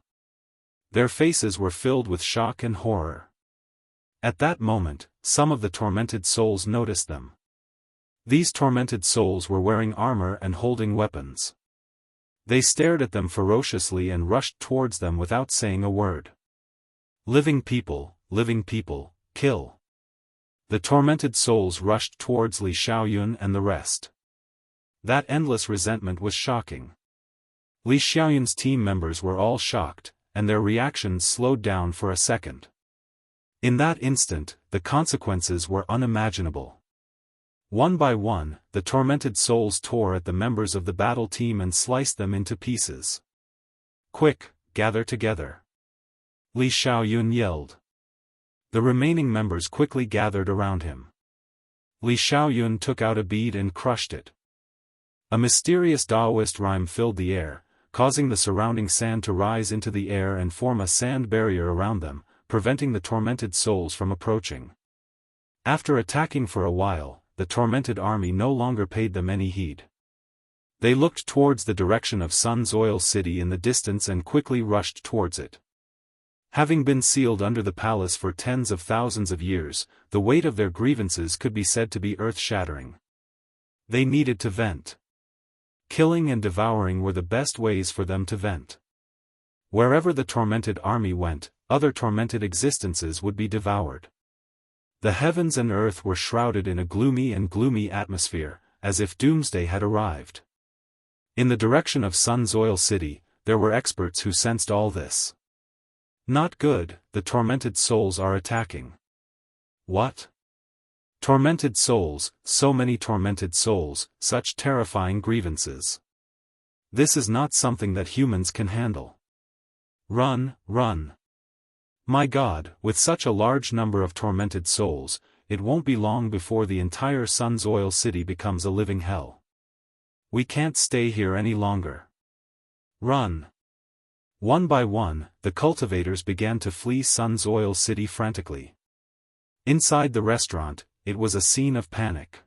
Their faces were filled with shock and horror. At that moment, some of the tormented souls noticed them. These tormented souls were wearing armor and holding weapons. They stared at them ferociously and rushed towards them without saying a word. Living people, kill. The tormented souls rushed towards Li Xiaoyun and the rest. That endless resentment was shocking. Li Xiaoyun's team members were all shocked, and their reactions slowed down for a second. In that instant, the consequences were unimaginable. One by one, the tormented souls tore at the members of the battle team and sliced them into pieces. Quick, gather together. Li Xiaoyun yelled. The remaining members quickly gathered around him. Li Xiaoyun took out a bead and crushed it. A mysterious Daoist rhyme filled the air, causing the surrounding sand to rise into the air and form a sand barrier around them, preventing the tormented souls from approaching. After attacking for a while, the tormented army no longer paid them any heed. They looked towards the direction of Sun's Oil City in the distance and quickly rushed towards it. Having been sealed under the palace for tens of thousands of years, the weight of their grievances could be said to be earth-shattering. They needed to vent. Killing and devouring were the best ways for them to vent. Wherever the tormented army went, other tormented existences would be devoured. The heavens and earth were shrouded in a gloomy atmosphere, as if doomsday had arrived. In the direction of Sun's Oil City, there were experts who sensed all this. Not good, the tormented souls are attacking. What? Tormented souls, so many tormented souls, such terrifying grievances. This is not something that humans can handle. Run, run. My God, with such a large number of tormented souls, it won't be long before the entire Sun's Oil City becomes a living hell. We can't stay here any longer. Run. One by one, the cultivators began to flee Sun's Oil City frantically. Inside the restaurant, it was a scene of panic.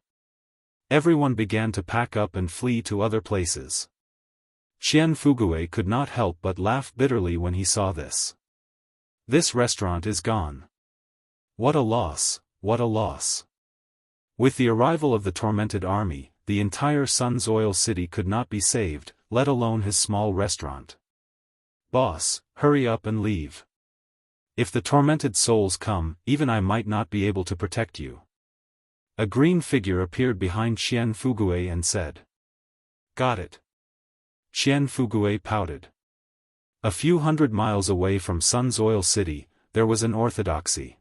Everyone began to pack up and flee to other places. Qian Fugui could not help but laugh bitterly when he saw this. This restaurant is gone. What a loss, what a loss. With the arrival of the tormented army, the entire Sun's Oil City could not be saved, let alone his small restaurant. Boss, hurry up and leave. If the tormented souls come, even I might not be able to protect you. A green figure appeared behind Qian Fugui and said. Got it. Qian Fugui pouted. A few hundred miles away from Sun's Oil City, there was an orthodoxy.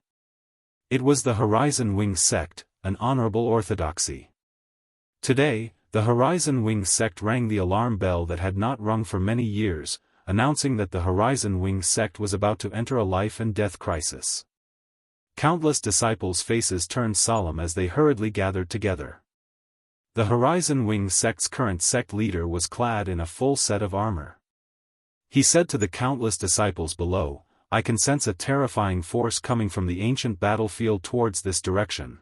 It was the Horizon Wing sect, an honorable orthodoxy. Today, the Horizon Wing sect rang the alarm bell that had not rung for many years, announcing that the Horizon Wing sect was about to enter a life and death crisis. Countless disciples' faces turned solemn as they hurriedly gathered together. The Horizon Wing sect's current sect leader was clad in a full set of armor. He said to the countless disciples below, I can sense a terrifying force coming from the ancient battlefield towards this direction.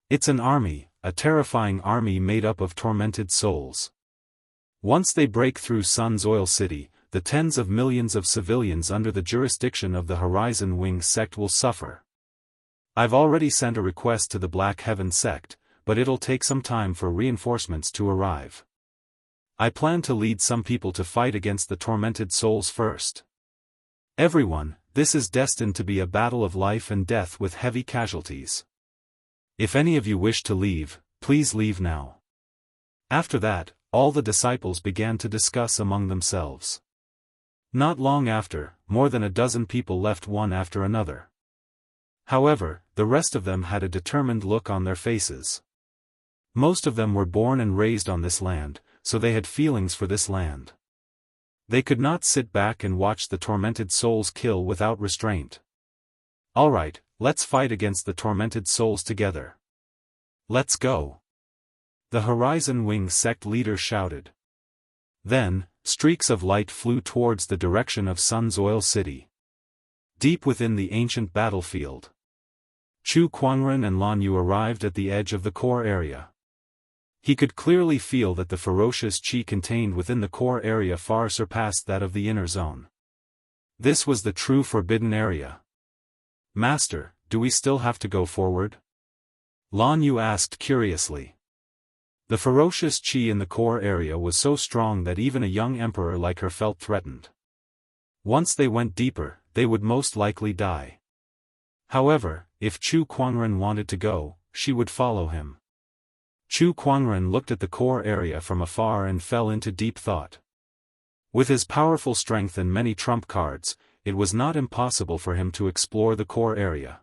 It's an army, a terrifying army made up of tormented souls. Once they break through Sun's Oil City, the tens of millions of civilians under the jurisdiction of the Horizon Wing sect will suffer. I've already sent a request to the Black Heaven sect, but it'll take some time for reinforcements to arrive. I plan to lead some people to fight against the tormented souls first. Everyone, this is destined to be a battle of life and death with heavy casualties. If any of you wish to leave, please leave now." After that, all the disciples began to discuss among themselves. Not long after, more than a dozen people left one after another. However, the rest of them had a determined look on their faces. Most of them were born and raised on this land, so they had feelings for this land. They could not sit back and watch the tormented souls kill without restraint. "Alright, let's fight against the tormented souls together. Let's go!" The Horizon Wing sect leader shouted. Then, streaks of light flew towards the direction of Sun's Oil City. Deep within the ancient battlefield, Chu Kuangren and Lan Yu arrived at the edge of the core area. He could clearly feel that the ferocious qi contained within the core area far surpassed that of the inner zone. This was the true forbidden area. "Master, do we still have to go forward?" Lan Yu asked curiously. The ferocious qi in the core area was so strong that even a young emperor like her felt threatened. Once they went deeper, they would most likely die. However, if Chu Kuangren wanted to go, she would follow him. Chu Kuangren looked at the core area from afar and fell into deep thought. With his powerful strength and many trump cards, it was not impossible for him to explore the core area.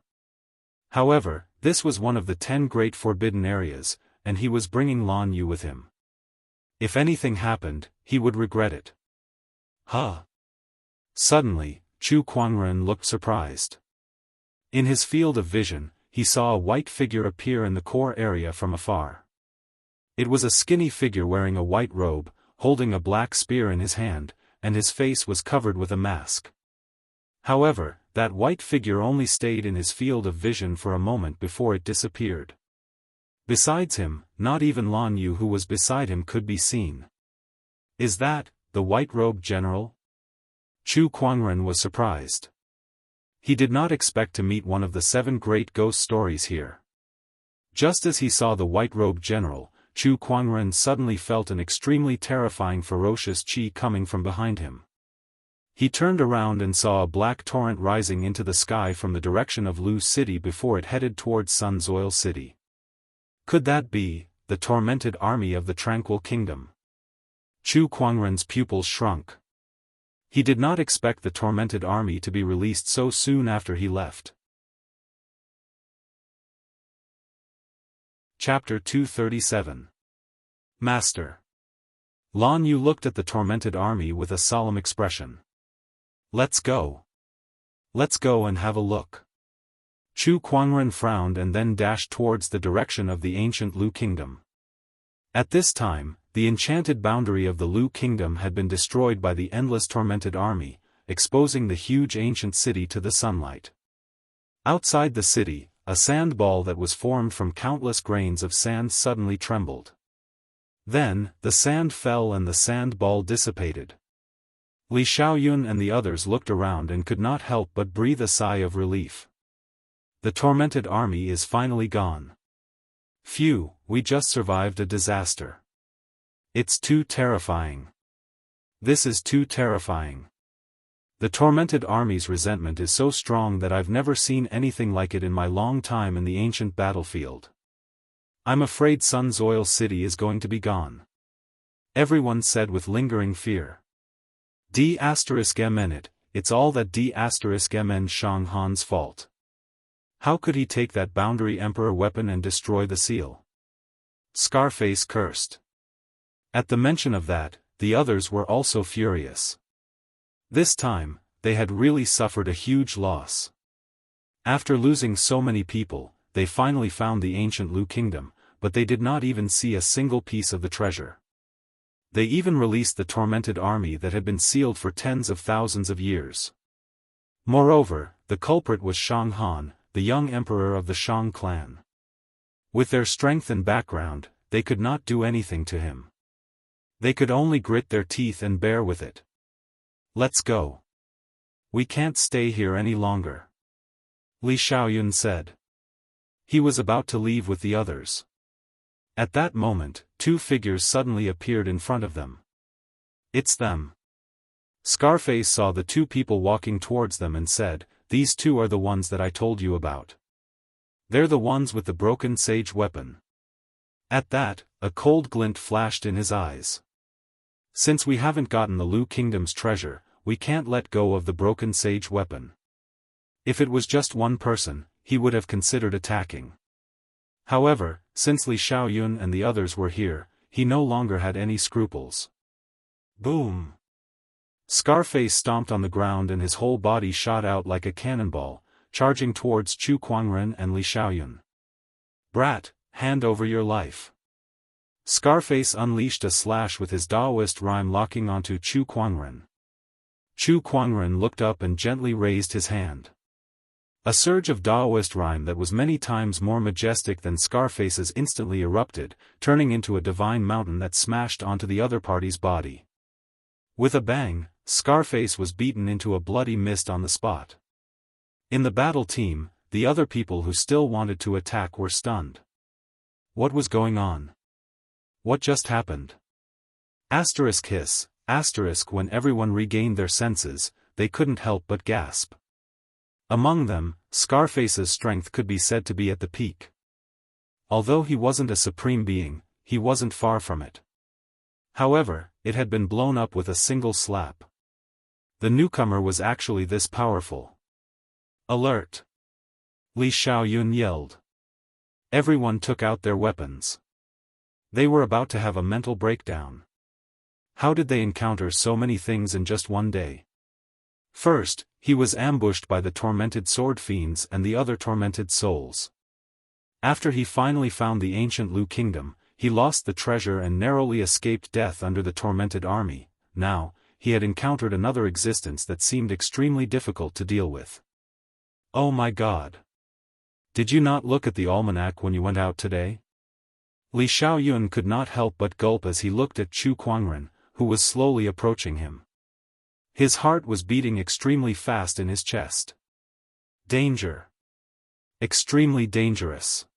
However, this was one of the 10 great forbidden areas, and he was bringing Lan Yu with him. If anything happened, he would regret it. Huh? Suddenly, Chu Kuangren looked surprised. In his field of vision, he saw a white figure appear in the core area from afar. It was a skinny figure wearing a white robe, holding a black spear in his hand, and his face was covered with a mask. However, that white figure only stayed in his field of vision for a moment before it disappeared. Besides him, not even Lan Yu who was beside him could be seen. "Is that the white-robed general?" Chu Kuangren was surprised. He did not expect to meet one of the 7 great ghost stories here. Just as he saw the white-robed general, Chu Kuangren suddenly felt an extremely terrifying ferocious qi coming from behind him. He turned around and saw a black torrent rising into the sky from the direction of Lu City before it headed towards Sun's Oil City. Could that be the tormented army of the Tranquil Kingdom? Chu Kuangren's pupils shrunk. He did not expect the tormented army to be released so soon after he left. Chapter 237. Master. Lan Yu looked at the tormented army with a solemn expression. "Let's go. Let's go and have a look." Chu Kuangren frowned and then dashed towards the direction of the ancient Lu Kingdom. At this time, the enchanted boundary of the Lu Kingdom had been destroyed by the endless tormented army, exposing the huge ancient city to the sunlight. Outside the city, a sand ball that was formed from countless grains of sand suddenly trembled. Then, the sand fell and the sand ball dissipated. Li Xiaoyun and the others looked around and could not help but breathe a sigh of relief. The tormented army is finally gone. Phew, we just survived a disaster. It's too terrifying. This is too terrifying. The tormented army's resentment is so strong that I've never seen anything like it in my long time in the ancient battlefield. I'm afraid Sun's Oil City is going to be gone. Everyone said with lingering fear. D*mn it's all that D*mn Shang Han's fault. How could he take that boundary emperor weapon and destroy the seal? Scarface cursed. At the mention of that, the others were also furious. This time, they had really suffered a huge loss. After losing so many people, they finally found the ancient Lu Kingdom, but they did not even see a single piece of the treasure. They even released the tormented army that had been sealed for tens of thousands of years. Moreover, the culprit was Shang Han, the young emperor of the Shang clan. With their strength and background, they could not do anything to him. They could only grit their teeth and bear with it. "Let's go. We can't stay here any longer," Li Xiaoyun said. He was about to leave with the others. At that moment, two figures suddenly appeared in front of them. It's them. Scarface saw the two people walking towards them and said, "These two are the ones that I told you about. They're the ones with the broken sage weapon." At that, a cold glint flashed in his eyes. "Since we haven't gotten the Lu Kingdom's treasure, we can't let go of the broken sage weapon." If it was just one person, he would have considered attacking. However, since Li Xiaoyun and the others were here, he no longer had any scruples. Boom! Scarface stomped on the ground and his whole body shot out like a cannonball, charging towards Chu Kuangren and Li Xiaoyun. "Brat, hand over your life." Scarface unleashed a slash with his Daoist rhyme locking onto Chu Kuangren. Chu Kuangren looked up and gently raised his hand. A surge of Daoist rhyme that was many times more majestic than Scarface's instantly erupted, turning into a divine mountain that smashed onto the other party's body. With a bang, Scarface was beaten into a bloody mist on the spot. In the battle team, the other people who still wanted to attack were stunned. What was going on? What just happened? Asterisk hiss, asterisk. When everyone regained their senses, they couldn't help but gasp. Among them, Scarface's strength could be said to be at the peak. Although he wasn't a supreme being, he wasn't far from it. However, it had been blown up with a single slap. The newcomer was actually this powerful. "Alert!" Li Xiaoyun yelled. Everyone took out their weapons. They were about to have a mental breakdown. How did they encounter so many things in just one day? First, he was ambushed by the tormented sword fiends and the other tormented souls. After he finally found the ancient Lu Kingdom, he lost the treasure and narrowly escaped death under the tormented army. Now, he had encountered another existence that seemed extremely difficult to deal with. Oh my God! Did you not look at the almanac when you went out today? Li Xiaoyun could not help but gulp as he looked at Chu Kuangren, who was slowly approaching him. His heart was beating extremely fast in his chest. Danger! Extremely dangerous.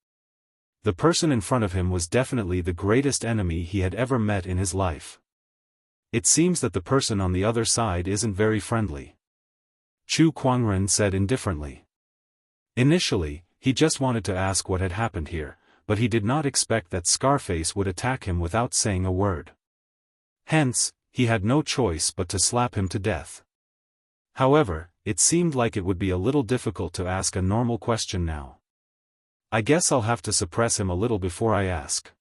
The person in front of him was definitely the greatest enemy he had ever met in his life. It seems that the person on the other side isn't very friendly. Chu Kuangren said indifferently. Initially, he just wanted to ask what had happened here, but he did not expect that Scarface would attack him without saying a word. Hence, he had no choice but to slap him to death. However, it seemed like it would be a little difficult to ask a normal question now. I guess I'll have to suppress him a little before I ask.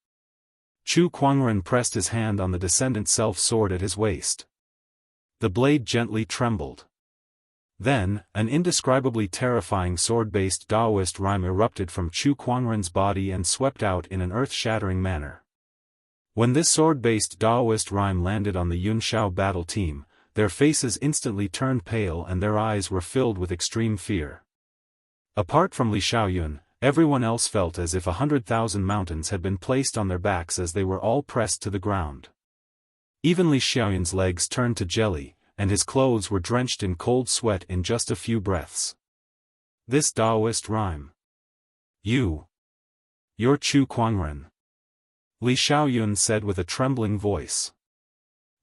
Chu Kuangren pressed his hand on the descendant self-sword at his waist. The blade gently trembled. Then, an indescribably terrifying sword-based Daoist rhyme erupted from Chu Kuangren's body and swept out in an earth-shattering manner. When this sword-based Daoist rhyme landed on the Yunshao battle team, their faces instantly turned pale and their eyes were filled with extreme fear. Apart from Li Xiaoyun, everyone else felt as if 100,000 mountains had been placed on their backs as they were all pressed to the ground. Even Li Xiaoyun's legs turned to jelly, and his clothes were drenched in cold sweat in just a few breaths. This Daoist rhyme. You're Chu Kuangren. Li Xiaoyun said with a trembling voice.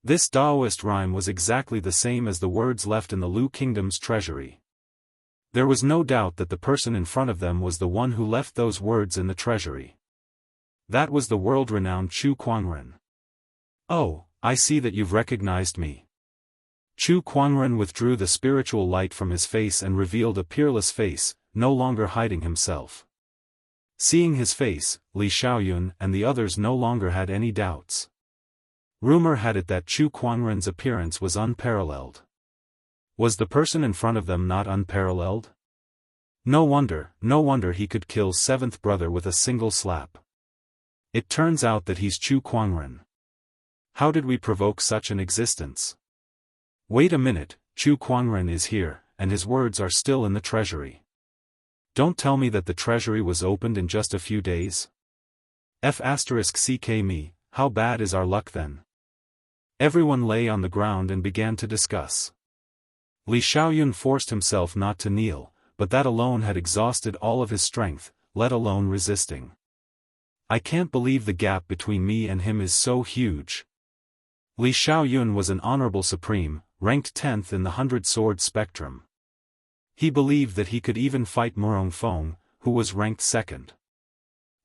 This Daoist rhyme was exactly the same as the words left in the Lu Kingdom's treasury. There was no doubt that the person in front of them was the one who left those words in the treasury. That was the world-renowned Chu Kuangren. Oh, I see that you've recognized me. Chu Kuangren withdrew the spiritual light from his face and revealed a peerless face, no longer hiding himself. Seeing his face, Li Xiaoyun and the others no longer had any doubts. Rumor had it that Chu Kuangren's appearance was unparalleled. Was the person in front of them not unparalleled? No wonder he could kill seventh brother with a single slap. It turns out that he's Chu Kuangren. How did we provoke such an existence? Wait a minute, Chu Kuangren is here, and his words are still in the treasury. Don't tell me that the treasury was opened in just a few days. *ck me, how bad is our luck then? Everyone lay on the ground and began to discuss. Li Xiaoyun forced himself not to kneel, but that alone had exhausted all of his strength, let alone resisting. I can't believe the gap between me and him is so huge. Li Xiaoyun was an honorable supreme, ranked 10th in the 100-sword spectrum. He believed that he could even fight Murong Feng, who was ranked 2nd.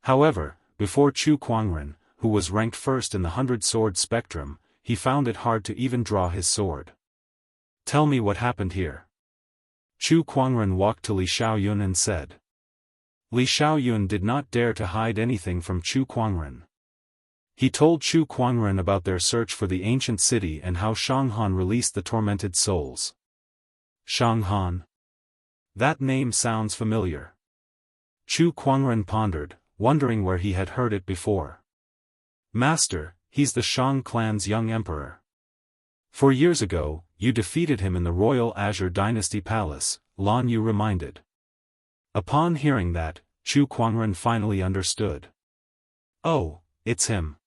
However, before Chu Kuangren, who was ranked 1st in the 100-sword spectrum, he found it hard to even draw his sword. Tell me what happened here. Chu Kuangren walked to Li Xiaoyun and said. Li Xiaoyun did not dare to hide anything from Chu Kuangren. He told Chu Kuangren about their search for the ancient city and how Shanghan released the tormented souls. Shanghan? That name sounds familiar. Chu Kuangren pondered, wondering where he had heard it before. Master, he's the Shang clan's young emperor. 4 years ago, you defeated him in the royal Azure Dynasty palace, Lan Yu reminded. Upon hearing that, Chu Kuangren finally understood. Oh, it's him.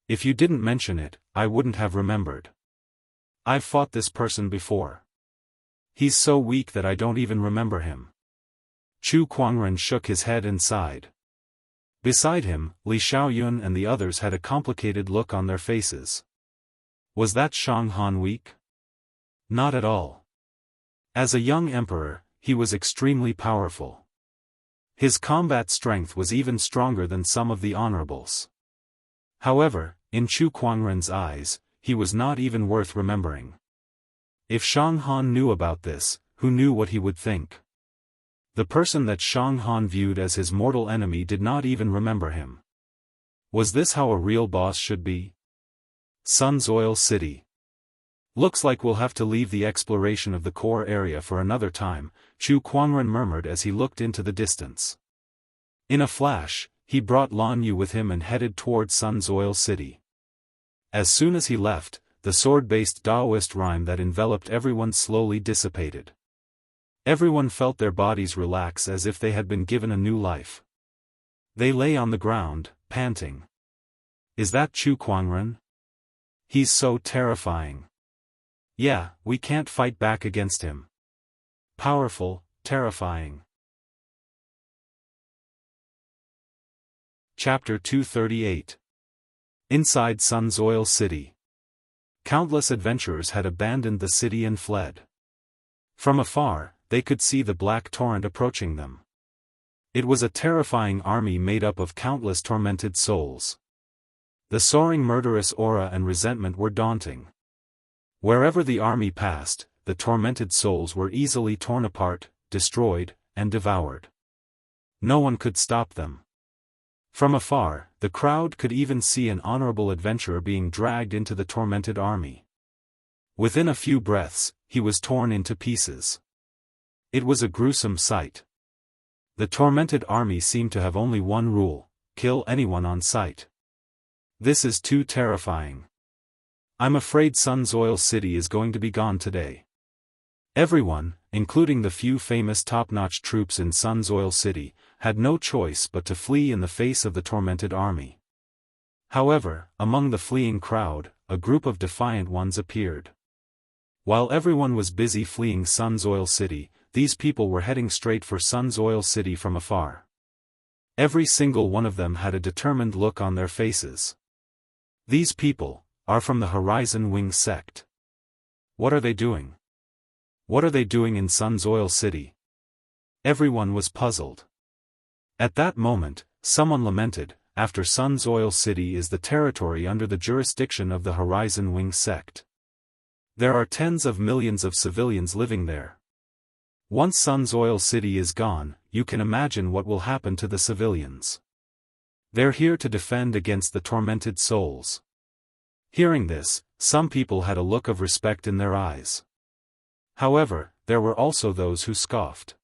If you didn't mention it, I wouldn't have remembered. I've fought this person before. He's so weak that I don't even remember him. Chu Kuangren shook his head and sighed. Beside him, Li Xiaoyun and the others had a complicated look on their faces. Was that Shanghan weak? Not at all. As a young emperor, he was extremely powerful. His combat strength was even stronger than some of the honorables. However, in Chu Kuangren's eyes, he was not even worth remembering. If Shanghan knew about this, who knew what he would think? The person that Shanghan viewed as his mortal enemy did not even remember him. Was this how a real boss should be? Sun's Oil City. Looks like we'll have to leave the exploration of the core area for another time, Chu Kuangren murmured as he looked into the distance. In a flash, he brought Lan Yu with him and headed towards Sun's Oil City. As soon as he left, the sword-based Daoist rhyme that enveloped everyone slowly dissipated. Everyone felt their bodies relax as if they had been given a new life. They lay on the ground, panting. Is that Chu Kuangren? He's so terrifying. Yeah, we can't fight back against him. Powerful, terrifying. Chapter 238. Inside Sun's Oil City. Countless adventurers had abandoned the city and fled. From afar, they could see the black torrent approaching them. It was a terrifying army made up of countless tormented souls. The soaring murderous aura and resentment were daunting. Wherever the army passed, the tormented souls were easily torn apart, destroyed, and devoured. No one could stop them. From afar, the crowd could even see an honorable adventurer being dragged into the tormented army. Within a few breaths, he was torn into pieces. It was a gruesome sight. The tormented army seemed to have only one rule: kill anyone on sight. This is too terrifying. I'm afraid Sun's Oil City is going to be gone today. Everyone, including the few famous top-notch troops in Sun's Oil City, had no choice but to flee in the face of the tormented army. However, among the fleeing crowd, a group of defiant ones appeared. While everyone was busy fleeing Sun's Oil City, these people were heading straight for Sun's Oil City from afar. Every single one of them had a determined look on their faces. These people are from the Horizon Wing sect. What are they doing? What are they doing in Sun's Oil City? Everyone was puzzled. At that moment, someone lamented, after Sun's Oil City is the territory under the jurisdiction of the Horizon Wing sect. There are tens of millions of civilians living there. Once Sun's Oil City is gone, you can imagine what will happen to the civilians. They're here to defend against the tormented souls. Hearing this, some people had a look of respect in their eyes. However, there were also those who scoffed.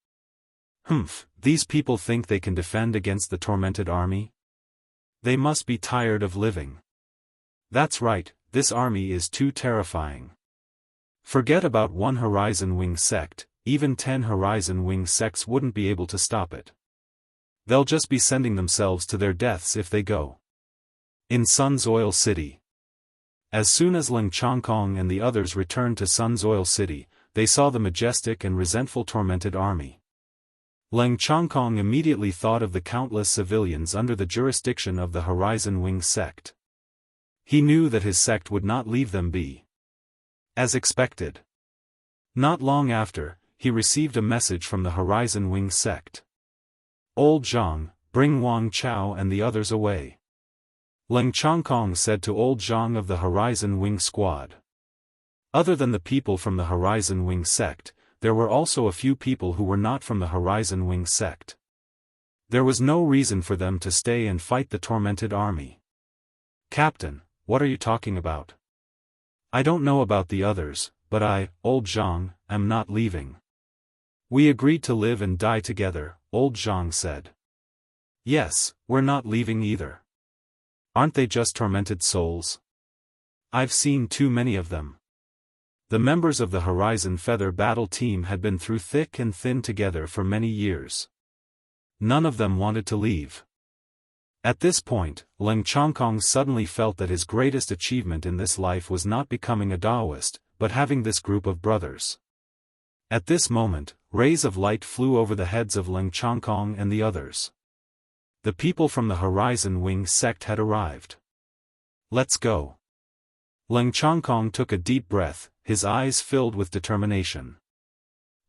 These people think they can defend against the tormented army? They must be tired of living. That's right, this army is too terrifying. Forget about one Horizon Wing sect, even 10 Horizon Wing sects wouldn't be able to stop it. They'll just be sending themselves to their deaths if they go. In Sun's Oil City. As soon as Ling Chongkong and the others returned to Sun's Oil City, they saw the majestic and resentful tormented army. Leng Chongkong immediately thought of the countless civilians under the jurisdiction of the Horizon Wing sect. He knew that his sect would not leave them be. As expected. Not long after, he received a message from the Horizon Wing sect. "Old Zhang, bring Wang Chao and the others away." Leng Chongkong said to Old Zhang of the Horizon Wing squad. Other than the people from the Horizon Wing sect, there were also a few people who were not from the Horizon Wing sect. There was no reason for them to stay and fight the tormented army. "Captain, what are you talking about? I don't know about the others, but I, Old Zhang, am not leaving." "We agreed to live and die together," Old Zhang said. "Yes, we're not leaving either. Aren't they just tormented souls? I've seen too many of them." The members of the Horizon Feather Battle Team had been through thick and thin together for many years. None of them wanted to leave. At this point, Leng Chongkong suddenly felt that his greatest achievement in this life was not becoming a Daoist, but having this group of brothers. At this moment, rays of light flew over the heads of Leng Chongkong and the others. The people from the Horizon Wing sect had arrived. "Let's go." Leng Chongkong took a deep breath, his eyes filled with determination.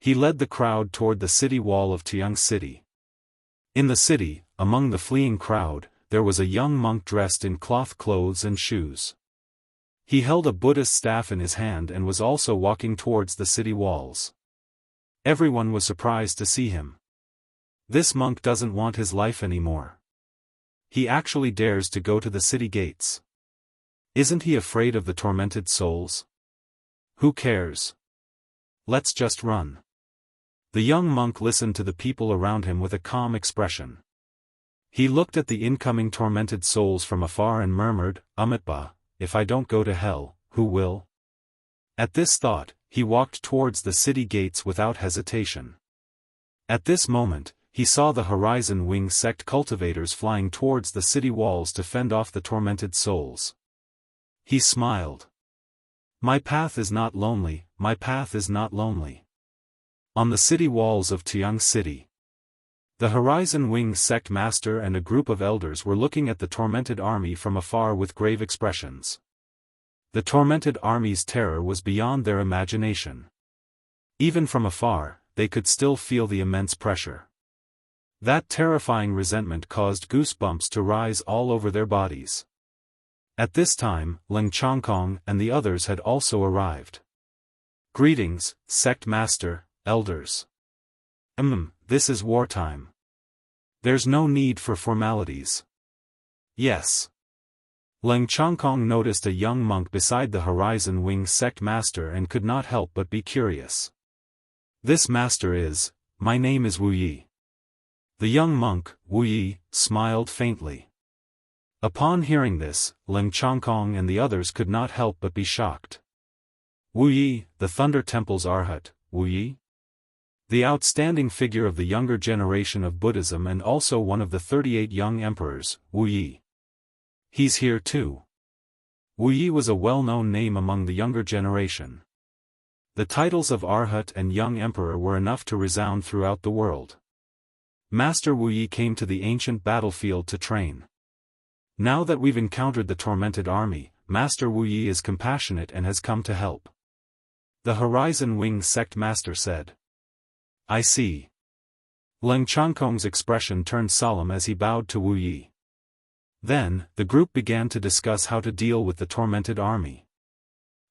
He led the crowd toward the city wall of Jianghu City. In the city, among the fleeing crowd, there was a young monk dressed in cloth clothes and shoes. He held a Buddhist staff in his hand and was also walking towards the city walls. Everyone was surprised to see him. This monk doesn't want his life anymore. He actually dares to go to the city gates. Isn't he afraid of the tormented souls? Who cares? Let's just run. The young monk listened to the people around him with a calm expression. He looked at the incoming tormented souls from afar and murmured, "Amitabha, if I don't go to hell, who will?" At this thought, he walked towards the city gates without hesitation. At this moment, he saw the Horizon Wing sect cultivators flying towards the city walls to fend off the tormented souls. He smiled. "My path is not lonely, my path is not lonely." On the city walls of Jianghu City, the Horizon Wing sect master and a group of elders were looking at the tormented army from afar with grave expressions. The tormented army's terror was beyond their imagination. Even from afar, they could still feel the immense pressure. That terrifying resentment caused goosebumps to rise all over their bodies. At this time, Leng Chongkong and the others had also arrived. "Greetings, sect master, elders. This is wartime. There's no need for formalities." "Yes." Leng Chongkong noticed a young monk beside the Horizon Wing sect master and could not help but be curious. "This master is, my name is Wu Yi." The young monk, Wu Yi, smiled faintly. Upon hearing this, Leng Chongkong and the others could not help but be shocked. Wu Yi, the Thunder Temple's Arhat, Wu Yi? The outstanding figure of the younger generation of Buddhism and also one of the 38 young emperors, Wu Yi. He's here too. Wu Yi was a well-known name among the younger generation. The titles of Arhat and Young Emperor were enough to resound throughout the world. Master Wu Yi came to the ancient battlefield to train. Now that we've encountered the tormented army, Master Wu Yi is compassionate and has come to help. The Horizon Wing sect master said. "I see." Leng Chongkong's expression turned solemn as he bowed to Wu Yi. Then, the group began to discuss how to deal with the tormented army.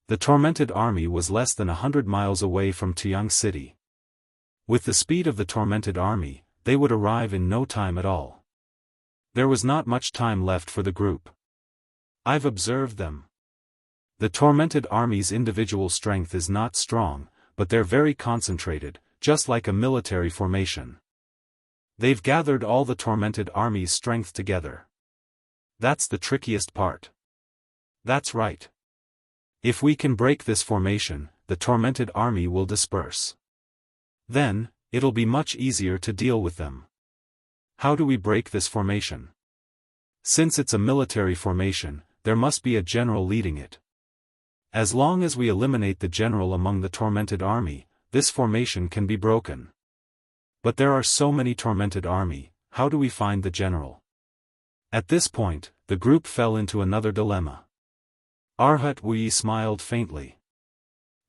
The tormented army was less than 100 miles away from Jianghu City. With the speed of the tormented army, they would arrive in no time at all. There was not much time left for the group. "I've observed them. The tormented army's individual strength is not strong, but they're very concentrated, just like a military formation. They've gathered all the tormented army's strength together. That's the trickiest part." "That's right. If we can break this formation, the tormented army will disperse. Then, it'll be much easier to deal with them." "How do we break this formation?" "Since it's a military formation, there must be a general leading it. As long as we eliminate the general among the tormented army, this formation can be broken. But there are so many tormented army, how do we find the general? At this point, the group fell into another dilemma. Arhat Wuyi smiled faintly.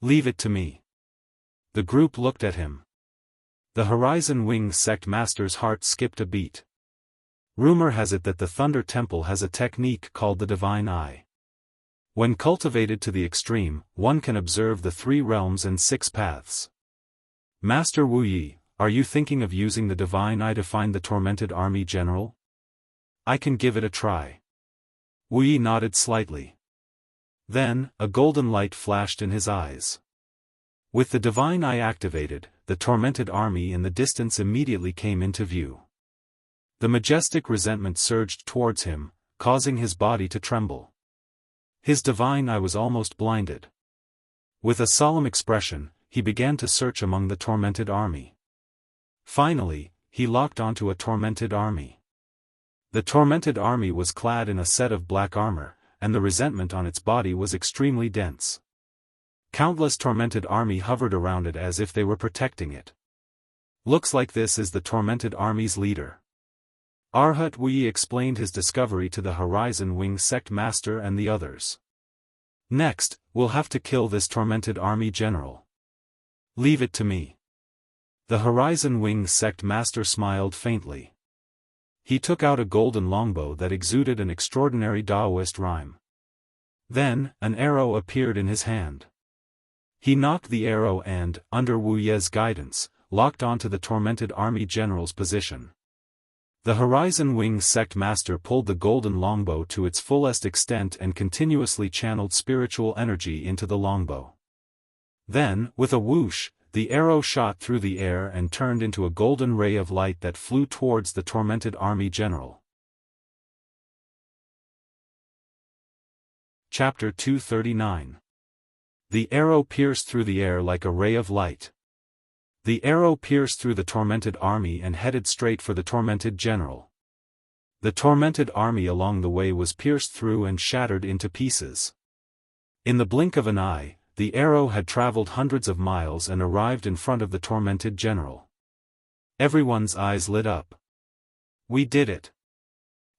Leave it to me. The group looked at him. The Horizon Wing sect master's heart skipped a beat. Rumor has it that the Thunder Temple has a technique called the Divine Eye. When cultivated to the extreme, one can observe the 3 realms and 6 paths. Master Wuyi, are you thinking of using the Divine Eye to find the tormented army general? I can give it a try. Wuyi nodded slightly. Then, a golden light flashed in his eyes. With the Divine Eye activated, the tormented army in the distance immediately came into view. The majestic resentment surged towards him, causing his body to tremble. His Divine Eye was almost blinded. With a solemn expression, he began to search among the tormented army. Finally, he locked onto a tormented army. The tormented army was clad in a set of black armor, and the resentment on its body was extremely dense. Countless tormented army hovered around it as if they were protecting it. Looks like this is the tormented army's leader. Arhat Wuyi explained his discovery to the Horizon Wing sect master and the others. Next, we'll have to kill this tormented army general. Leave it to me. The Horizon Wing sect master smiled faintly. He took out a golden longbow that exuded an extraordinary Daoist rhyme. Then, an arrow appeared in his hand. He knocked the arrow and, under Wu Ye's guidance, locked onto the tormented army general's position. The Horizon Wing sect master pulled the golden longbow to its fullest extent and continuously channeled spiritual energy into the longbow. Then, with a whoosh, the arrow shot through the air and turned into a golden ray of light that flew towards the tormented army general. Chapter 239. The arrow pierced through the air like a ray of light. The arrow pierced through the tormented army and headed straight for the tormented general. The tormented army along the way was pierced through and shattered into pieces. In the blink of an eye, the arrow had traveled hundreds of miles and arrived in front of the tormented general. Everyone's eyes lit up. We did it.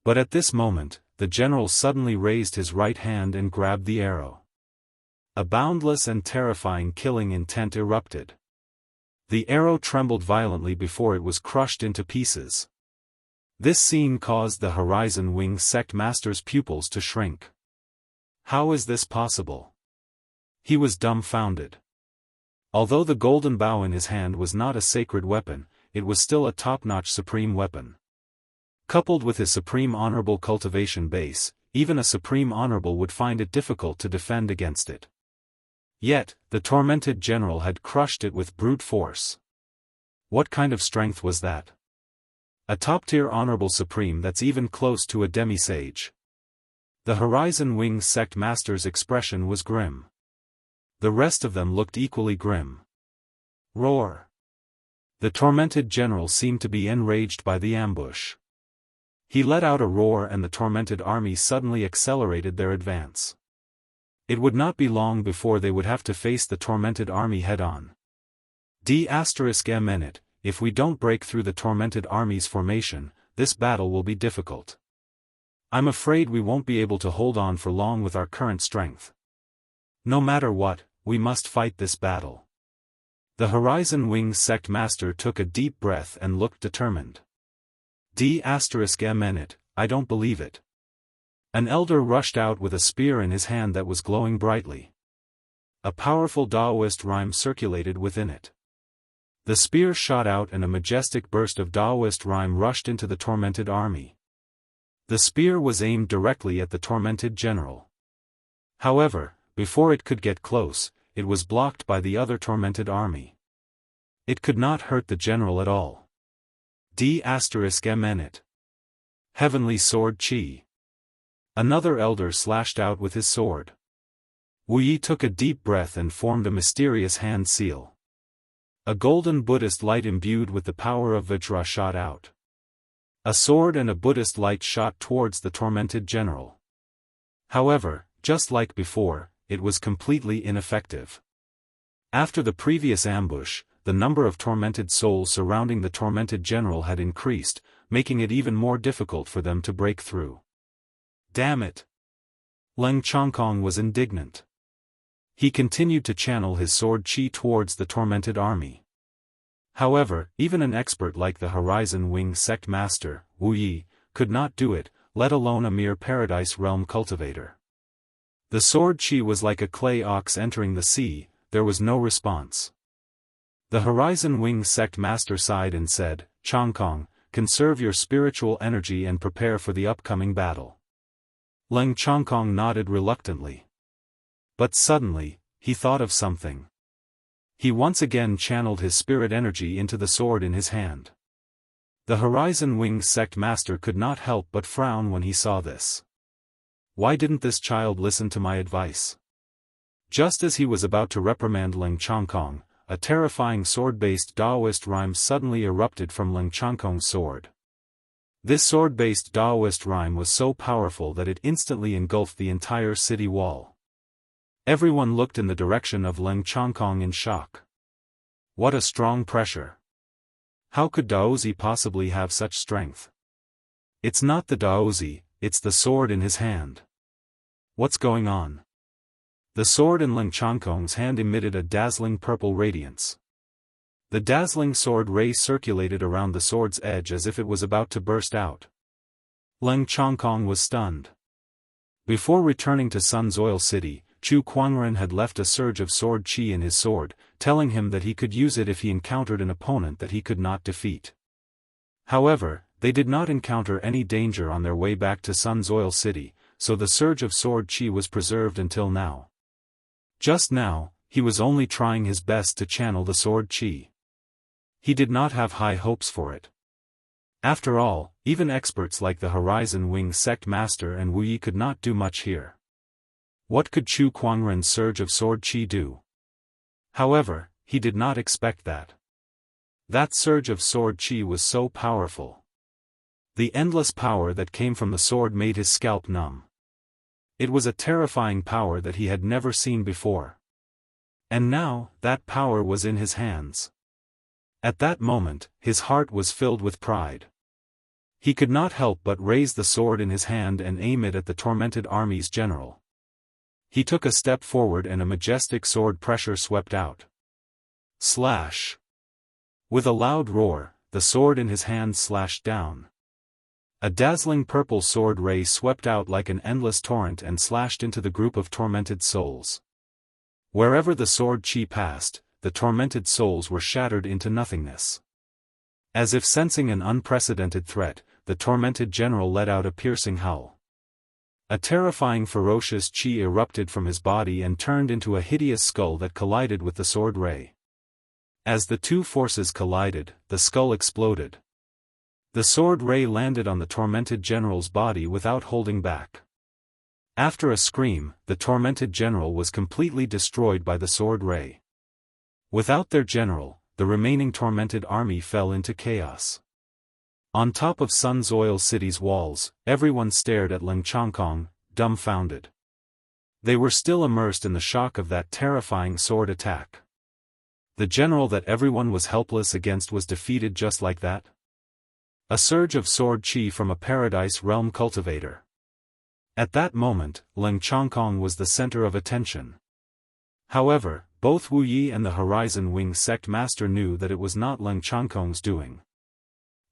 But at this moment, the general suddenly raised his right hand and grabbed the arrow. A boundless and terrifying killing intent erupted. The arrow trembled violently before it was crushed into pieces. This scene caused the Horizon Wing sect master's pupils to shrink. How is this possible? He was dumbfounded. Although the golden bow in his hand was not a sacred weapon, it was still a top-notch supreme weapon. Coupled with his supreme honorable cultivation base, even a supreme honorable would find it difficult to defend against it. Yet, the tormented general had crushed it with brute force. What kind of strength was that? A top-tier honorable supreme that's even close to a demi-sage. The Horizon Wing sect master's expression was grim. The rest of them looked equally grim. Roar! The tormented general seemed to be enraged by the ambush. He let out a roar and the tormented army suddenly accelerated their advance. It would not be long before they would have to face the tormented army head-on. D***, if we don't break through the tormented army's formation, this battle will be difficult. I'm afraid we won't be able to hold on for long with our current strength. No matter what, we must fight this battle. The Horizon Wing sect master took a deep breath and looked determined. D***, I don't believe it. An elder rushed out with a spear in his hand that was glowing brightly. A powerful Daoist rhyme circulated within it. The spear shot out and a majestic burst of Daoist rhyme rushed into the tormented army. The spear was aimed directly at the tormented general. However, before it could get close, it was blocked by the other tormented army. It could not hurt the general at all. D***, Heavenly Sword Chi. Another elder slashed out with his sword. Wu Yi took a deep breath and formed a mysterious hand seal. A golden Buddhist light imbued with the power of Vajra shot out. A sword and a Buddhist light shot towards the tormented general. However, just like before, it was completely ineffective. After the previous ambush, the number of tormented souls surrounding the tormented general had increased, making it even more difficult for them to break through. Damn it! Leng Chongkong was indignant. He continued to channel his sword chi towards the tormented army. However, even an expert like the Horizon Wing sect master, Wu Yi, could not do it, let alone a mere Paradise Realm cultivator. The sword chi was like a clay ox entering the sea, there was no response. The Horizon Wing sect master sighed and said, "Chongkong, conserve your spiritual energy and prepare for the upcoming battle." Leng Chongkong nodded reluctantly. But suddenly, he thought of something. He once again channeled his spirit energy into the sword in his hand. The Horizon Wing sect master could not help but frown when he saw this. Why didn't this child listen to my advice? Just as he was about to reprimand Leng Chongkong, a terrifying sword-based Daoist rhyme suddenly erupted from Leng Chongkong's sword. This sword-based Daoist rhyme was so powerful that it instantly engulfed the entire city wall. Everyone looked in the direction of Leng Chongkong in shock. What a strong pressure! How could Daozi possibly have such strength? It's not the Daozi, it's the sword in his hand. What's going on? The sword in Leng Chongkong's hand emitted a dazzling purple radiance. The dazzling sword ray circulated around the sword's edge as if it was about to burst out. Leng Chongkong was stunned. Before returning to Sun's Oil City, Chu Kuangren had left a surge of sword chi in his sword, telling him that he could use it if he encountered an opponent that he could not defeat. However, they did not encounter any danger on their way back to Sun's Oil City, so the surge of sword chi was preserved until now. Just now, he was only trying his best to channel the sword chi. He did not have high hopes for it. After all, even experts like the Horizon Wing sect master and Wu Yi could not do much here. What could Chu Kuangren's surge of sword chi do? However, he did not expect that. That surge of sword chi was so powerful. The endless power that came from the sword made his scalp numb. It was a terrifying power that he had never seen before. And now, that power was in his hands. At that moment, his heart was filled with pride. He could not help but raise the sword in his hand and aim it at the tormented army's general. He took a step forward and a majestic sword pressure swept out. Slash! With a loud roar, the sword in his hand slashed down. A dazzling purple sword ray swept out like an endless torrent and slashed into the group of tormented souls. Wherever the sword chi passed, the tormented souls were shattered into nothingness. As if sensing an unprecedented threat, the tormented general let out a piercing howl. A terrifying ferocious chi erupted from his body and turned into a hideous skull that collided with the sword ray. As the two forces collided, the skull exploded. The sword ray landed on the tormented general's body without holding back. After a scream, the tormented general was completely destroyed by the sword ray. Without their general, the remaining tormented army fell into chaos. On top of Sun's Oil City's walls, everyone stared at Leng Chongkong, dumbfounded. They were still immersed in the shock of that terrifying sword attack. The general that everyone was helpless against was defeated just like that? A surge of sword chi from a Paradise Realm cultivator. At that moment, Leng Chongkong was the center of attention. However, both Wu Yi and the Horizon Wing sect master knew that it was not Leng Chongkong's doing.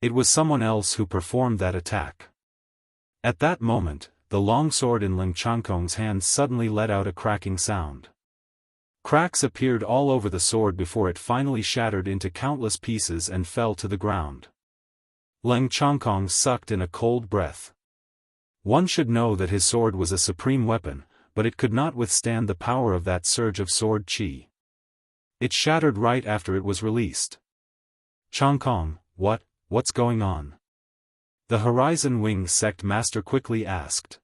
It was someone else who performed that attack. At that moment, the long sword in Leng Chongkong's hand suddenly let out a cracking sound. Cracks appeared all over the sword before it finally shattered into countless pieces and fell to the ground. Leng Chongkong sucked in a cold breath. One should know that his sword was a supreme weapon, but it could not withstand the power of that surge of sword chi. It shattered right after it was released. Chongkong, what's going on? The Horizon Wing sect master quickly asked.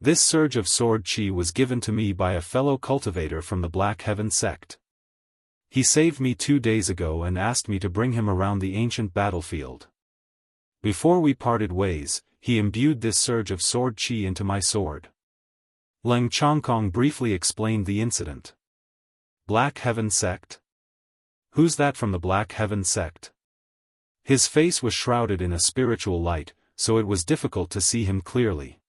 This surge of sword chi was given to me by a fellow cultivator from the Black Heaven sect. He saved me 2 days ago and asked me to bring him around the ancient battlefield. Before we parted ways, he imbued this surge of sword chi into my sword. Leng Chongkong briefly explained the incident. Black Heaven sect? Who's that from the Black Heaven sect? His face was shrouded in a spiritual light, so it was difficult to see him clearly.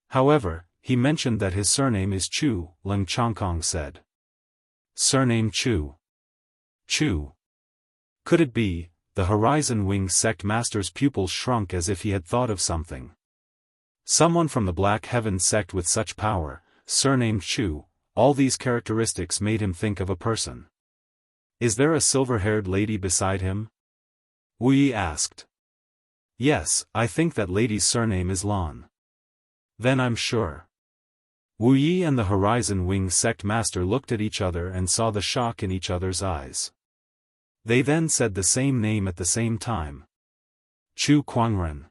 However, he mentioned that his surname is Chu, Leng Chongkong said. Surname Chu. Chu. Could it be? The Horizon Wing sect master's pupils shrunk as if he had thought of something. Someone from the Black Heaven sect with such power, surnamed Chu, all these characteristics made him think of a person. Is there a silver-haired lady beside him? Wu Yi asked. Yes, I think that lady's surname is Lan. Then I'm sure. Wu Yi and the Horizon Wing sect master looked at each other and saw the shock in each other's eyes. They then said the same name at the same time. Chu Kuangren.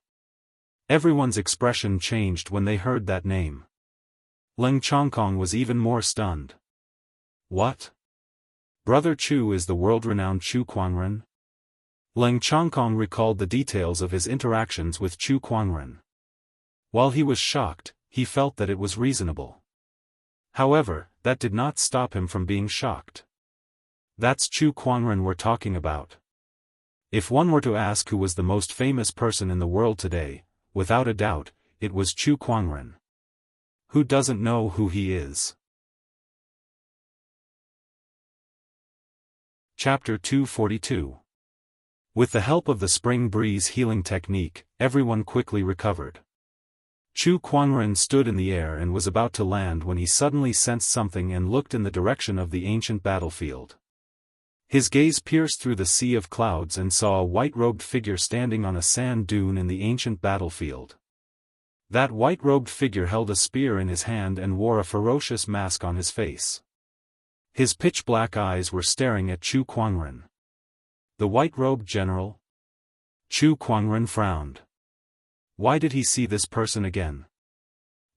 Everyone's expression changed when they heard that name. Leng Chongkong was even more stunned. What? Brother Chu is the world-renowned Chu Kuangren? Leng Chongkong recalled the details of his interactions with Chu Kuangren. While he was shocked, he felt that it was reasonable. However, that did not stop him from being shocked. That's Chu Kuangren we're talking about. If one were to ask who was the most famous person in the world today, without a doubt, it was Chu Kuangren. Who doesn't know who he is? Chapter 242. With the help of the spring breeze healing technique, everyone quickly recovered. Chu Kuangren stood in the air and was about to land when he suddenly sensed something and looked in the direction of the ancient battlefield. His gaze pierced through the sea of clouds and saw a white-robed figure standing on a sand dune in the ancient battlefield. That white-robed figure held a spear in his hand and wore a ferocious mask on his face. His pitch-black eyes were staring at Chu Kuangren. The white-robed general? Chu Kuangren frowned. Why did he see this person again?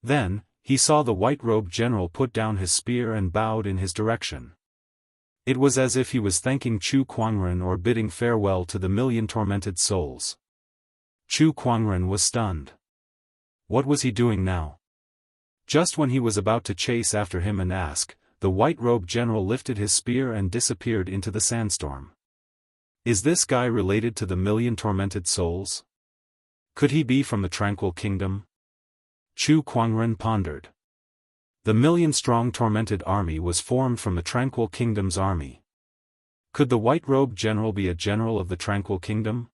Then, he saw the white-robed general put down his spear and bowed in his direction. It was as if he was thanking Chu Kuangren or bidding farewell to the million tormented souls. Chu Kuangren was stunned. What was he doing now? Just when he was about to chase after him and ask, the white-robed general lifted his spear and disappeared into the sandstorm. Is this guy related to the million tormented souls? Could he be from the Tranquil Kingdom? Chu Kuangren pondered. The million-strong tormented army was formed from the Tranquil Kingdom's army. Could the white-robed general be a general of the Tranquil Kingdom?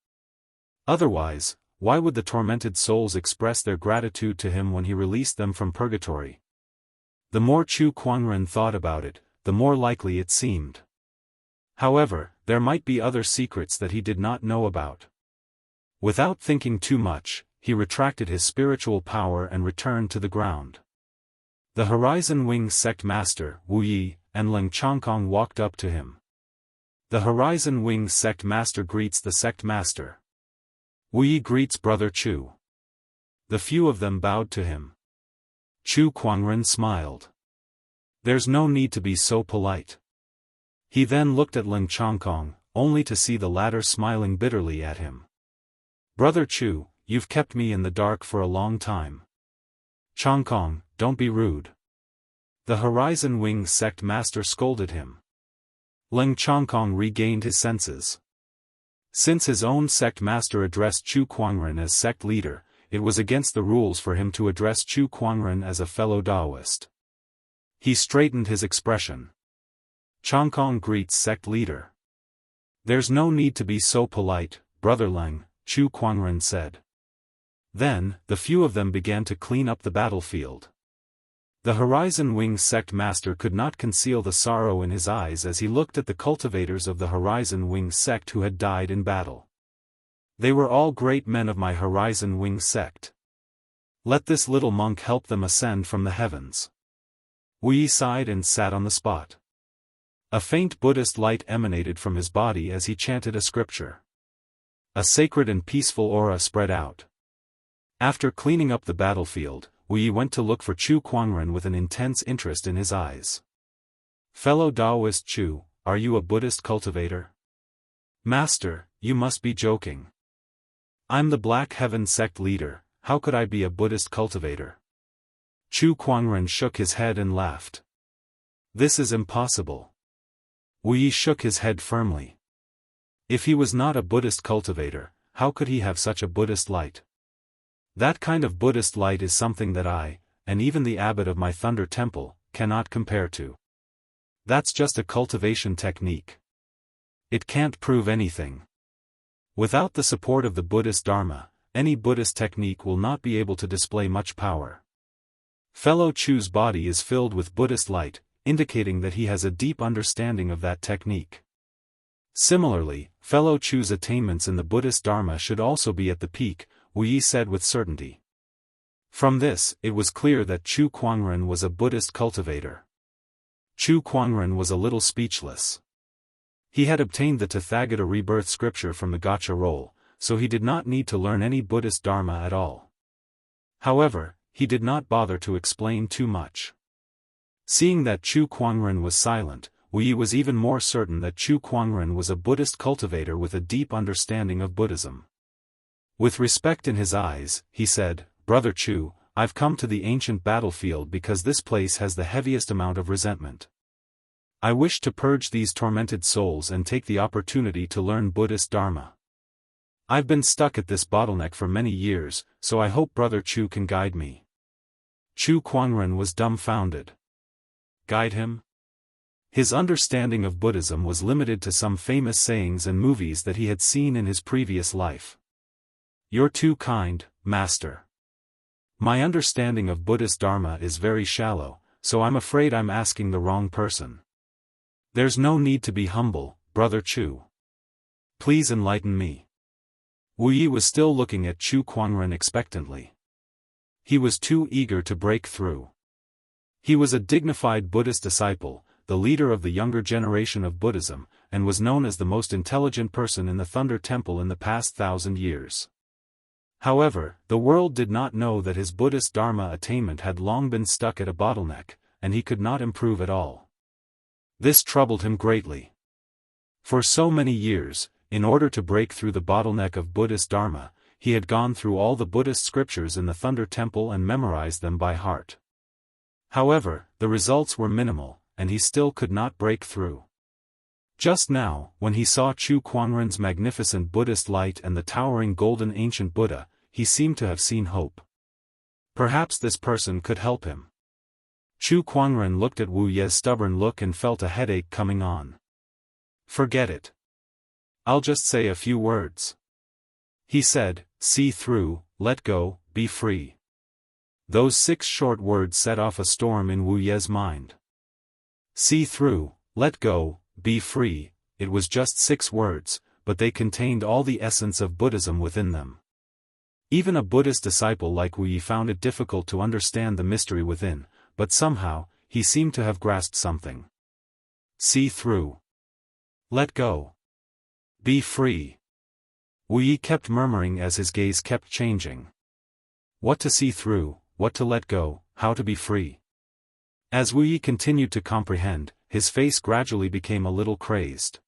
Otherwise, why would the tormented souls express their gratitude to him when he released them from purgatory? The more Chu Kuangren thought about it, the more likely it seemed. However, there might be other secrets that he did not know about. Without thinking too much, he retracted his spiritual power and returned to the ground. The Horizon Wing sect master, Wu Yi, and Leng Chongkong walked up to him. The Horizon Wing sect master greets the sect master. Wu Yi greets Brother Chu. The few of them bowed to him. Chu Kuangren smiled. There's no need to be so polite. He then looked at Leng Chongkong, only to see the latter smiling bitterly at him. Brother Chu, you've kept me in the dark for a long time. Chongkong, don't be rude. The Horizon Wing sect master scolded him. Leng Chongkong regained his senses. Since his own sect master addressed Chu Kuangren as sect leader, it was against the rules for him to address Chu Kuangren as a fellow Daoist. He straightened his expression. Chongkong greets sect leader. There's no need to be so polite, Brother Leng, Chu Kuangren said. Then, the few of them began to clean up the battlefield. The Horizon Wing sect master could not conceal the sorrow in his eyes as he looked at the cultivators of the Horizon Wing sect who had died in battle. They were all great men of my Horizon Wing sect. Let this little monk help them ascend from the heavens. Wu Yi sighed and sat on the spot. A faint Buddhist light emanated from his body as he chanted a scripture. A sacred and peaceful aura spread out. After cleaning up the battlefield, Wu Yi went to look for Chu Kuangren with an intense interest in his eyes. Fellow Daoist Chu, are you a Buddhist cultivator? Master, you must be joking. I'm the Black Heaven sect leader, how could I be a Buddhist cultivator? Chu Kuangren shook his head and laughed. This is impossible. Wu Yi shook his head firmly. If he was not a Buddhist cultivator, how could he have such a Buddhist light? That kind of Buddhist light is something that I, and even the abbot of my Thunder Temple, cannot compare to. That's just a cultivation technique. It can't prove anything. Without the support of the Buddhist Dharma, any Buddhist technique will not be able to display much power. Fellow Chu's body is filled with Buddhist light, indicating that he has a deep understanding of that technique. Similarly, fellow Chu's attainments in the Buddhist Dharma should also be at the peak, Wu Yi said with certainty. From this, it was clear that Chu Kuangren was a Buddhist cultivator. Chu Kuangren was a little speechless. He had obtained the Tathagata rebirth scripture from the Gotcha roll, so he did not need to learn any Buddhist Dharma at all. However, he did not bother to explain too much. Seeing that Chu Kuangren was silent, Wu Yi was even more certain that Chu Kuangren was a Buddhist cultivator with a deep understanding of Buddhism. With respect in his eyes, he said, "Brother Chu, I've come to the ancient battlefield because this place has the heaviest amount of resentment. I wish to purge these tormented souls and take the opportunity to learn Buddhist Dharma. I've been stuck at this bottleneck for many years, so I hope Brother Chu can guide me." Chu Kuangren was dumbfounded. Guide him? His understanding of Buddhism was limited to some famous sayings and movies that he had seen in his previous life. "You're too kind, Master. My understanding of Buddhist Dharma is very shallow, so I'm afraid I'm asking the wrong person. There's no need to be humble, Brother Chu. Please enlighten me." Wu Yi was still looking at Chu Kuangren expectantly. He was too eager to break through. He was a dignified Buddhist disciple, the leader of the younger generation of Buddhism, and was known as the most intelligent person in the Thunder Temple in the past 1,000 years. However, the world did not know that his Buddhist Dharma attainment had long been stuck at a bottleneck, and he could not improve at all. This troubled him greatly. For so many years, in order to break through the bottleneck of Buddhist Dharma, he had gone through all the Buddhist scriptures in the Thunder Temple and memorized them by heart. However, the results were minimal, and he still could not break through. Just now, when he saw Chu Kuangren's magnificent Buddhist light and the towering golden ancient Buddha, he seemed to have seen hope. Perhaps this person could help him. Chu Kuangren looked at Wu Yi's stubborn look and felt a headache coming on. "Forget it. I'll just say a few words," he said. "See through, let go, be free." Those 6 short words set off a storm in Wu Yi's mind. See through, let go, be free. It was just 6 words, but they contained all the essence of Buddhism within them. Even a Buddhist disciple like Wu Yi found it difficult to understand the mystery within, but somehow, he seemed to have grasped something. See through. Let go. Be free. Wu Yi kept murmuring as his gaze kept changing. What to see through, what to let go, how to be free. As Wu Yi continued to comprehend, his face gradually became a little crazed.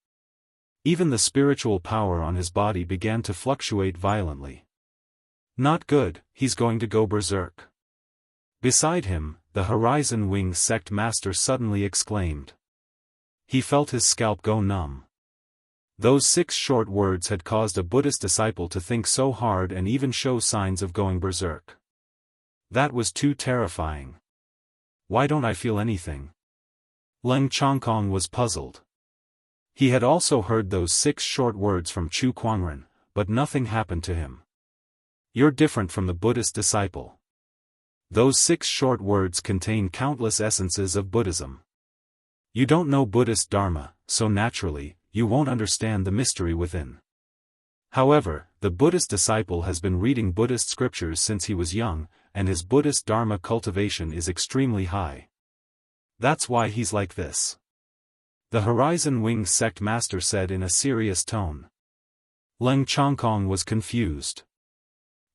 Even the spiritual power on his body began to fluctuate violently. Not good, he's going to go berserk. Beside him, the Horizon Wing sect master suddenly exclaimed. He felt his scalp go numb. Those 6 short words had caused a Buddhist disciple to think so hard and even show signs of going berserk. That was too terrifying. Why don't I feel anything? Leng Chongkong was puzzled. He had also heard those 6 short words from Chu Kuangren, but nothing happened to him. You're different from the Buddhist disciple. Those 6 short words contain countless essences of Buddhism. You don't know Buddhist Dharma, so naturally, you won't understand the mystery within. However, the Buddhist disciple has been reading Buddhist scriptures since he was young, and his Buddhist Dharma cultivation is extremely high. That's why he's like this. The Horizon Wing sect master said in a serious tone. Leng Chongkong was confused.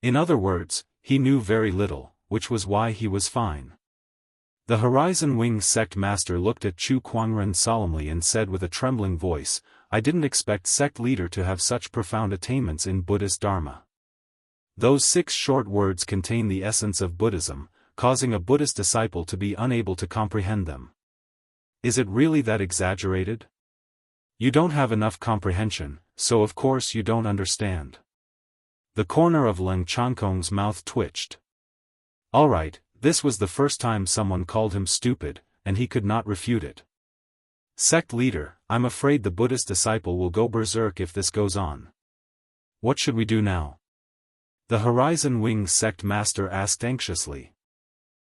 In other words, he knew very little, which was why he was fine. The Horizon Wing sect master looked at Chu Kuangren solemnly and said with a trembling voice, I didn't expect sect leader to have such profound attainments in Buddhist Dharma. Those 6 short words contain the essence of Buddhism, causing a Buddhist disciple to be unable to comprehend them. Is it really that exaggerated? You don't have enough comprehension, so of course you don't understand. The corner of Leng Chankong's mouth twitched. Alright, this was the first time someone called him stupid, and he could not refute it. Sect leader, I'm afraid the Buddhist disciple will go berserk if this goes on. What should we do now? The Horizon Wing sect master asked anxiously.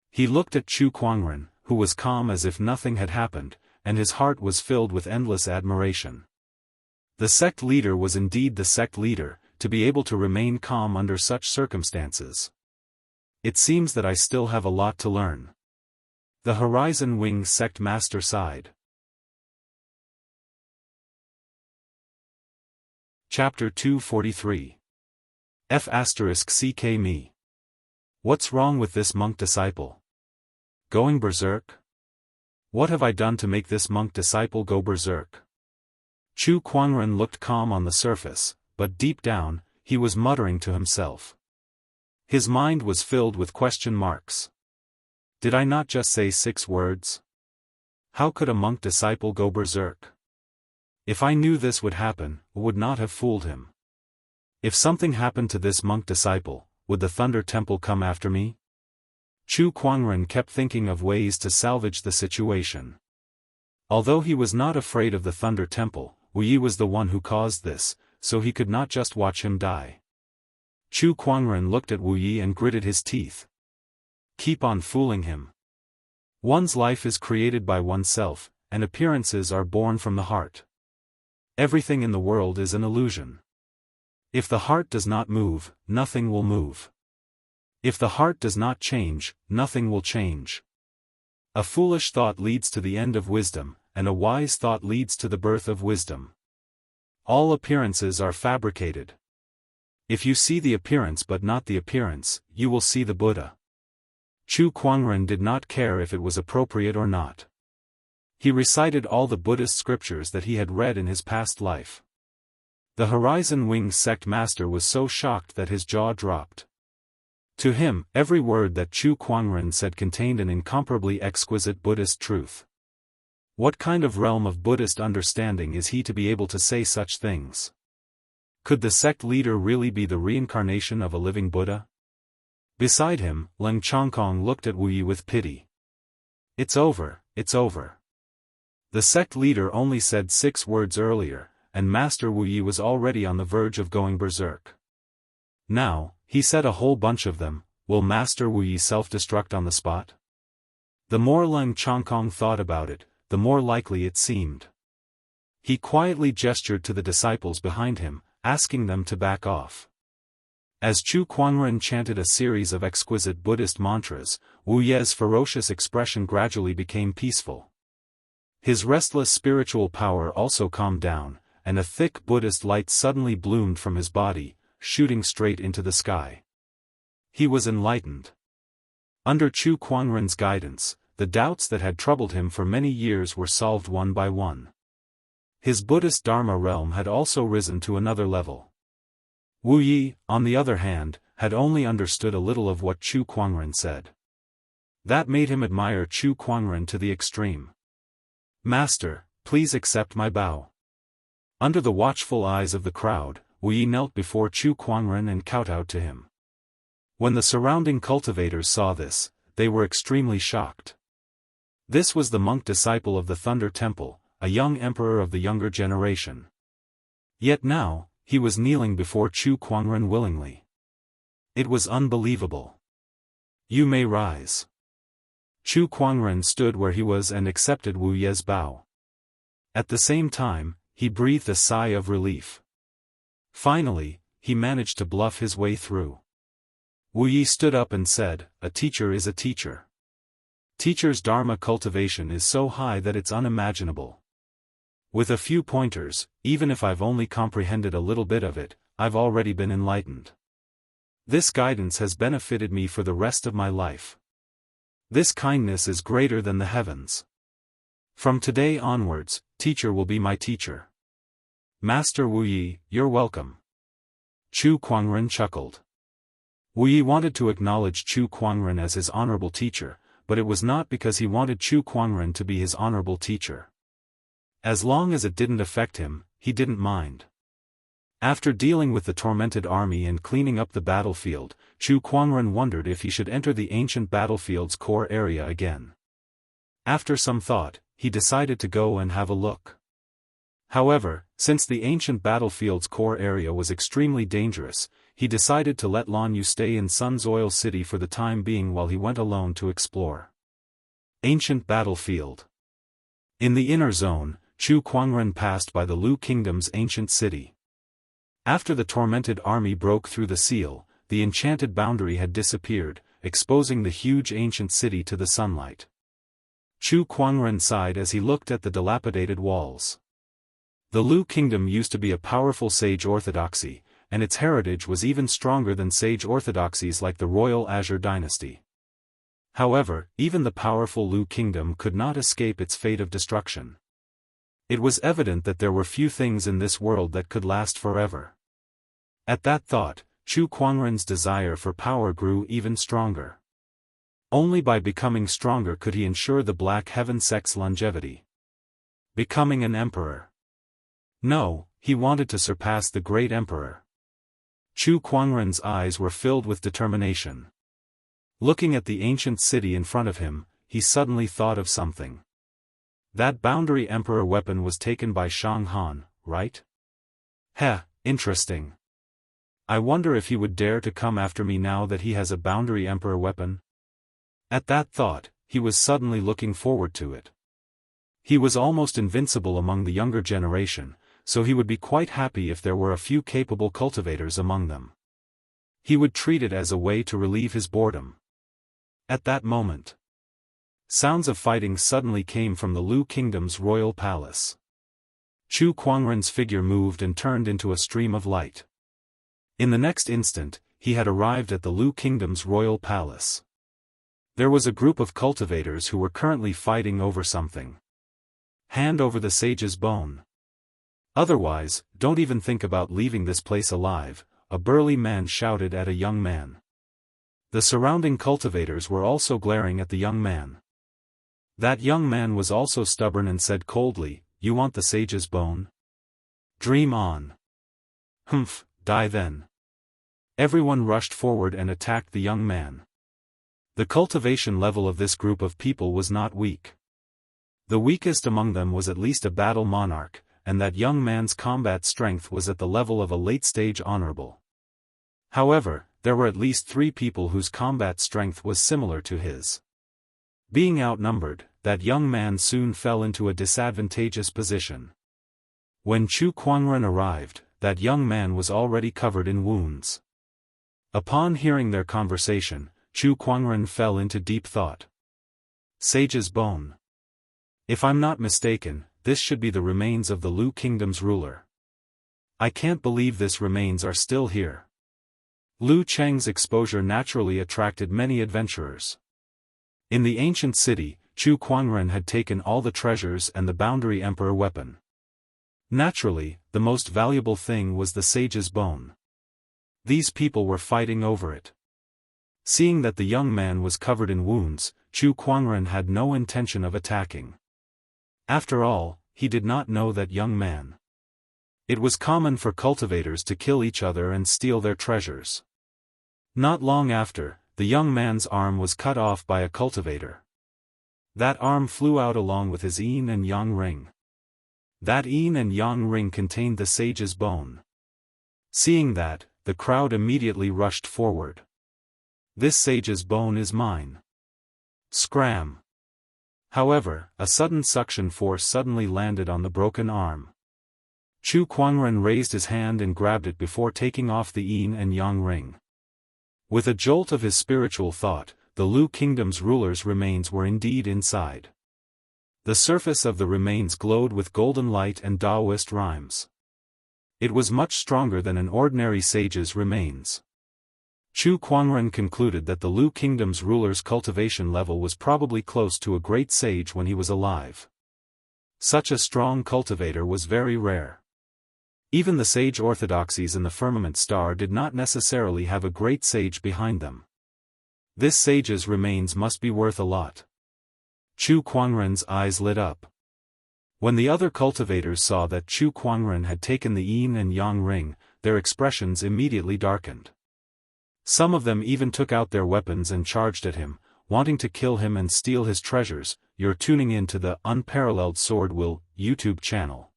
He looked at Chu Kuangren, who was calm as if nothing had happened, and his heart was filled with endless admiration. The sect leader was indeed the sect leader, to be able to remain calm under such circumstances. It seems that I still have a lot to learn. The Horizon Wing sect master sighed. Chapter 243. F***ck me. What's wrong with this monk disciple? Going berserk? What have I done to make this monk disciple go berserk? Chu Kuangren looked calm on the surface, but deep down, he was muttering to himself. His mind was filled with question marks. Did I not just say 6 words? How could a monk disciple go berserk? If I knew this would happen, I would not have fooled him. If something happened to this monk disciple, would the Thunder Temple come after me? Chu Kuangren kept thinking of ways to salvage the situation. Although he was not afraid of the Thunder Temple, Wu Yi was the one who caused this, so he could not just watch him die. Chu Kuangren looked at Wu Yi and gritted his teeth. Keep on fooling him. One's life is created by oneself, and appearances are born from the heart. Everything in the world is an illusion. If the heart does not move, nothing will move. If the heart does not change, nothing will change. A foolish thought leads to the end of wisdom, and a wise thought leads to the birth of wisdom. All appearances are fabricated. If you see the appearance but not the appearance, you will see the Buddha. Chu Kuangren did not care if it was appropriate or not. He recited all the Buddhist scriptures that he had read in his past life. The Horizon Wing sect master was so shocked that his jaw dropped. To him, every word that Chu Kuangren said contained an incomparably exquisite Buddhist truth. What kind of realm of Buddhist understanding is he to be able to say such things? Could the sect leader really be the reincarnation of a living Buddha? Beside him, Leng Chongkong looked at Wu Yi with pity. It's over, it's over. The sect leader only said 6 words earlier, and Master Wu Yi was already on the verge of going berserk. Now, he said a whole bunch of them. Will Master Wu Yi self-destruct on the spot? The more Leng Chongkong thought about it, the more likely it seemed. He quietly gestured to the disciples behind him, asking them to back off. As Chu Kuangren chanted a series of exquisite Buddhist mantras, Wu Ye's ferocious expression gradually became peaceful. His restless spiritual power also calmed down, and a thick Buddhist light suddenly bloomed from his body, shooting straight into the sky. He was enlightened. Under Chu Kuangren's guidance, the doubts that had troubled him for many years were solved one by one. His Buddhist Dharma realm had also risen to another level. Wu Yi, on the other hand, had only understood a little of what Chu Kuangren said. That made him admire Chu Kuangren to the extreme. Master, please accept my bow. Under the watchful eyes of the crowd, Wu Yi knelt before Chu Kuangren and kowtowed to him. When the surrounding cultivators saw this, they were extremely shocked. This was the monk disciple of the Thunder Temple, a young emperor of the younger generation. Yet now, he was kneeling before Chu Kuangren willingly. It was unbelievable. You may rise. Chu Kuangren stood where he was and accepted Wu Ye's bow. At the same time, he breathed a sigh of relief. Finally, he managed to bluff his way through. Wu Yi stood up and said, "A teacher is a teacher. Teacher's Dharma cultivation is so high that it's unimaginable. With a few pointers, even if I've only comprehended a little bit of it, I've already been enlightened. This guidance has benefited me for the rest of my life. This kindness is greater than the heavens. From today onwards, teacher will be my teacher." Master Wu Yi, you're welcome. Chu Kuangren chuckled. Wu Yi wanted to acknowledge Chu Kuangren as his honorable teacher, but it was not because he wanted Chu Kuangren to be his honorable teacher. As long as it didn't affect him, he didn't mind. After dealing with the tormented army and cleaning up the battlefield, Chu Kuangren wondered if he should enter the ancient battlefield's core area again. After some thought, he decided to go and have a look. However, since the ancient battlefield's core area was extremely dangerous, he decided to let Lan Yu stay in Sun's Oil City for the time being while he went alone to explore. Ancient Battlefield. In the inner zone, Chu Kuangren passed by the Lu Kingdom's ancient city. After the tormented army broke through the seal, the enchanted boundary had disappeared, exposing the huge ancient city to the sunlight. Chu Kuangren sighed as he looked at the dilapidated walls. The Lu Kingdom used to be a powerful sage orthodoxy, and its heritage was even stronger than sage orthodoxies like the royal Azure dynasty. However, even the powerful Lu Kingdom could not escape its fate of destruction. It was evident that there were few things in this world that could last forever. At that thought, Chu Kuangren's desire for power grew even stronger. Only by becoming stronger could he ensure the Black Heaven sect's longevity. Becoming an emperor. No, he wanted to surpass the great emperor. Chu Kuangren's eyes were filled with determination. Looking at the ancient city in front of him, he suddenly thought of something. That boundary emperor weapon was taken by Shang Han, right? Heh, interesting. I wonder if he would dare to come after me now that he has a boundary emperor weapon? At that thought, he was suddenly looking forward to it. He was almost invincible among the younger generation, so he would be quite happy if there were a few capable cultivators among them. He would treat it as a way to relieve his boredom. At that moment, sounds of fighting suddenly came from the Lu Kingdom's royal palace. Chu Kuangren's figure moved and turned into a stream of light. In the next instant, he had arrived at the Lu Kingdom's royal palace. There was a group of cultivators who were currently fighting over something. Hand over the sage's bone. Otherwise, don't even think about leaving this place alive, a burly man shouted at a young man. The surrounding cultivators were also glaring at the young man. That young man was also stubborn and said coldly, "You want the sage's bone? Dream on. Humph, die then." Everyone rushed forward and attacked the young man. The cultivation level of this group of people was not weak. The weakest among them was at least a battle monarch, and that young man's combat strength was at the level of a late-stage honorable. However, there were at least 3 people whose combat strength was similar to his. Being outnumbered, that young man soon fell into a disadvantageous position. When Chu Kuangren arrived, that young man was already covered in wounds. Upon hearing their conversation, Chu Kuangren fell into deep thought. Sage's bone. If I'm not mistaken, this should be the remains of the Lu Kingdom's ruler. I can't believe this remains are still here. Lu Cheng's exposure naturally attracted many adventurers. In the ancient city, Chu Kuangren had taken all the treasures and the boundary emperor weapon. Naturally, the most valuable thing was the sage's bone. These people were fighting over it. Seeing that the young man was covered in wounds, Chu Kuangren had no intention of attacking. After all, he did not know that young man. It was common for cultivators to kill each other and steal their treasures. Not long after, the young man's arm was cut off by a cultivator. That arm flew out along with his yin and yang ring. That yin and yang ring contained the sage's bone. Seeing that, the crowd immediately rushed forward. This sage's bone is mine. Scram. However, a sudden suction force suddenly landed on the broken arm. Chu Kuangren raised his hand and grabbed it before taking off the yin and yang ring. With a jolt of his spiritual thought, the Lu Kingdom's ruler's remains were indeed inside. The surface of the remains glowed with golden light and Daoist rhymes. It was much stronger than an ordinary sage's remains. Chu Kuangren concluded that the Lu Kingdom's ruler's cultivation level was probably close to a great sage when he was alive. Such a strong cultivator was very rare. Even the sage orthodoxies in the firmament star did not necessarily have a great sage behind them. This sage's remains must be worth a lot. Chu Kuangren's eyes lit up. When the other cultivators saw that Chu Kuangren had taken the yin and yang ring, their expressions immediately darkened. Some of them even took out their weapons and charged at him, wanting to kill him and steal his treasures. You're tuning in to the Unparalleled SwordWill YouTube channel.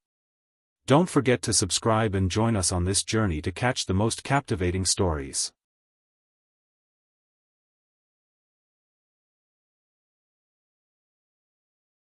Don't forget to subscribe and join us on this journey to catch the most captivating stories.